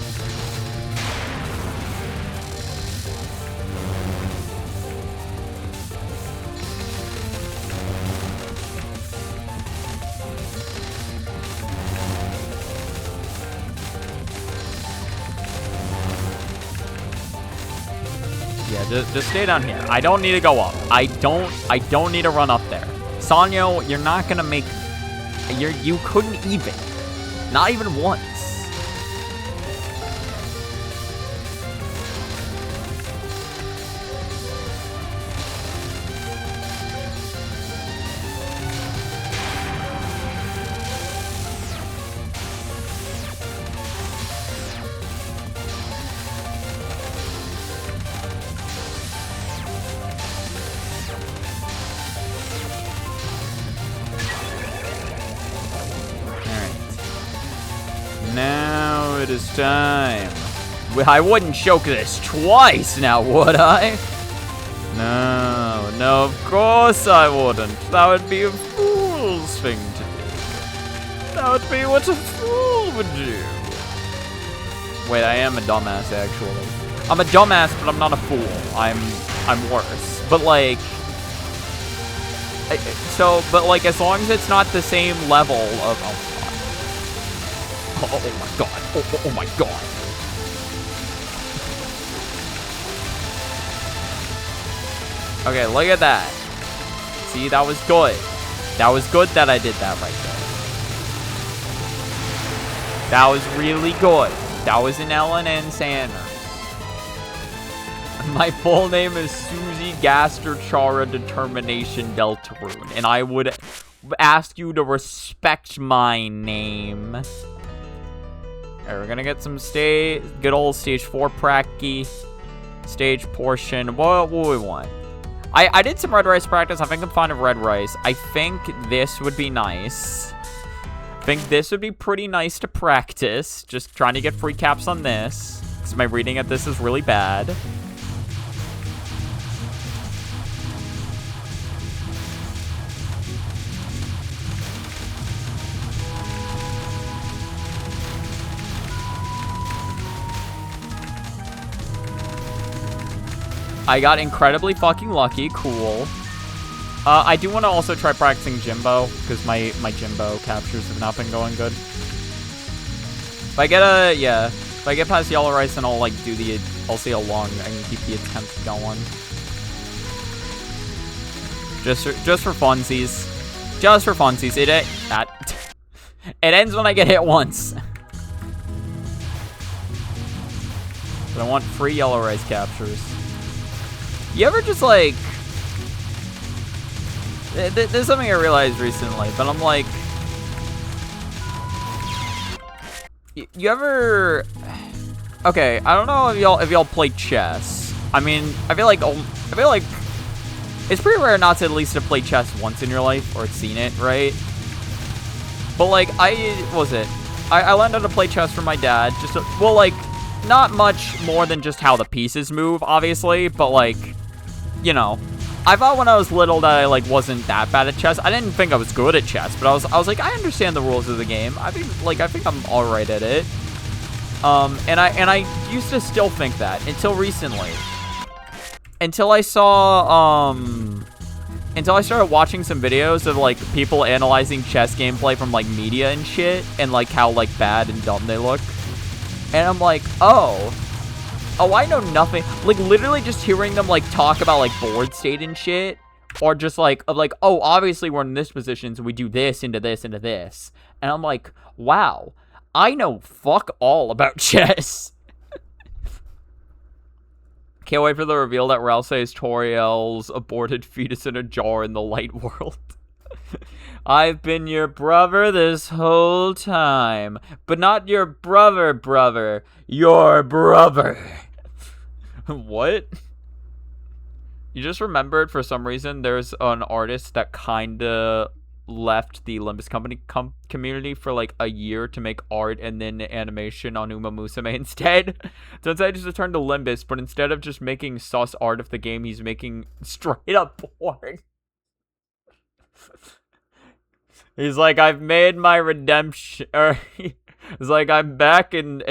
Just stay down here. I don't need to go up. I don't need to run up there. Sanyo, you're not gonna make... You couldn't even. Not even once. Now it is time. I wouldn't choke this twice now, would I? No, of course I wouldn't. That would be a fool's thing to do. That would be what a fool would do. Wait, I am a dumbass, actually. I'm a dumbass, but I'm not a fool. I'm worse. But like... but like, as long as it's not the same level of... Oh my god. Oh my god. Okay, look at that. See, that was good. That was good that I did that right there. That was really good. That was an LNN Sanders. My full name is Susie Gaster Chara Determination Deltarune, and I would ask you to respect my name. Alright, we're gonna get some good old stage 4 pracky stage portion. What we want? I did some red rice practice. I think I'm fine with red rice. I think this would be nice. I think this would be pretty nice to practice. Just trying to get free caps on this, because my reading at this is really bad. I got incredibly fucking lucky. Cool. I do want to also try practicing Jimbo, because my Jimbo captures have not been going good. If I get if I get past yellow rice, then I'll like I'll see how long I can keep the attempt going. Just for funsies. Just for funsies. It ends when I get hit once. But I want free yellow rice captures. You ever just like... There's something I realized recently, but I'm like... You ever... Okay, I don't know if y'all play chess. I mean, I feel like it's pretty rare not to at least have played chess once in your life or seen it, right? But like, I learned how to play chess from my dad. Well, like, not much more than just how the pieces move, obviously, but like, you know, I thought when I was little that I like wasn't that bad at chess. I didn't think I was good at chess, but I was like, I understand the rules of the game. I think I'm all right at it. And I used to still think that until recently. Until I started watching some videos of like people analyzing chess gameplay from like media and shit, and like how like bad and dumb they look. And I'm like, oh, I know nothing. Like literally just hearing them like talk about like board state and shit, or just like oh, obviously we're in this position, so we do this into this into this. And I'm like, wow, I know fuck all about chess. Can't wait for the reveal that Ralph says Toriel's aborted fetus in a jar in the light world. I've been your brother this whole time. But not your brother. Your brother. What? You just remembered for some reason there's an artist that kinda left the Olympus community for like a year to make art and then animation on Uma Musume instead. So instead just returned to Limbus, but instead of just making sus art of the game, he's making straight up porn. He's like, I've made my redemption. He's like, I'm back and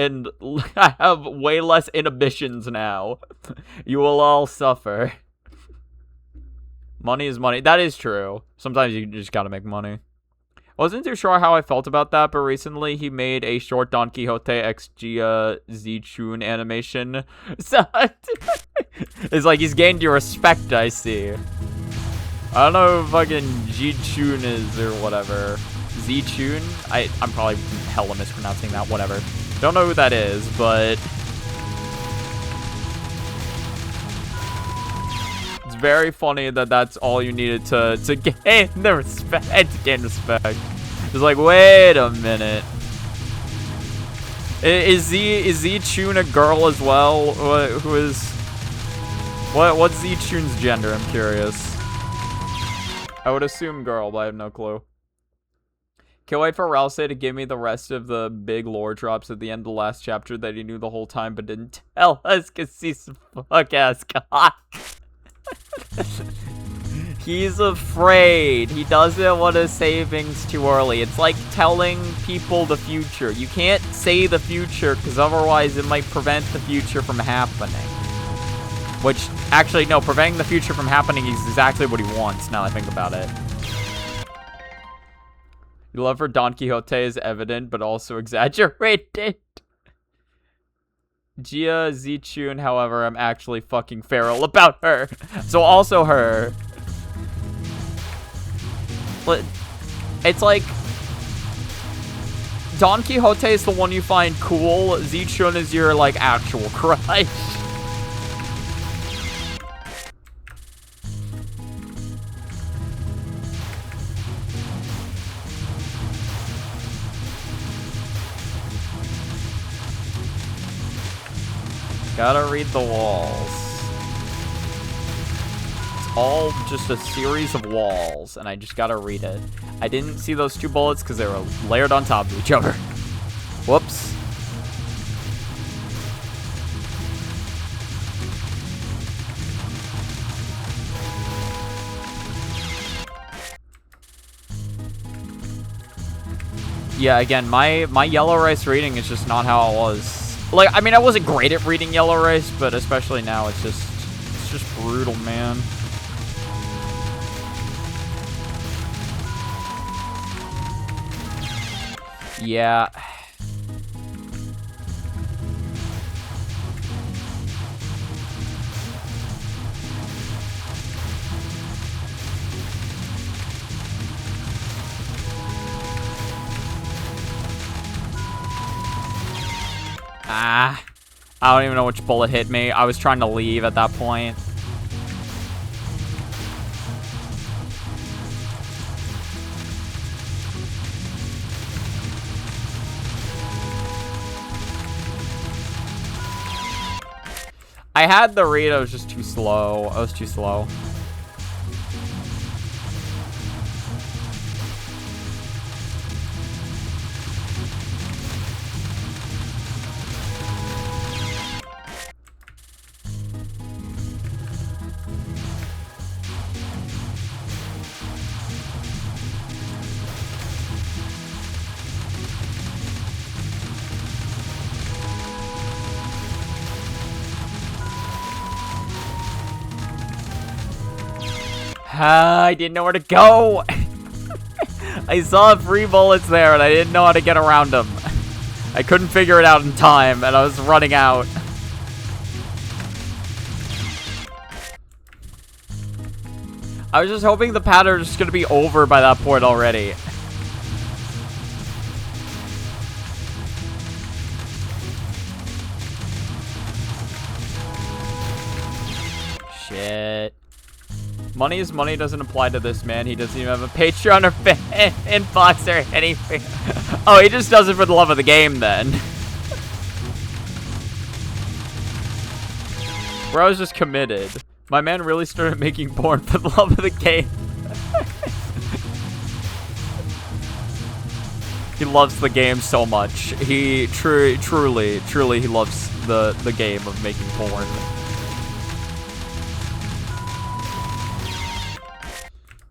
I have way less inhibitions now. You will all suffer. Money is money. That is true. Sometimes you just gotta make money. Wasn't too sure how I felt about that, but recently he made a short Don Quixote x Gia Zichun animation. So it's like he's gained your respect, I see. I don't know who fucking Zichun is or whatever. Zichun? I'm probably hella mispronouncing that, whatever. Don't know who that is, but it's very funny that that's all you needed to gain the respect. To gain respect. It's like, wait a minute. Is Zichun a girl as well? What's Zichun's gender? I'm curious. I would assume girl, but I have no clue. Can't wait for Ralsei to give me the rest of the big lore drops at the end of the last chapter that he knew the whole time but didn't tell us because he's a fuck-ass cock. He's afraid. He doesn't want to say things too early. It's like telling people the future. You can't say the future because otherwise it might prevent the future from happening. Which, actually, no, preventing the future from happening is exactly what he wants, now I think about it. Your love for Don Quixote is evident, but also exaggerated. Gia Zichun, however, I'm actually fucking feral about her. So also her. But it's like Don Quixote is the one you find cool. Zichun is your, like, actual crush. Gotta read the walls. It's all just a series of walls, and I just gotta read it. I didn't see those two bullets because they were layered on top of each other. Whoops. Yeah, again, my yellow rice reading is just not how it was. Like, I mean, I wasn't great at reading Yellow Rice, but especially now, it's just brutal, man. Yeah. I don't even know which bullet hit me. I was trying to leave at that point. I had the read, I was just too slow. I was too slow. I didn't know where to go. I saw 3 bullets there and I didn't know how to get around them. I couldn't figure it out in time and I was running out. I was just hoping the pattern was just gonna be over by that point already. Shit. Money is money doesn't apply to this man. He doesn't even have a Patreon or inbox or anything. Oh, he just does it for the love of the game then. Bro, I was just committed. My man really started making porn for the love of the game. He loves the game so much. He truly he loves the game of making porn.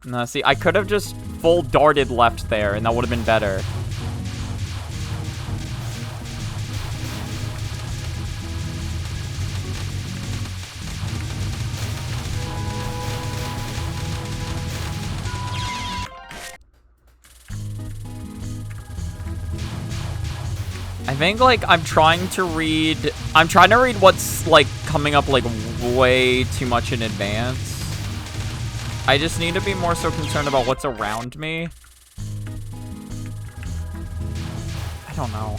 No, see, I could have just full darted left there, and that would have been better. I think, like, I'm trying to read what's, like, coming up, like, way too much in advance. I just need to be more so concerned about what's around me. I don't know.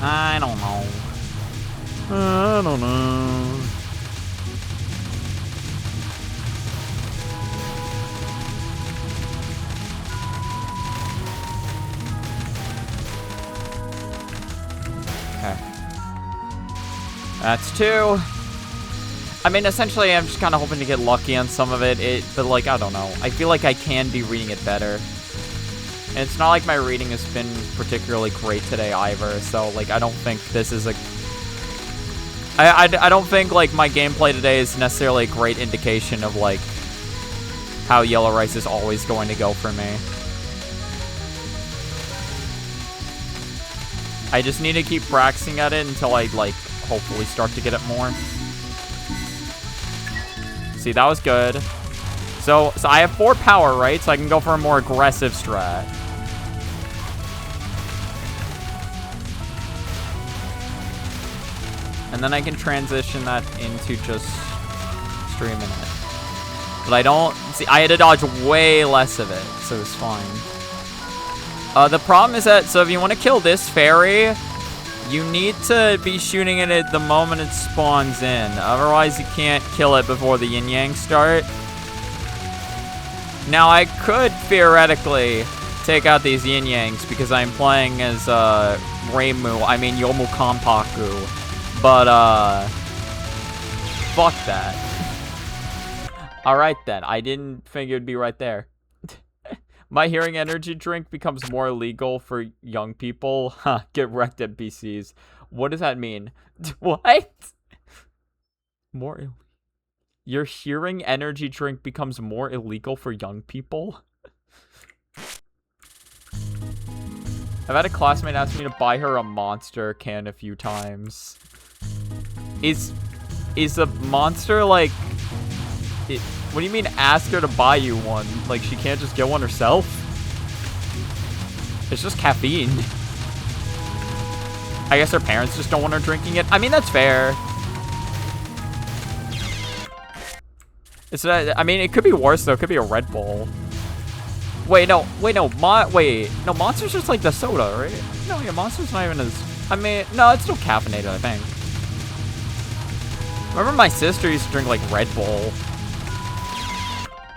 I don't know. I don't know. Okay. That's 2. I mean, essentially, I'm just kind of hoping to get lucky on some of it. But, like, I don't know. I feel like I can be reading it better. And it's not like my reading has been particularly great today either. So, like, I don't think this is a... I don't think, like, my gameplay today is necessarily a great indication of, like, how Yellow Rice is always going to go for me. I just need to keep practicing at it until I, like, hopefully start to get it more. See, that was good. So I have 4 power, right? So I can go for a more aggressive strat. And then I can transition that into just streaming it. But I don't... See, I had to dodge way less of it, so it's fine. The problem is that... So if you want to kill this fairy... You need to be shooting it at the moment it spawns in. Otherwise, you can't kill it before the yin-yang start. Now, I could theoretically take out these yin-yangs because I'm playing as Youmu Kompaku. But, fuck that. Alright then, I didn't think it would be right there. My hearing energy drink becomes more illegal for young people. Huh, get wrecked at BCs. What does that mean? What? Your hearing energy drink becomes more illegal for young people? I've had a classmate ask me to buy her a Monster can a few times. Is a Monster, like... What do you mean ask her to buy you one? Like, she can't just get one herself? It's just caffeine. I guess her parents just don't want her drinking it. I mean, that's fair. I mean, it could be worse, though. It could be a Red Bull. Wait, no. No, Monster's just like the soda, right? No, yeah, Monster's not even as... I mean, no, it's still caffeinated, I think. Remember my sister used to drink, like, Red Bull.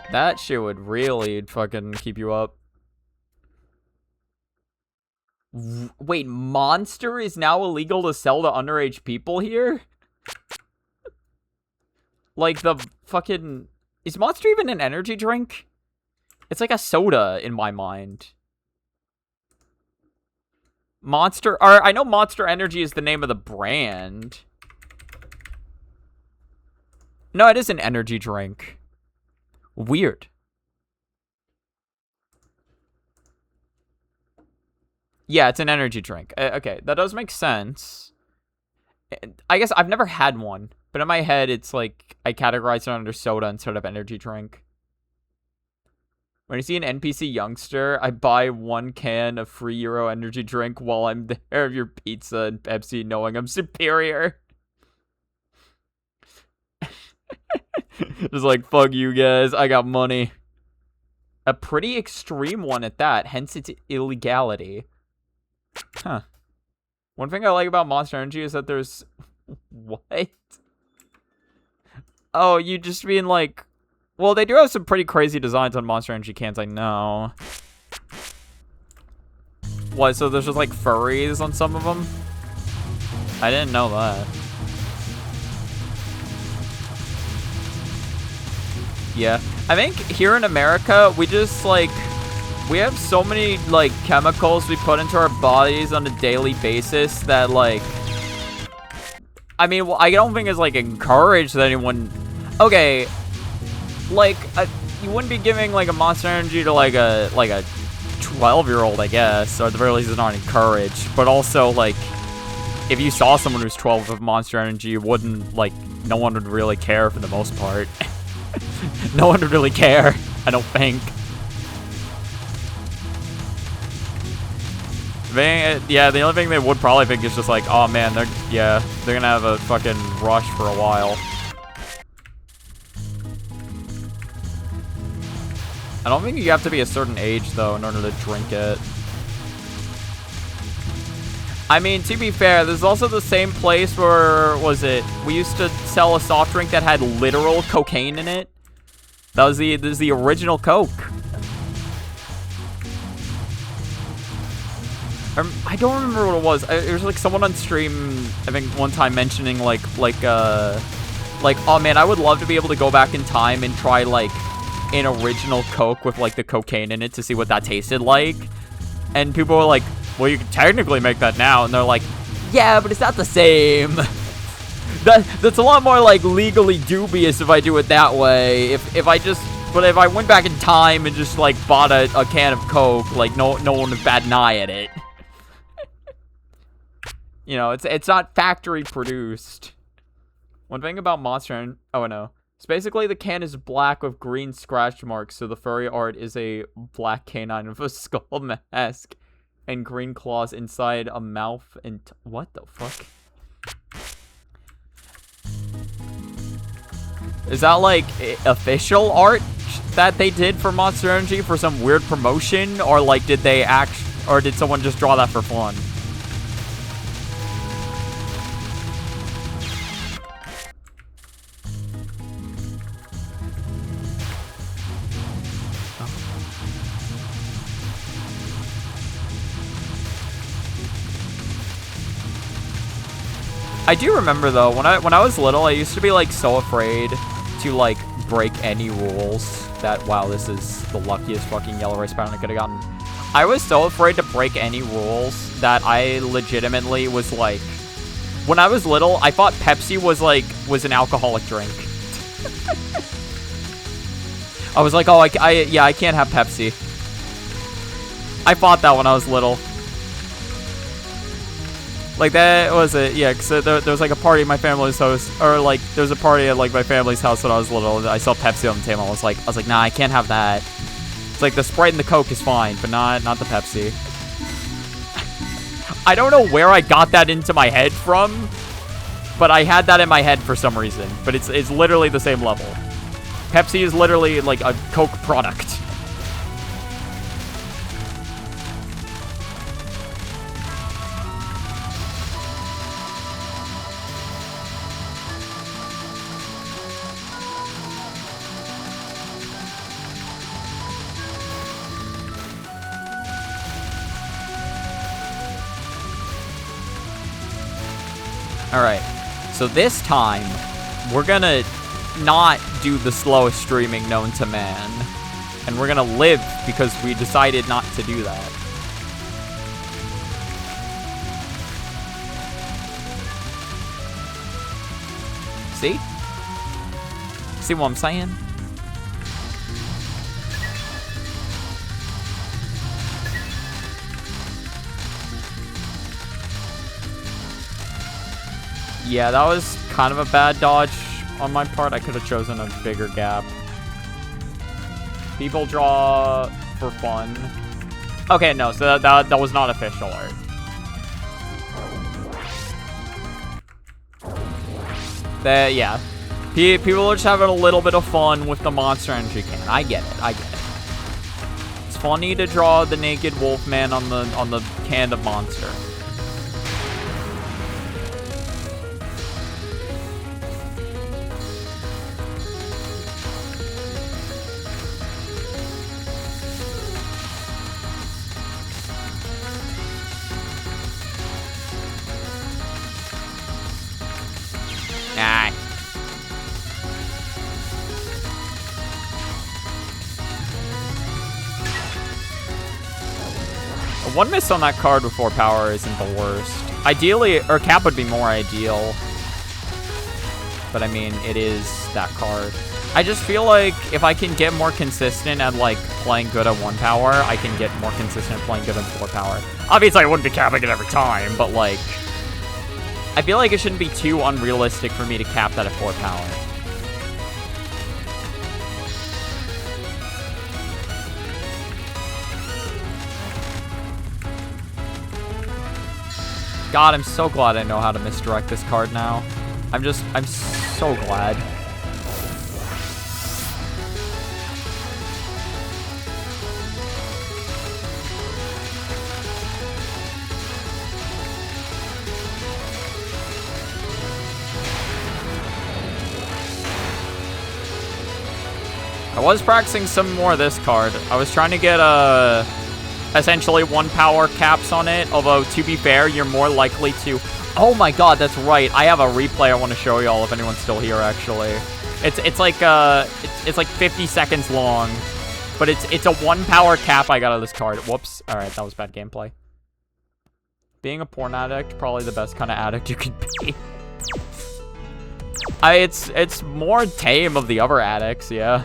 That shit would really fucking keep you up. Wait, Monster is now illegal to sell to underage people here? Like the fucking... Is Monster even an energy drink? It's like a soda in my mind. Monster... Or I know Monster Energy is the name of the brand. No, it is an energy drink. Weird. Yeah, it's an energy drink. Okay, that does make sense. I guess I've never had one, but in my head, it's like I categorize it under soda instead of energy drink. When I see an NPC youngster, I buy 1 can of free Euro energy drink while I'm there of your pizza and Pepsi, knowing I'm superior. Just like, fuck you guys, I got money. A pretty extreme one at that, hence its illegality. Huh. One thing I like about Monster Energy is that there's... What? Oh, you just mean like... Well, they do have some pretty crazy designs on Monster Energy cans, I know. What, so there's just like furries on some of them? I didn't know that. Yeah. I think here in America, we just like... We have so many, like, chemicals we put into our bodies on a daily basis that, like... I mean, well, I don't think it's, like, encouraged that anyone... Okay, like, you wouldn't be giving, like, a Monster Energy to, like a 12-year-old, I guess. Or at the very least, it's not encouraged. But also, like, if you saw someone who's 12 with Monster Energy, you wouldn't, like, no one would really care for the most part. No one would really care, I don't think. Yeah, the only thing they would probably think is just like, oh man, they're gonna have a fucking rush for a while. I don't think you have to be a certain age though in order to drink it. I mean, to be fair, there's also the same place where, we used to sell a soft drink that had literal cocaine in it. This is the original Coke. I don't remember what it was. It was like someone on stream, I think one time mentioning like, oh man, I would love to be able to go back in time and try like an original Coke with like the cocaine in it to see what that tasted like. And people were like, well, you can technically make that now. And they're like, yeah, but it's not the same. That's a lot more like legally dubious if I do it that way. If I went back in time and just like bought a can of Coke, like no one would bat an eye at it. You know, it's not factory produced. One thing about Monster... Oh, no. It's basically the can is black with green scratch marks, so the furry art is a black canine with a skull mask and green claws inside a mouth and... What the fuck? Is that, like, official art that they did for Monster Energy for some weird promotion? Or, like, did someone just draw that for fun? I do remember though, when I was little, I used to be like so afraid to like break any rules that, wow, this is the luckiest fucking yellow rice pattern I could have gotten. I was so afraid to break any rules that I legitimately was like, when I was little, I thought Pepsi was an alcoholic drink. I was like, oh, I can't have Pepsi. I thought that when I was little. Like, that was it, yeah, because there was, like, a party at my family's house, or, like, there was a party at, like, my family's house when I was little, and I saw Pepsi on the table, I was like, nah, I can't have that. It's like, the Sprite and the Coke is fine, but not the Pepsi. I don't know where I got that into my head from, but I had that in my head for some reason, but it's literally the same level. Pepsi is literally, like, a Coke product. Alright, so this time, we're gonna not do the slowest streaming known to man. And we're gonna live because we decided not to do that. See? See what I'm saying? Yeah, that was kind of a bad dodge on my part. I could have chosen a bigger gap. People draw for fun. Okay, no, so that was not official art. Yeah. People are just having a little bit of fun with the Monster Energy can. I get it. I get it. It's funny to draw the naked Wolfman on the can of Monster. Nah. One miss on that card with 4 power isn't the worst. Ideally, or cap would be more ideal. But I mean, it is that card. I just feel like if I can get more consistent at like playing good at 1 power, I can get more consistent at playing good at 4 power. Obviously, I wouldn't be capping it every time, but like, I feel like it shouldn't be too unrealistic for me to cap that at 4 power. God, I'm so glad I know how to misdirect this card now. I'm so glad. I was practicing some more of this card. I was trying to get essentially 1 power caps on it, although to be fair, you're more likely to... Oh my god, that's right. I have a replay I want to show y'all if anyone's still here, actually. It's like 50 seconds long, but it's a 1 power cap I got out of this card. Whoops. All right, that was bad gameplay. Being a porn addict, probably the best kind of addict you could be. It's more tame of the other addicts, yeah.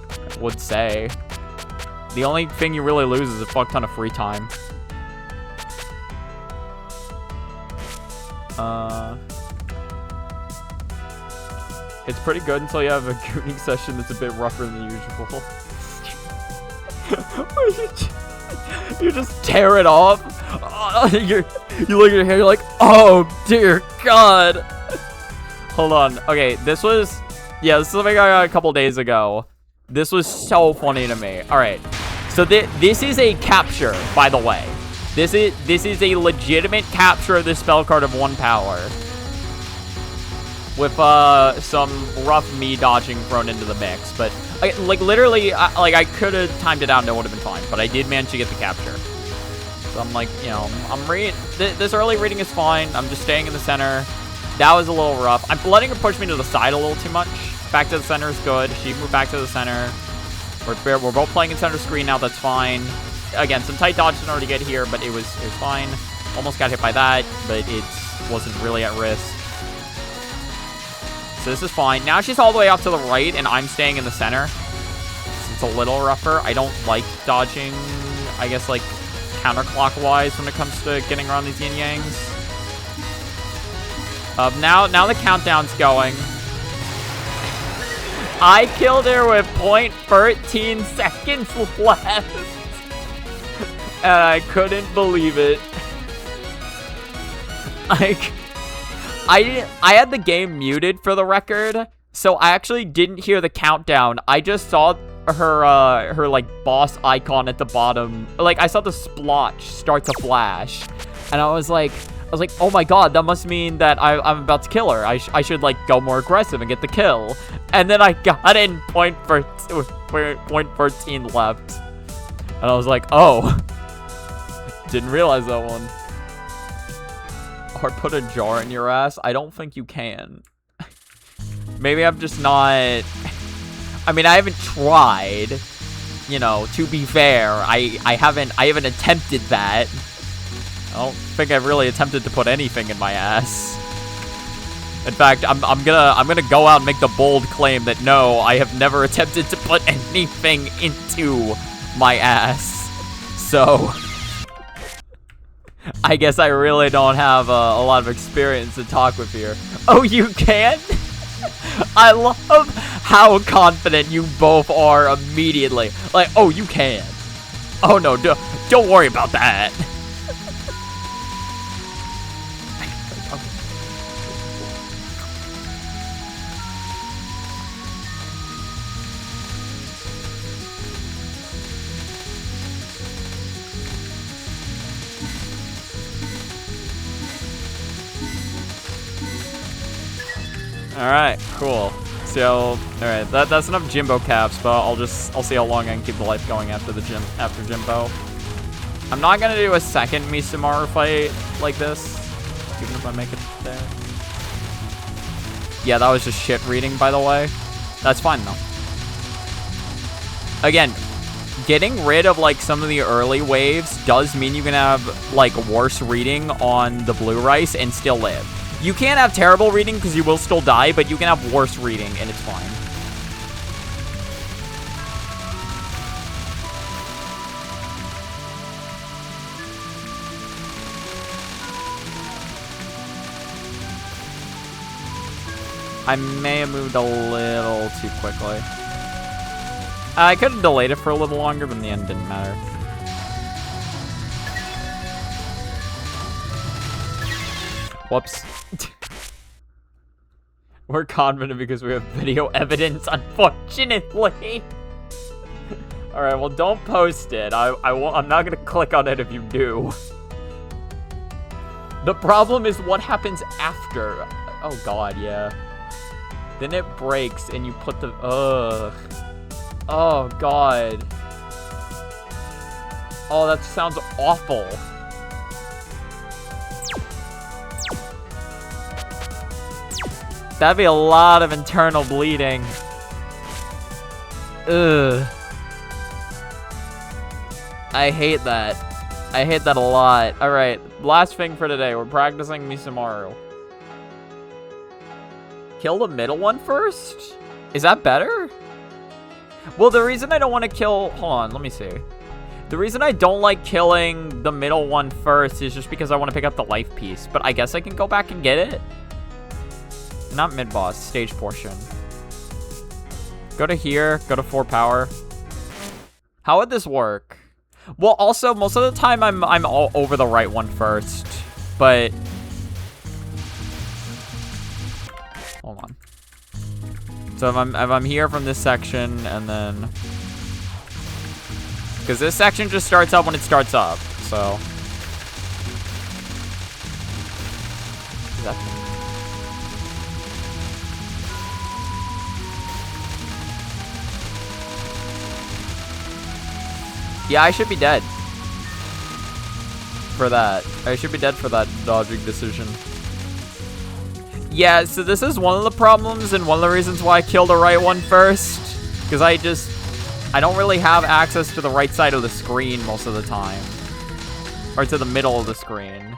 I would say. The only thing you really lose is a fuck ton of free time. It's pretty good until you have a gooning session that's a bit rougher than usual. You just tear it off. You look at your hair, you're like, oh dear God. Hold on. Okay, this was something I got a couple days ago. This was so funny to me. All right, so this is a capture, by the way. This is a legitimate capture of this spell card of 1 power. With some rough me dodging thrown into the mix. But like literally, I could have timed it out and it would have been fine. But I did manage to get the capture. So I'm like, you know, this early reading is fine. I'm just staying in the center. That was a little rough. I'm letting her push me to the side a little too much. Back to the center is good. She moved back to the center. We're both playing in center screen now. That's fine. Again, some tight dodge in order to get here, but it was fine. Almost got hit by that, but it wasn't really at risk. So this is fine. Now she's all the way out to the right, and I'm staying in the center. It's a little rougher. I don't like dodging, I guess, like, counterclockwise when it comes to getting around these yin-yangs. Now the countdown's going. I killed her with 0.13 seconds left. And I couldn't believe it. Like, I had the game muted for the record, so I actually didn't hear the countdown. I just saw her like boss icon at the bottom. Like, I saw the splotch start to flash, and I was like, oh my god, that must mean that I'm about to kill her. I should like go more aggressive and get the kill. And then I got in 0.14 left, and I was like, oh. Didn't realize that one. Or put a jar in your ass? I don't think you can. Maybe I'm just not... I mean, I haven't tried, you know, to be fair. I haven't attempted that. I don't think I've really attempted to put anything in my ass. In fact, I'm gonna go out and make the bold claim that no, I have never attempted to put anything into my ass. So, I guess I really don't have a lot of experience to talk with here. Oh, you can? I love how confident you both are immediately. Like, oh, you can. Oh, no, don't worry about that. Alright, cool. So, alright, that's enough Jimbo caps, but I'll see how long I can keep the life going after Jimbo. I'm not gonna do a second Misamaru fight like this, even if I make it there. Yeah, that was just shit reading, by the way. That's fine, though. Again, getting rid of, like, some of the early waves does mean you can have, like, worse reading on the blue rice and still live. You can't have terrible reading because you will still die, but you can have worse reading and it's fine. I may have moved a little too quickly. I could have delayed it for a little longer, but in the end, didn't matter. Whoops. We're confident because we have video evidence, unfortunately. Alright, well, don't post it. I'm not gonna click on it if you do. The problem is what happens after. Oh, God, yeah. Then it breaks and you put the... Ugh. Oh, God. Oh, that sounds awful. That'd be a lot of internal bleeding. Ugh. I hate that. I hate that a lot. Alright, last thing for today. We're practicing Misamaru. Kill the middle one first? Is that better? Well, the reason I don't want to kill... Hold on, let me see. The reason I don't like killing the middle one first is just because I want to pick up the life piece. But I guess I can go back and get it. Not mid-boss, stage portion. Go to here, go to 4 power. How would this work? Well, also, most of the time I'm all over the right one first. But... Hold on. So if I'm here from this section, and then... Because this section just starts up when it starts up, so... Is that... Yeah, I should be dead. For that. I should be dead for that dodging decision. Yeah, so this is one of the problems and one of the reasons why I killed the right one first. Because I don't really have access to the right side of the screen most of the time. Or to the middle of the screen.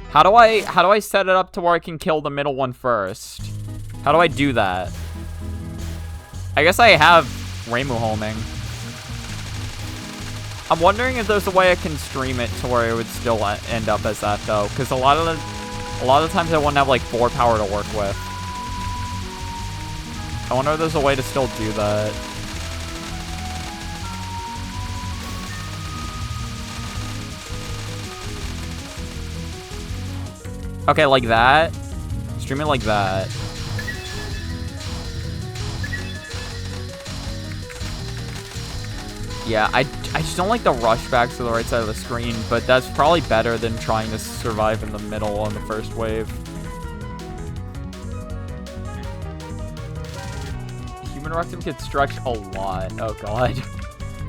How do I set it up to where I can kill the middle one first? How do I do that? I guess I have Reimu homing. I'm wondering if there's a way I can stream it to where it would still end up as that though, because a lot of the times I wouldn't have like 4 power to work with. I wonder if there's a way to still do that. Okay, like that. Stream it like that. Yeah, I just don't like the rush back to the right side of the screen, but that's probably better than trying to survive in the middle on the first wave. Human rectum gets stretched a lot. Oh god.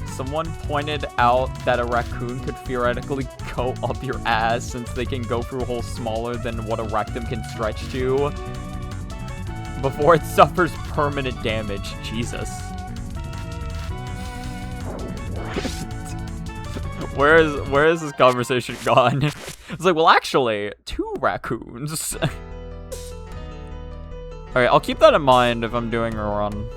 Someone pointed out that a raccoon could theoretically go up your ass since they can go through holes smaller than what a rectum can stretch to before it suffers permanent damage. Jesus. Where is this conversation gone? It's like, well, actually, 2 raccoons. Alright, I'll keep that in mind if I'm doing a run.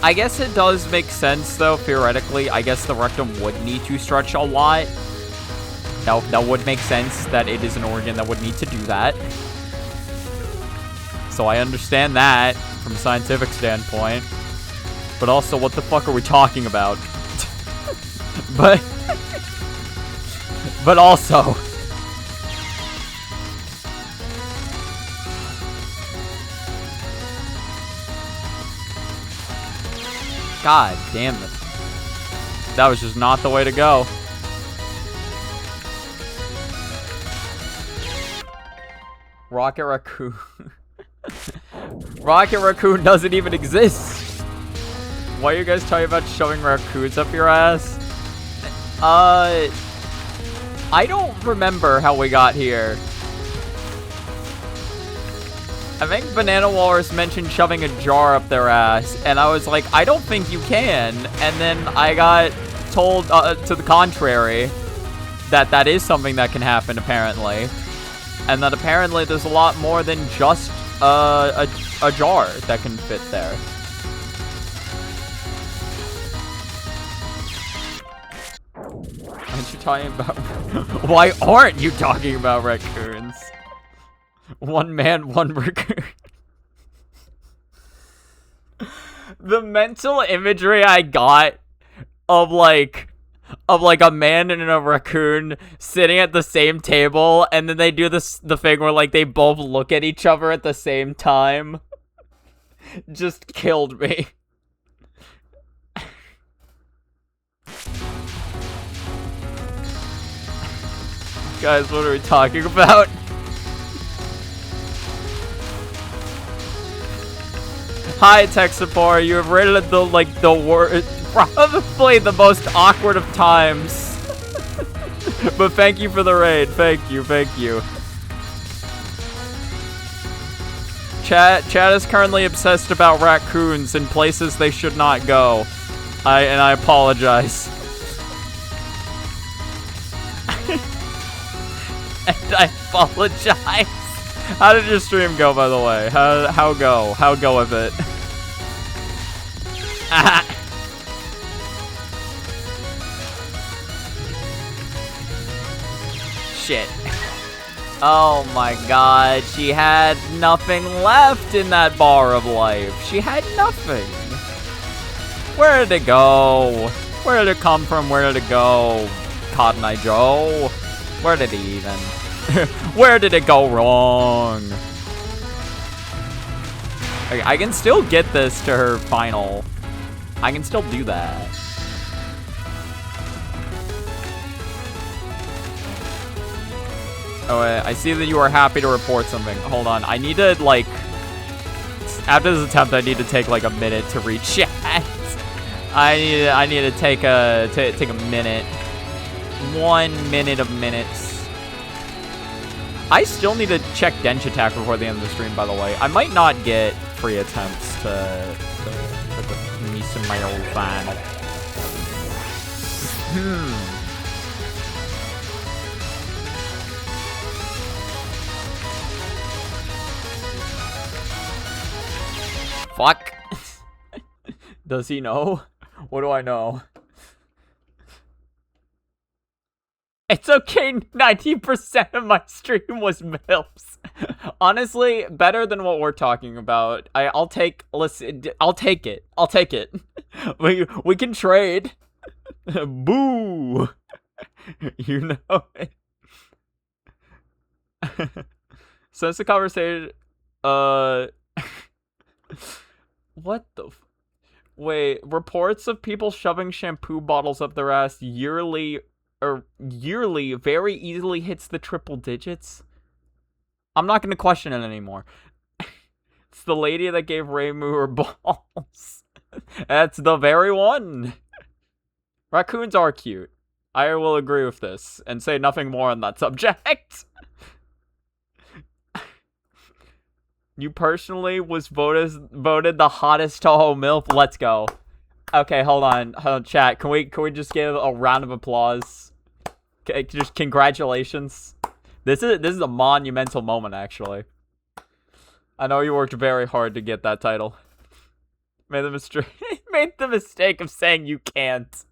I guess it does make sense, though, theoretically. I guess the rectum would need to stretch a lot. That would make sense that it is an organ that would need to do that. So I understand that from a scientific standpoint. But also, what the fuck are we talking about? But also... God damn it. That was just not the way to go. Rocket Raccoon. Rocket Raccoon doesn't even exist. Why are you guys talking about shoving raccoons up your ass? I don't remember how we got here. I think Banana Walrus mentioned shoving a jar up their ass, and I was like, I don't think you can. And then I got told to the contrary, that that is something that can happen, apparently. And that apparently there's a lot more than just a jar that can fit there. Aren't you talking about... Why aren't you talking about raccoons? One man, one raccoon. The mental imagery I got of like a man and a raccoon sitting at the same table, and then they do the thing where like they both look at each other at the same time, just killed me. Guys, what are we talking about? Hi, tech support. You have rated it the worst, probably the most awkward of times. But thank you for the raid. Thank you, thank you. Chat is currently obsessed about raccoons in places they should not go. I apologize. And I apologize. How did your stream go, by the way? How go with it? Shit. Oh my god, she had nothing left in that bar of life. She had nothing. Where did it go? Where did it come from? Where did it go? Cotton Eye Joe? Where did he even? Where did it go wrong? Okay, I can still get this to her final. I can still do that. Oh, I see that you are happy to report something. Hold on. I need to, like... After this attempt, I need to take, like, a minute to read chat. I need to take a minute. 1 minute of minutes. I still need to check Dench Attack before the end of the stream, by the way. I might not get free attempts to me some my old final. Fuck. Does he know? What do I know? It's okay, 90% of my stream was MILFs. Honestly, better than what we're talking about. I'll take it. I'll take it. We can trade. Boo. You know it. Since the conversation, what the wait, reports of people shoving shampoo bottles up their ass yearly yearly very easily hits the triple digits. I'm not going to question it anymore. It's the lady that gave Reimu her balls. That's the very one. Raccoons are cute. I will agree with this and say nothing more on that subject. You personally was voted the hottest Touhou MILF. Let's go. Okay, hold on, chat. Can we just give a round of applause? Okay, just congratulations. This is a monumental moment, actually. I know you worked very hard to get that title. Made the mistake of saying you can't.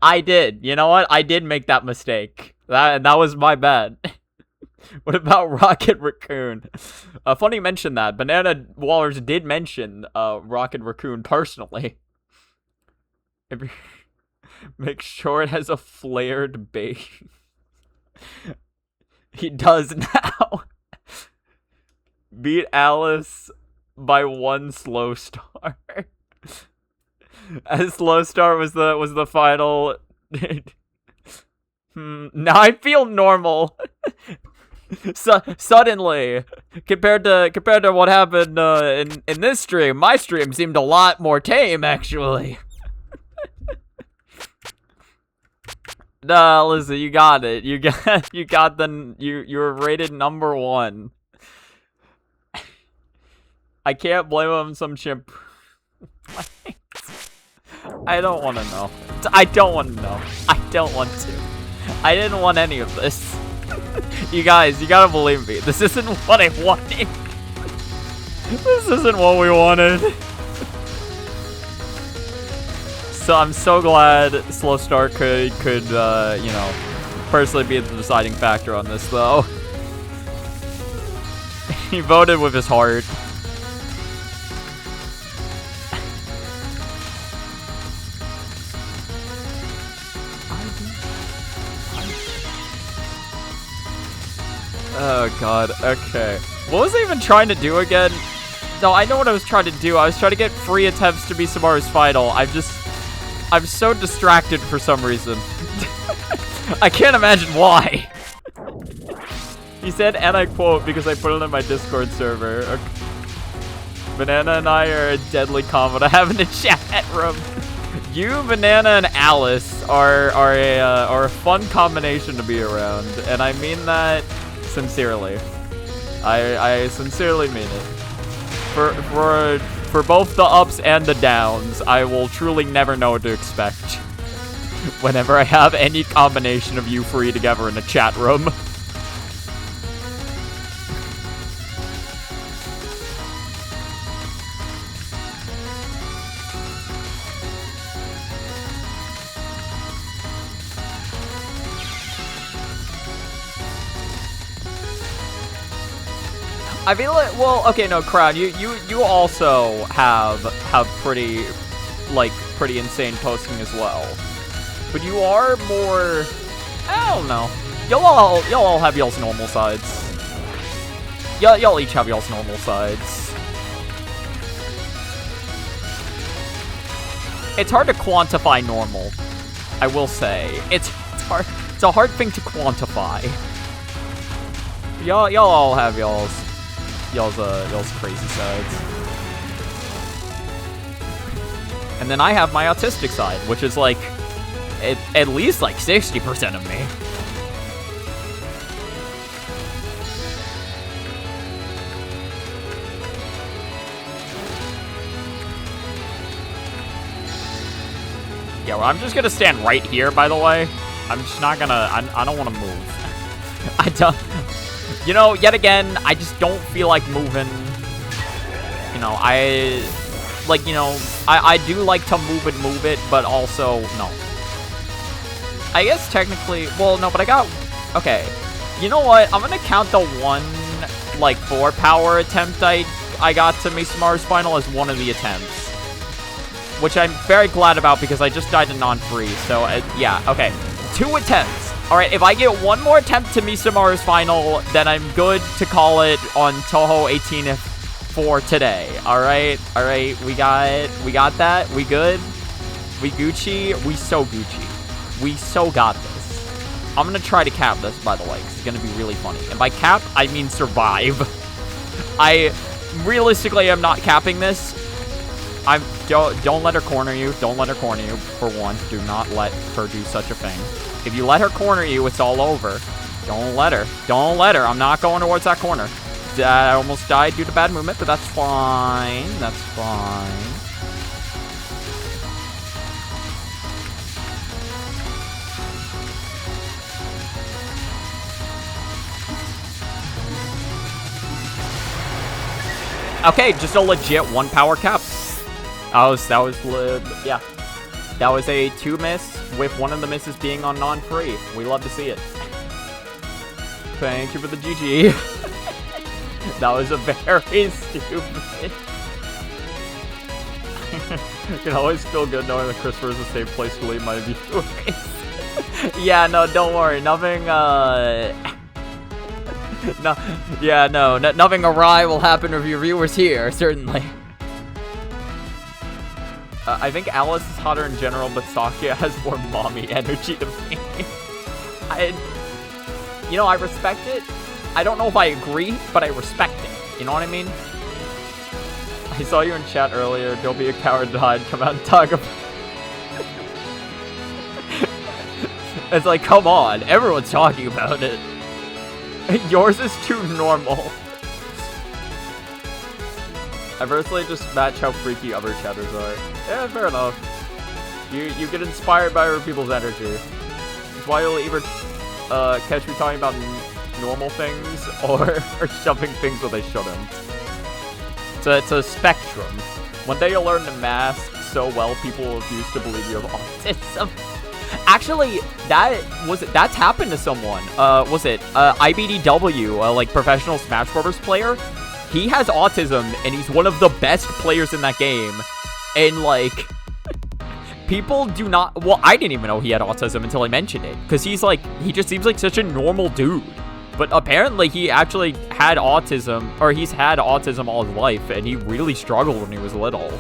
I did. You know what? I did make that mistake. That was my bad. What about Rocket Raccoon? Funny you mentioned that. Banana Wallers did mention Rocket Raccoon personally. Make sure it has a flared base. He does now. Beat Alice by 1 slow star. As slow star was the final. Now I feel normal. Suddenly, compared to what happened in this stream, my stream seemed a lot more tame, actually. Nah, listen, you got it. You were rated #1. I can't blame him. Some chimp. I don't want to know. I don't want to know. I don't want to. I didn't want any of this. You guys, you gotta believe me. This isn't what I wanted. This isn't what we wanted. So I'm so glad Slow Start could you know, personally be the deciding factor on this, though. He voted with his heart. Oh god, okay. What was I even trying to do again? No, I know what I was trying to do. I was trying to get free attempts to be Samaru's final. I'm so distracted for some reason. I can't imagine why. He said, and I quote, because I put it in my Discord server. Okay. Banana and I are a deadly combo to have in the chat room. You, Banana, and Alice are a fun combination to be around, and I mean that sincerely. I sincerely mean it. For both the ups and the downs, I will truly never know what to expect whenever I have any combination of you three together in a chat room. I feel like, well, okay, no, Crown, you also have pretty insane posting as well. But you are more, I don't know. Y'all all have y'all's normal sides. Y'all each have y'all's normal sides. It's hard to quantify normal, I will say. It's hard. It's a hard thing to quantify. Y'all all have y'all's crazy sides. And then I have my autistic side, which is like at least like 60% of me. Yeah, well, I'm just gonna stand right here, by the way. I'm just not gonna, I don't want to move. I don't. You know, yet again, I just don't feel like moving. You know, I do like to move it, but also, no. I guess technically, well, no, but I got, okay. You know what? I'm gonna count the one, like, 4-power attempt I got to Misamaru's final as one of the attempts. Which I'm very glad about because I just died to non-freeze, so, yeah, okay. 2 attempts. Alright, if I get one more attempt to Misamaru's final, then I'm good to call it on Touhou 18 for today. Alright, we got that, we good, we Gucci, we so Gucci. We so got this. I'm gonna try to cap this, by the way, 'cause it's gonna be really funny. And by cap, I mean survive. I realistically am not capping this. Don't let her corner you. Don't let her corner you. For one, do not let her do such a thing. If you let her corner you, it's all over. Don't let her. Don't let her. I'm not going towards that corner. I almost died due to bad movement, but that's fine. That's fine. Okay, just a legit 1 power cap. That was yeah. That was a 2 miss with one of the misses being on non-free. We love to see it. Thank you for the GG. That was a very stupid. You can always feel good knowing that Christopher is a safe place to leave my viewers. Yeah, no, don't worry. Nothing, nothing awry will happen with your viewers here, certainly. I think Alice is hotter in general, but Sakia has more mommy energy to me. You know, I respect it. I don't know if I agree, but I respect it. You know what I mean? I saw you in chat earlier. Don't be a coward to hide. Come out and talk about it. It's like, come on. Everyone's talking about it. Yours is too normal. I personally just match how freaky other chatters are. Yeah, fair enough. You get inspired by other people's energy. That's why you'll either catch me talking about normal things or shoving things where they shouldn't. So it's a spectrum. One day you'll learn to mask so well people refuse to believe you have autism. Actually, that's happened to someone. Was it IBDW, like professional Smash Brothers player? He has autism, and he's one of the best players in that game. And, like, people do not... Well, I didn't even know he had autism until I mentioned it. Because he's, like... He just seems like such a normal dude. But apparently, he actually had autism... Or he's had autism all his life, and he really struggled when he was little.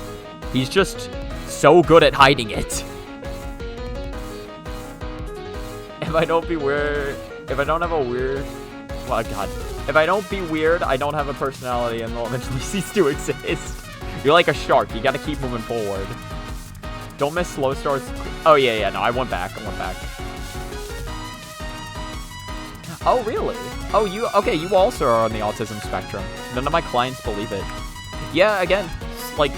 He's just so good at hiding it. If I don't be weird... If I don't have a weird... Oh, God. If I don't be weird, I don't have a personality and will eventually cease to exist. You're like a shark. You gotta keep moving forward. Don't miss slow starts. Oh, yeah, no, I went back. Oh, really? Oh, okay, you also are on the autism spectrum. None of my clients believe it. Yeah, again, like,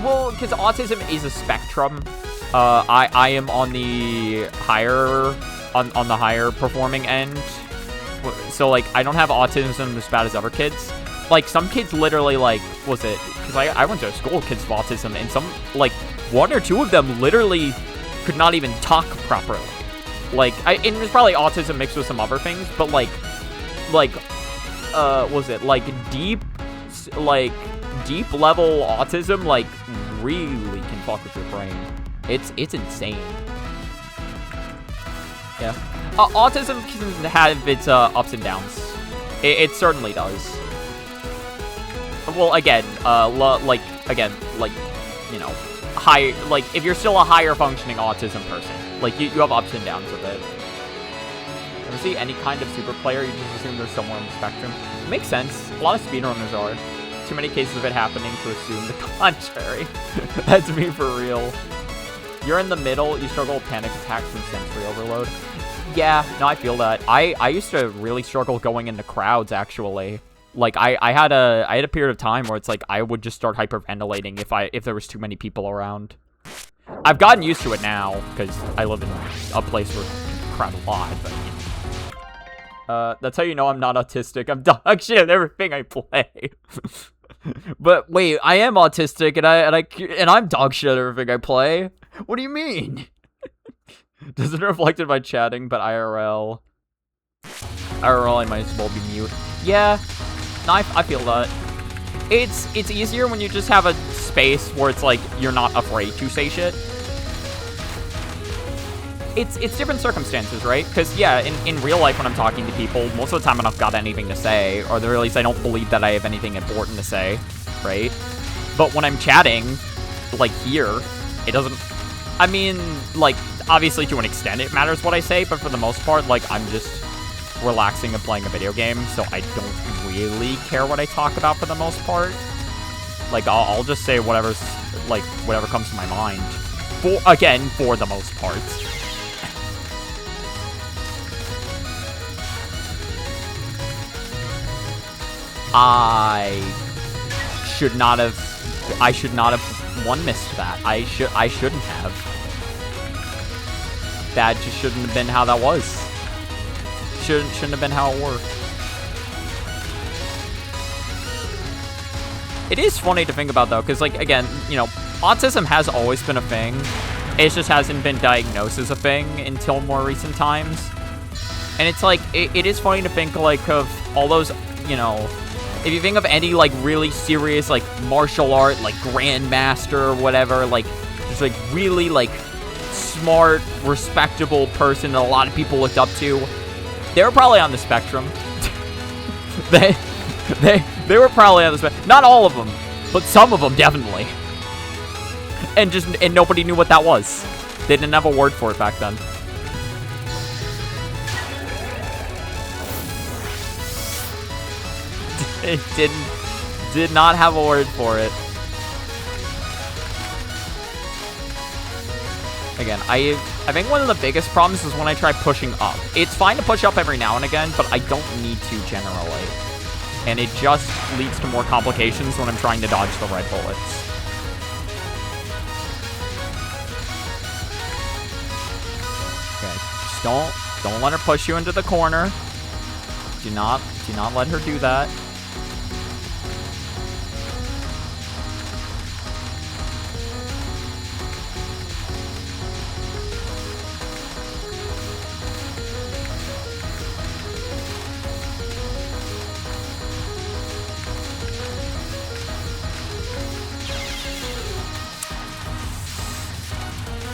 well, because autism is a spectrum. I am on the higher, on the higher performing end. So, like, I don't have autism as bad as other kids. Like, some kids literally, like, was it? Because I went to a school with kids with autism, and some, like, 1 or 2 of them literally could not even talk properly. Like, and it's probably autism mixed with some other things, but, like, was it? Like, deep level autism, like, really can fuck with your brain. It's insane. Yeah. Autism can have its ups and downs. It certainly does. Well, again, you know, if you're still a higher functioning autism person, like, you have ups and downs with it. Ever see any kind of super player, you just assume they're somewhere on the spectrum? It makes sense. A lot of speedrunners are. Too many cases of it happening to assume the contrary. That's me for real. You're in the middle, you struggle with panic attacks and sensory overload. Yeah, no, I feel that. I used to really struggle going into crowds, actually. Like, I had a period of time where it's like I would just start hyperventilating if there was too many people around. I've gotten used to it now because I live in a place where people crowd a lot, but you know. That's how you know I'm not autistic. I'm dog shit at everything I play. But wait, I am autistic and I'm dog shit at everything I play. What do you mean? Doesn't reflect in my chatting, but IRL I might as well be mute. Yeah, no, I feel that. It's easier when you just have a space where it's like you're not afraid to say shit. It's different circumstances, right? Because yeah, in real life when I'm talking to people, most of the time I don't got anything to say, or at least I don't believe that I have anything important to say, right? But when I'm chatting, like here, it doesn't. I mean, like, obviously to an extent it matters what I say, but for the most part, like, I'm just relaxing and playing a video game, so I don't really care what I talk about for the most part. Like, I'll just say whatever's, like, whatever comes to my mind. Again, for the most part. I should not have missed that. I shouldn't have. That just shouldn't have been how that was. Shouldn't have been how it worked. It is funny to think about, though, because, like, again, you know, autism has always been a thing. It just hasn't been diagnosed as a thing until more recent times. And it's, like, it is funny to think, like, of all those, you know, if you think of any, like, really serious, like, martial art, like, grandmaster or whatever, like, just, like, really, like, smart, respectable person that a lot of people looked up to, they were probably on the spectrum. They were probably on the spectrum. Not all of them, but some of them, definitely. And nobody knew what that was. They didn't have a word for it back then. It did not have a word for it. Again, I think one of the biggest problems is when I try pushing up. It's fine to push up every now and again, but I don't need to generally. And it just leads to more complications when I'm trying to dodge the red bullets. Okay, just don't let her push you into the corner. Do not let her do that.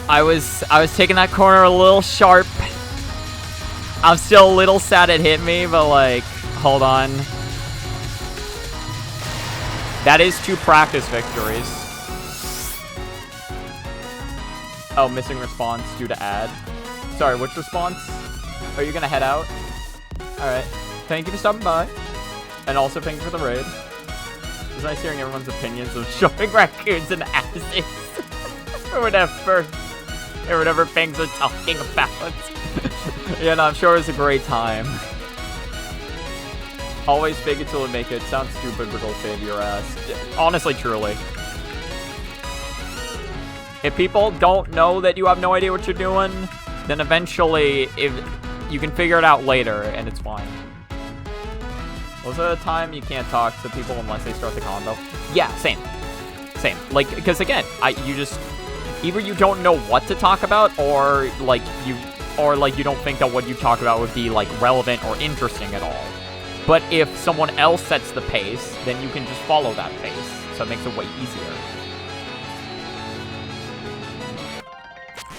I was taking that corner a little sharp. I'm still a little sad it hit me, but like, hold on. That is 2 practice victories. Oh, missing response due to ad. Sorry, which response? Are you gonna head out? Alright. Thank you for stopping by. And also thank you for the raid. It's nice hearing everyone's opinions of showing raccoons and asses. or whatever things are talking about. Yeah, no, I'm sure it was a great time. Always fake it till we make it. Sounds stupid, but it'll save your ass. Honestly, truly. If people don't know that you have no idea what you're doing, then eventually, if you can figure it out later, and it's fine. Most of the time, you can't talk to people unless they start the combo. Yeah, same. Like, because again, you just either you don't know what to talk about, or like you don't think that what you talk about would be like relevant or interesting at all. But if someone else sets the pace, then you can just follow that pace. So it makes it way easier.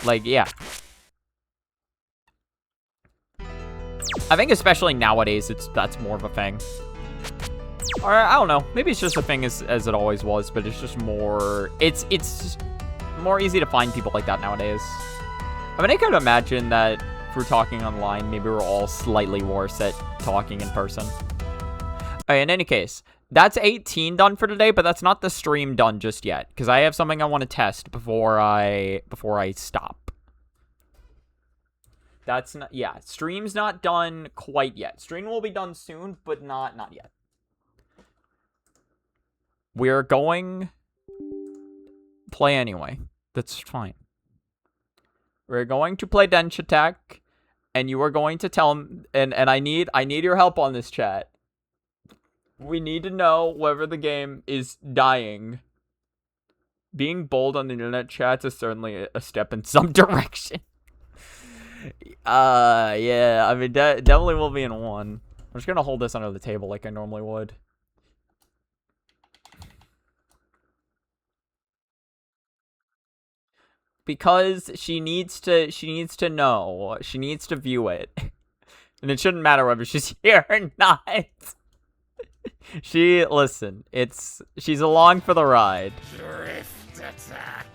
Like, yeah. I think especially nowadays, that's more of a thing. Or, I don't know. Maybe it's just a thing as it always was, but it's just more... It's more easy to find people like that nowadays. I mean, I could imagine that if we're talking online, maybe we're all slightly worse at talking in person. Alright, in any case, that's 18 done for today, but that's not the stream done just yet, because I have something I want to test before I stop. That's not, yeah, stream's not done quite yet. Stream will be done soon, but not yet. We're going play anyway. That's fine. We're going to play Dench Attack, and you are going to tell him, and I need your help on this, chat. We need to know whether the game is dying. Being bold on the internet chats is certainly a step in some direction. Yeah, I mean, definitely will be in one. I'm just gonna hold this under the table like I normally would. Because she needs to know. She needs to view it. And it shouldn't matter whether she's here or not. Listen, she's along for the ride. Drift attack.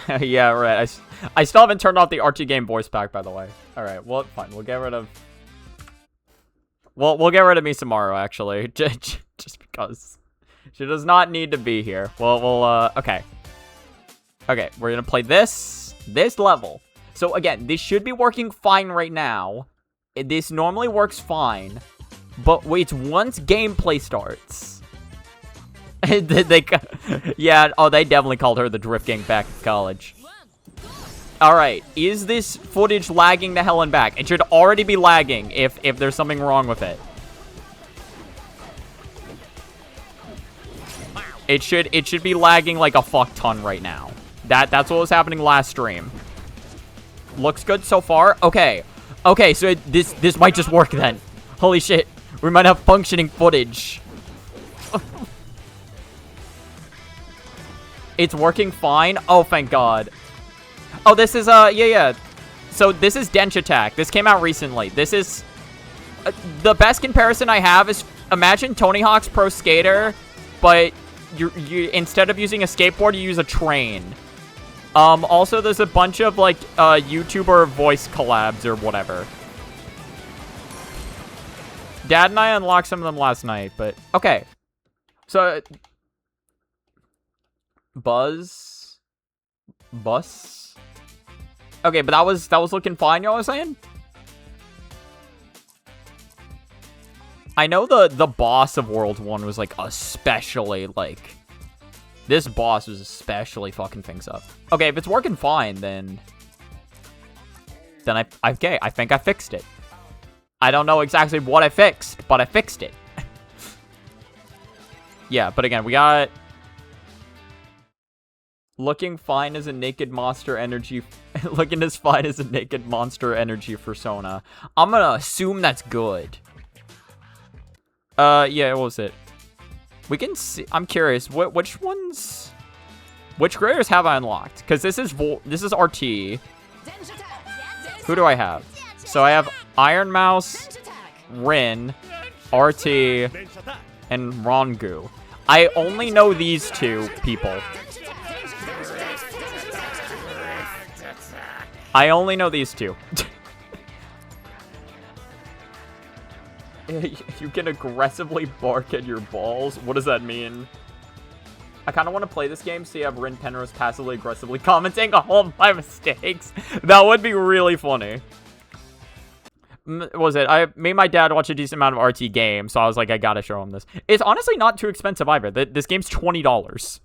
Yeah, right. I still haven't turned off the RT game voice pack, by the way. All right, well, fine. We'll get rid of. We'll get rid of Misamaru, actually, just because she does not need to be here. Okay. Okay, we're gonna play this level. So again, this should be working fine right now. This normally works fine, but wait, once gameplay starts. Yeah, oh, they definitely called her the Drift Gang back at college. Alright, is this footage lagging to hell and back? It should already be lagging if there's something wrong with it. It should be lagging like a fuck ton right now. That's what was happening last stream. Looks good so far. Okay. Okay, so this might just work then. Holy shit. We might have functioning footage. It's working fine. Oh, thank God. Oh, this is, yeah. So, this is Dench Attack. This came out recently. This is... the best comparison I have is... imagine Tony Hawk's Pro Skater, but you instead of using a skateboard, you use a train. Also, there's a bunch of, like, YouTuber voice collabs or whatever. Dad and I unlocked some of them last night, but... okay. So... Bus? Okay, but that was looking fine, you know what I'm saying? I know the boss of World 1 was, like, especially, like... this boss was especially fucking things up. Okay, if it's working fine, then I think I fixed it. I don't know exactly what I fixed, but I fixed it. Yeah, but again, we got... looking fine as a naked monster energy... looking as fine as a naked monster energy persona. I'm gonna assume that's good. Yeah, what was it? We can see... I'm curious, which ones... which graders have I unlocked? Because this is RT. Who do I have? So I have Iron Mouse, Rin, RT, and Rongu. I only know these two people. I only know these two. You can aggressively bark at your balls? What does that mean? I kind of want to play this game, so you have Rin Penrose passively aggressively commenting on all of my mistakes. That would be really funny. What was it? I made my dad watch a decent amount of RT games, so I was like, I gotta show him this. It's honestly not too expensive either. This game's $20.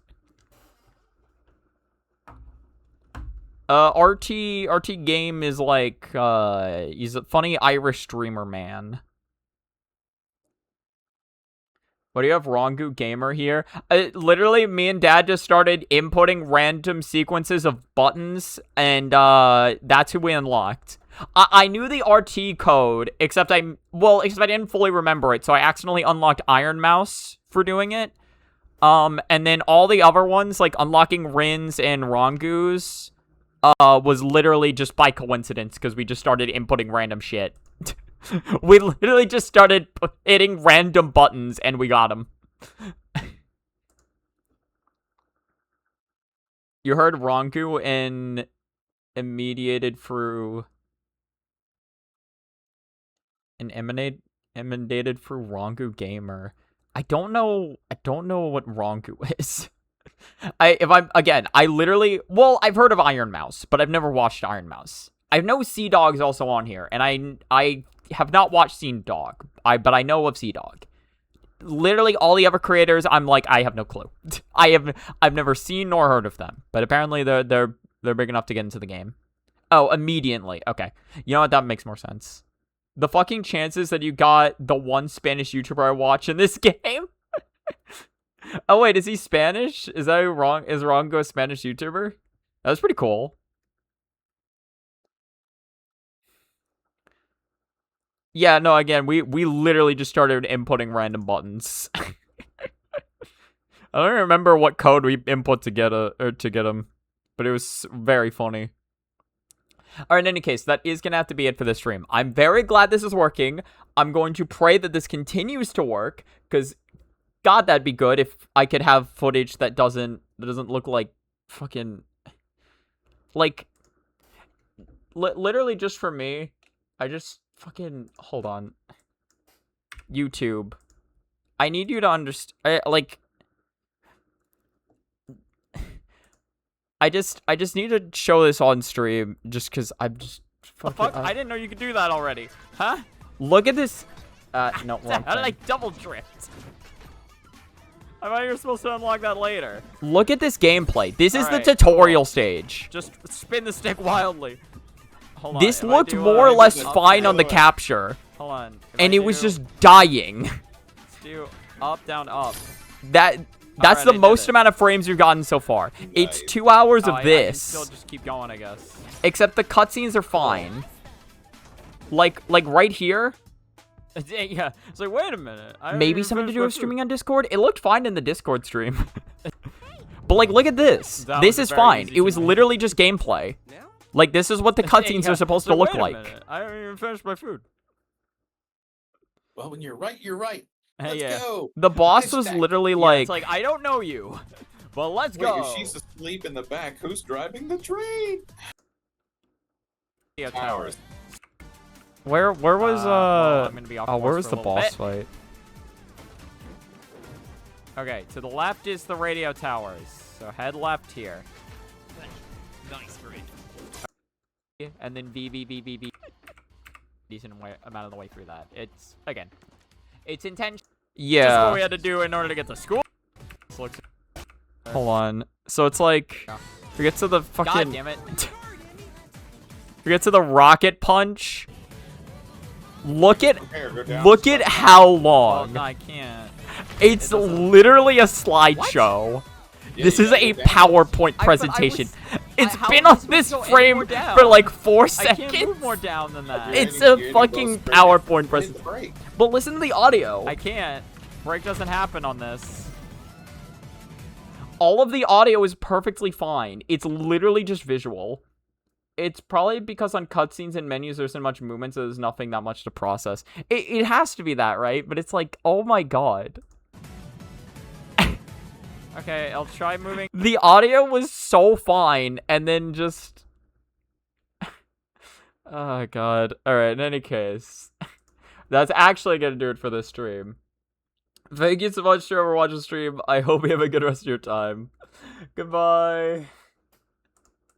RT game is like, he's a funny Irish streamer, man. What do you have, Rongu Gamer here? Literally, me and Dad just started inputting random sequences of buttons, and that's who we unlocked. I knew the RT code, except I didn't fully remember it, so I accidentally unlocked Iron Mouse for doing it. And then all the other ones, like unlocking Rins and Rongus, was literally just by coincidence, because we just started inputting random shit. We literally just started hitting random buttons, and we got them. You heard Rongu and emanated through... and emanated through Rongu Gamer. I don't know what Rongu is. I literally... well, I've heard of Iron Mouse, but I've never watched Iron Mouse. I know Sea Dog's also on here, and I have not watched Sea Dog, but I know of Sea Dog. Literally all the other creators, I'm like, I have no clue. I've never seen nor heard of them, but apparently they're big enough to get into the game. Oh, immediately. Okay, you know what? That makes more sense. The fucking chances that you got the one Spanish YouTuber I watch in this game. Oh wait, is he Spanish? Is that wrong? Is Rongo a Spanish YouTuber? That was pretty cool. Yeah, no, again, we literally just started inputting random buttons. I don't remember what code we input to get them, but it was very funny. Alright, in any case, that is going to have to be it for this stream. I'm very glad this is working. I'm going to pray that this continues to work, because, God, that'd be good if I could have footage that doesn't look like fucking... Like, literally just for me, I just fucking, hold on. YouTube. I need you to understand, like, I just need to show this on stream, just because I'm just fucking... I didn't know you could do that already. Huh? Look at this... no, wrong How did I thing. double drift? I thought you were supposed to unlock that later. Look at this gameplay. This is the Alright, tutorial stage. Just spin the stick wildly. Hold on. This if I looked do, more or less up, fine on the down. capture. Hold on. If And I it was do- just dying. let's do up, down, up. That's Alright, the I did most it. amount of frames we've gotten so far. It's Nice. 2 hours Oh, of I can this. still just keep going, I guess. Except the cutscenes are fine. Like right here. Yeah. It's like, wait a minute. I haven't Maybe even something to finished do my with food. streaming on Discord. It looked fine in the Discord stream. But like, look at this. That This was is very fine. easy It was to do. literally just gameplay. Like, this is what the cutscenes Yeah, are supposed so to look wait a like. minute, I haven't even finished my food. Well, when you're right, you're right. Hey, Let's yeah. go. The boss Nice was stack. literally Yeah, like, it's like, I don't know you. But let's Wait, go. if she's asleep in the back, who's driving the train? Yeah, Towers. where was well, I'm gonna be off oh, where course was for the a little boss bit. fight? Okay, to the left is the radio towers. So head left here. Nice, great. And then V. Decent amount of the way through that. It's, again, it's intention. Just what Yeah. we had to do in order to get to school. This looks... Hold on. So it's like, Yeah. we get to the God fucking, damn it. we get to the rocket punch. Look at, Here, go down. look at how Well, long. no, I can't. It's it doesn't- literally a slideshow. Yeah, This you is gotta a go down. PowerPoint I presentation. It's how been am I on supposed this to go any frame more down? for like 4 I can't move seconds. more down than that. You're It's hitting- a you're hitting both fucking springs. PowerPoint Hit presentation. the brake. But listen to the audio. I can't. Break doesn't happen on this. All of the audio is perfectly fine. It's literally just visual. It's probably because on cutscenes and menus there isn't much movement, so there's nothing that much to process. It has to be that, right? But it's like, oh my god. Okay, I'll try moving. The audio was so fine, and then just... oh god. Alright, in any case. That's actually gonna do it for this stream. Thank you so much for watching the stream. I hope you have a good rest of your time. Goodbye.